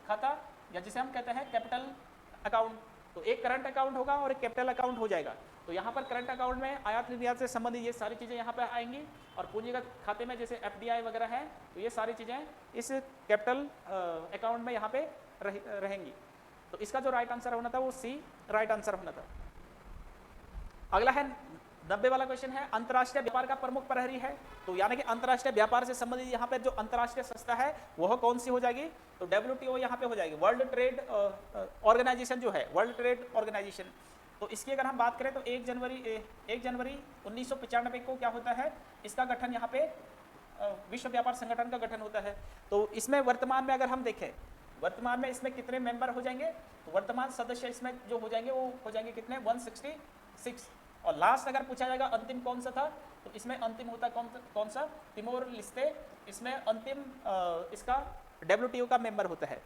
खाता, या जिसे हम कहते हैं कैपिटल अकाउंट। तो एक करंट अकाउंट होगा और एक कैपिटल अकाउंट हो जाएगा। तो यहाँ पर करंट अकाउंट में आयात निर्यात से संबंधित ये सारी चीज़ें यहाँ पर आएंगी, और पूंजीगत खाते में जैसे FDI वगैरह है, तो ये सारी चीज़ें इस कैपिटल अकाउंट में यहाँ पे रहेंगी। तो इसका जो राइट आंसर होना था वो सी राइट आंसर होना था। अगला है 90 वाला क्वेश्चन है, अंतर्राष्ट्रीय व्यापार का प्रमुख प्रहरी है। तो यानी कि अंतर्राष्ट्रीय व्यापार से संबंधित यहाँ पर जो अंतर्राष्ट्रीय संस्था है वह कौन सी हो जाएगी? तो WTO यहाँ पे हो जाएगी, वर्ल्ड ट्रेड ऑर्गेनाइजेशन जो है, वर्ल्ड ट्रेड ऑर्गेनाइजेशन। तो इसकी अगर हम बात करें तो 1 जनवरी 1995 को क्या होता है? इसका गठन यहाँ पे विश्व व्यापार संगठन का गठन होता है। तो इसमें वर्तमान में अगर हम देखें, वर्तमान में इसमें कितने मेंबर हो जाएंगे? तो वर्तमान सदस्य इसमें जो हो जाएंगे वो हो जाएंगे कितने? 166। और लास्ट अगर पूछा जाएगा अंतिम कौन सा था, तो इसमें अंतिम होता कौन सा? तिमोर लेस्ते इसमें अंतिम इसका WTO का मेंबर होता है।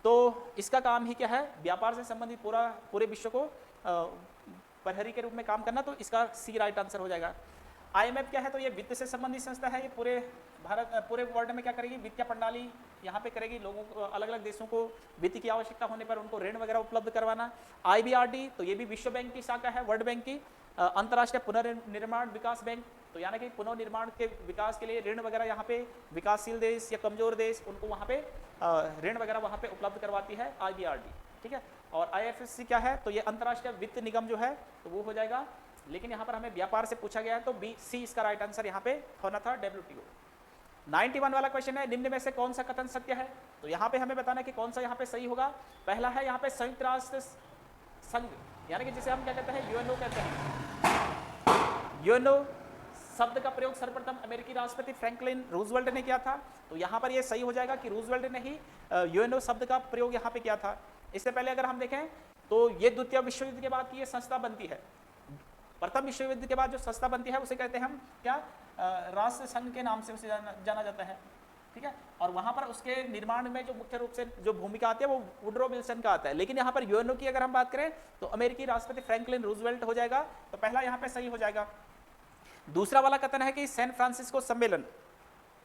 तो इसका काम ही क्या है? व्यापार से संबंधित पूरे विश्व को प्रहरी के रूप में काम करना। तो इसका सी राइट आंसर हो जाएगा। IMF क्या है? तो ये वित्त से संबंधित संस्था है। ये पूरे वर्ल्ड में क्या करेगी? वित्तीय प्रणाली यहाँ पे करेगी, लोगों को, अलग अलग देशों को वित्त की आवश्यकता होने पर उनको ऋण वगैरह उपलब्ध करवाना। IBRD तो ये भी विश्व बैंक की शाखा है, वर्ल्ड बैंक की। अंतर्राष्ट्रीय पुनर्निर्माण विकास बैंक, तो यानी कि पुनर्निर्माण के विकास के लिए ऋण वगैरह यहाँ पे विकासशील देश या कमजोर देश, उनको वहाँ पे ऋण वगैरह वहाँ पे उपलब्ध करवाती है IBRD, ठीक है। और IFSC क्या है? तो ये अंतर्राष्ट्रीय वित्त निगम जो है, तो वो हो जाएगा। लेकिन यहाँ पर हमें व्यापार से पूछा गया है, तो C इसका राइट आंसर यहाँ पे होना था, WTO। 91 वाला क्वेश्चन है, निम्न में से कौन सा कथन सत्य है? तो यहाँ पे हमें बताना है कि कौन सा यहाँ पे सही होगा। पहला है यहाँ पे संयुक्त राष्ट्र संघ, यानी कि जिसे हम क्या कहते हैं? UNO कहते हैं। UNO शब्द का प्रयोग सर्वप्रथम अमेरिकी राष्ट्रपति फ्रैंकलिन रूजवेल्ट ने किया था। तो यहाँ पर ये सही हो जाएगा कि रूजवेल्ट ने ही UNO शब्द का प्रयोग यहाँ पे किया था। इससे पहले अगर हम देखें तो ये द्वितीय विश्व युद्ध के बाद की ये संस्था बनती है। प्रथम विश्व युद्ध के बाद जो संस्था बनती है उसे कहते हैं हम क्या? राष्ट्र संघ के नाम से उसे जाना जाता है, ठीक है। और वहां पर उसके निर्माण में जो मुख्य रूप से जो भूमिका आती है वो वुडरो विल्सन का आता है। लेकिन यहाँ पर UNO की अगर हम बात करें तो अमेरिकी राष्ट्रपति फ्रैंकलिन रूजवेल्ट हो जाएगा। तो पहला यहाँ पे सही हो जाएगा। दूसरा वाला कथन है कि सैन फ्रांसिस्को सम्मेलन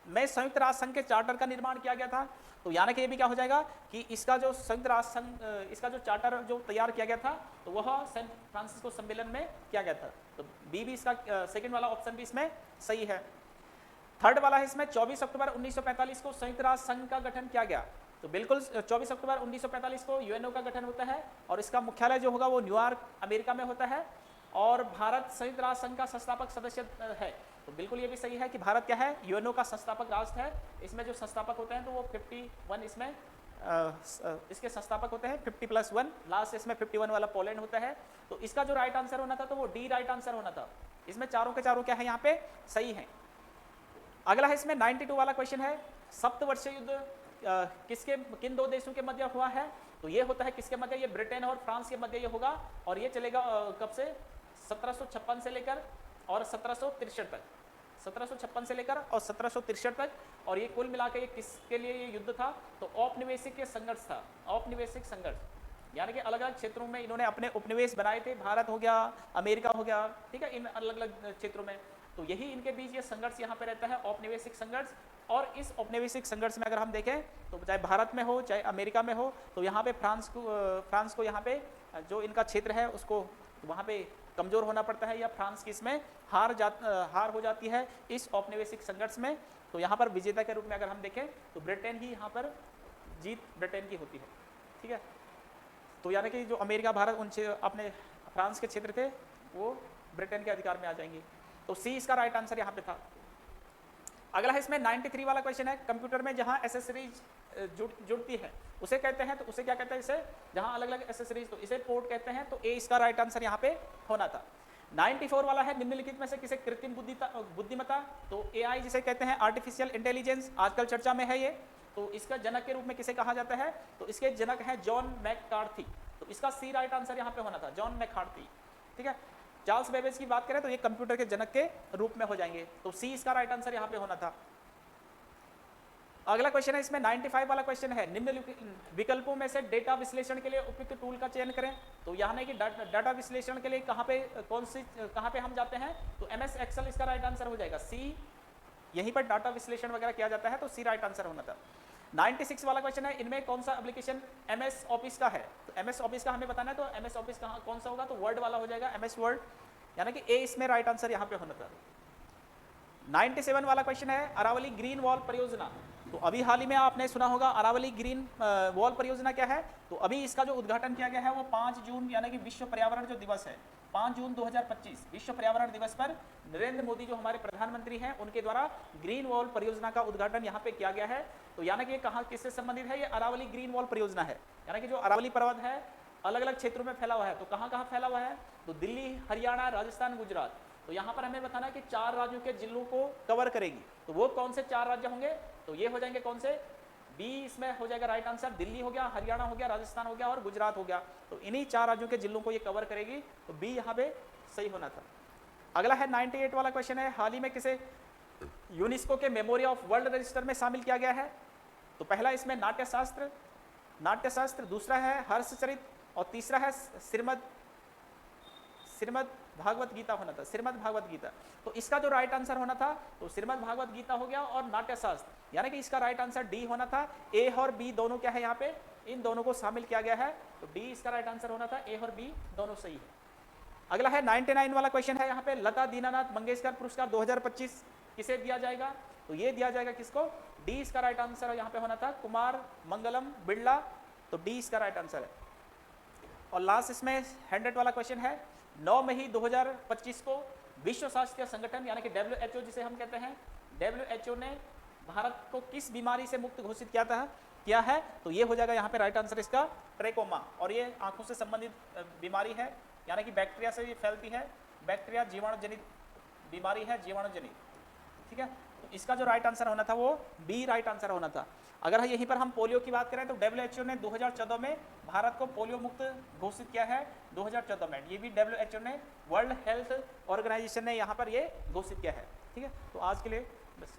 में संयुक्त राष्ट्र संघ के चार्टर का निर्माण किया गया था। तो यानी कि ये भी क्या हो जाएगा कि इसका जो संयुक्त राष्ट्र संघ, इसका जो चार्टर जो तैयार किया गया था, तो वह सैन फ्रांसिस्को सम्मेलन में किया गया था। तो बी भी इसका सेकंड वाला ऑप्शन भी इसमें सही है। थर्ड वाला है इसमें 24 अक्टूबर 1945 को संयुक्त राष्ट्र संघ का गठन किया गया। तो बिल्कुल 24 अक्टूबर 1945 को UNO का गठन होता है और इसका मुख्यालय जो होगा वो न्यूयॉर्क अमेरिका में होता है। और भारत संयुक्त राष्ट्र संघ का संस्थापक सदस्य है। तो बिल्कुल ये भी सही है कि भारत क्या है? UNO का संस्थापक राष्ट्र है। इसमें जो संस्थापक होते हैं तो वो 51 इसमें इसके संस्थापक होते हैं, 50+1, लास्ट इसमें 51 वाला पोलैंड होता है। तो इसका जो राइट आंसर होना था तो वो डी राइट आंसर होना था। इसमें चारों के चारों क्या है यहाँ पे? सही है। अगला है इसमें 92 वाला क्वेश्चन है, सप्तवर्षीय युद्ध किन दो देशों के मध्य हुआ है? तो ये होता है किसके मध्य? ये ब्रिटेन और फ्रांस के मध्य ये होगा। और ये चलेगा कब से? 1756 से लेकर और 1763 तक। 1756 से लेकर और 1763 तक, और ये कुल मिला के ये किसके लिए ये युद्ध था, तो औपनिवेशिक के संघर्ष था, औपनिवेशिक संघर्ष, यानी कि अलग अलग क्षेत्रों में इन्होंने अपने उपनिवेश बनाए थे, भारत हो गया, अमेरिका हो गया, ठीक है, इन अलग अलग क्षेत्रों में, तो यही इनके बीच ये संघर्ष यहाँ पे रहता है, औपनिवेशिक संघर्ष। और इस औपनिवेशिक संघर्ष में अगर हम देखें तो चाहे भारत में हो चाहे अमेरिका में हो, तो यहाँ पे फ्रांस को यहाँ पे जो इनका क्षेत्र है उसको वहाँ पे कमजोर होना पड़ता है, या फ्रांस की इसमें हार हो जाती है इस औपनिवेशिक संघर्ष में। तो यहाँ पर विजेता के रूप में अगर हम देखें तो ब्रिटेन ही यहाँ पर जीत ब्रिटेन की होती है, ठीक है। तो यानी कि जो अमेरिका, भारत, उन अपने फ्रांस के क्षेत्र थे वो ब्रिटेन के अधिकार में आ जाएंगे। तो सी इसका राइट आंसर यहाँ पे था। अगला है इसमें 93 वाला क्वेश्चन है, कंप्यूटर में जहाँ एसेसरीज जुड़ती है उसे कहते हैं, तो उसे क्या कहते हैं, इसे जहाँ अलग अलग एसेसरीज, तो इसे पोर्ट कहते हैं, तो ए इसका राइट आंसर यहाँ पे होना था। 94 वाला है, निम्नलिखित में से किसे कृत्रिम बुद्धिमत्ता, तो एआई जिसे कहते हैं, आर्टिफिशियल इंटेलिजेंस, आजकल चर्चा में है ये, तो इसका जनक के रूप में किसे कहा जाता है, तो इसके जनक है जॉन मैककार्थी, तो इसका सी राइट आंसर यहाँ पे होना था, जॉन मैककार्थी, ठीक है। चार्ल्स बेबेज की बात करें तो ये कंप्यूटर के जनक के रूप में हो जाएंगे, तो सी इसका राइट आंसर यहाँ पे होना था। अगला क्वेश्चन है इसमें 95 वाला क्वेश्चन है, निम्न विकल्पों में से डेटा विश्लेषण के लिए उपयुक्त टूल का चयन करें, तो यहाँ नहीं कि डाटा विश्लेषण के लिए कहाँ पे हम जाते हैं, तो MS एक्सेल इसका राइट आंसर हो जाएगा, सी यहीं पर डाटा विश्लेषण वगैरह किया जाता है, तो सी राइट आंसर होना था। 96 वाला क्वेश्चन है, इनमें कौन सा एप्लीकेशन MS ऑफिस का है, तो MS ऑफिस का हमें बताना है, तो MS ऑफिस कौन सा होगा, तो वर्ड वाला हो जाएगा, MS वर्ड, यानी कि ए इसमें राइट आंसर यहाँ पे होना था। 97 वाला क्वेश्चन है, अरावली ग्रीन वॉल परियोजना, तो अभी हाल ही में आपने सुना होगा अरावली ग्रीन वॉल परियोजना क्या है, तो अभी इसका जो उद्घाटन किया गया है वो 5 जून यानी कि विश्व पर्यावरण जो दिवस है, 5 जून 2025 विश्व पर्यावरण दिवस पर नरेंद्र मोदी जो हमारे प्रधानमंत्री हैं उनके द्वारा ग्रीन वॉल परियोजना का उद्घाटन यहाँ पे किया गया है। तो यानी कि ये कहाँ किससे संबंधित है, ये अरावली ग्रीन वॉल परियोजना है, यानी कि जो अरावली पर्वत है अलग अलग क्षेत्रों में फैला हुआ है, तो कहाँ कहाँ फैला हुआ है, तो दिल्ली, हरियाणा, राजस्थान, गुजरात, तो यहाँ पर हमें बताना है कि 4 राज्यों के जिलों को कवर करेगी, तो वो कौन से 4 राज्य होंगे, तो ये हो जाएंगे कौन से, बी इसमें हो जाएगा राइट आंसर, दिल्ली हो गया, हरियाणा हो गया, राजस्थान हो गया और गुजरात हो गया, तो इन्हीं 4 राज्यों के जिलों को ये कवर करेगी, तो बी यहाँ पे सही होना था। अगला है 98 वाला क्वेश्चन है, हाल ही में किसे यूनेस्को के मेमोरी ऑफ वर्ल्ड रजिस्टर में शामिल किया गया है, तो पहला इसमें नाट्यशास्त्र, दूसरा है हर्षचरित और तीसरा है श्रीमद् भागवत गीता होना था, श्रीमद् भागवत गीता, तो इसका जो राइट आंसर होना था तो श्रीमद् भागवत गीता हो गया और नाट्यशास्त्र, यानी कि इसका राइट आंसर डी होना था। ए और बी दोनों क्या है, यहाँ पे इन दोनों को शामिल किया गया है, तो डी इसका राइट आंसर होना था, ए और बी दोनों सही है। अगला है 99 वाला क्वेश्चन है, यहाँ पे लता दीनानाथ मंगेशकर पुरस्कार 2025 किसे दिया जाएगा, तो ये दिया जाएगा किसको, डी इसका राइट आंसर यहाँ पे होना था, कुमार मंगलम बिरला, तो डी इसका राइट आंसर है। और लास्ट इसमें 100 वाला क्वेश्चन है, 9 मई 2025 को विश्व स्वास्थ्य संगठन यानी कि WHO जिसे हम कहते हैं, WHO ने भारत को किस बीमारी से मुक्त घोषित किया है, तो ये हो जाएगा यहाँ पे राइट आंसर इसका ट्रेकोमा, और ये आंखों से संबंधित बीमारी है, यानी कि बैक्टीरिया से ये फैलती है, बैक्टीरिया जीवाणु जनित बीमारी है, जीवाणु जनित, ठीक है। तो इसका जो राइट आंसर होना था वो बी राइट आंसर होना था। अगर यहीं पर हम पोलियो की बात करें तो WHO ने 2014 में भारत को पोलियो मुक्त घोषित किया है, 2014 में, ये भी WHO ने, वर्ल्ड हेल्थ ऑर्गेनाइजेशन ने यहाँ पर ये घोषित किया है, ठीक है। तो आज के लिए बस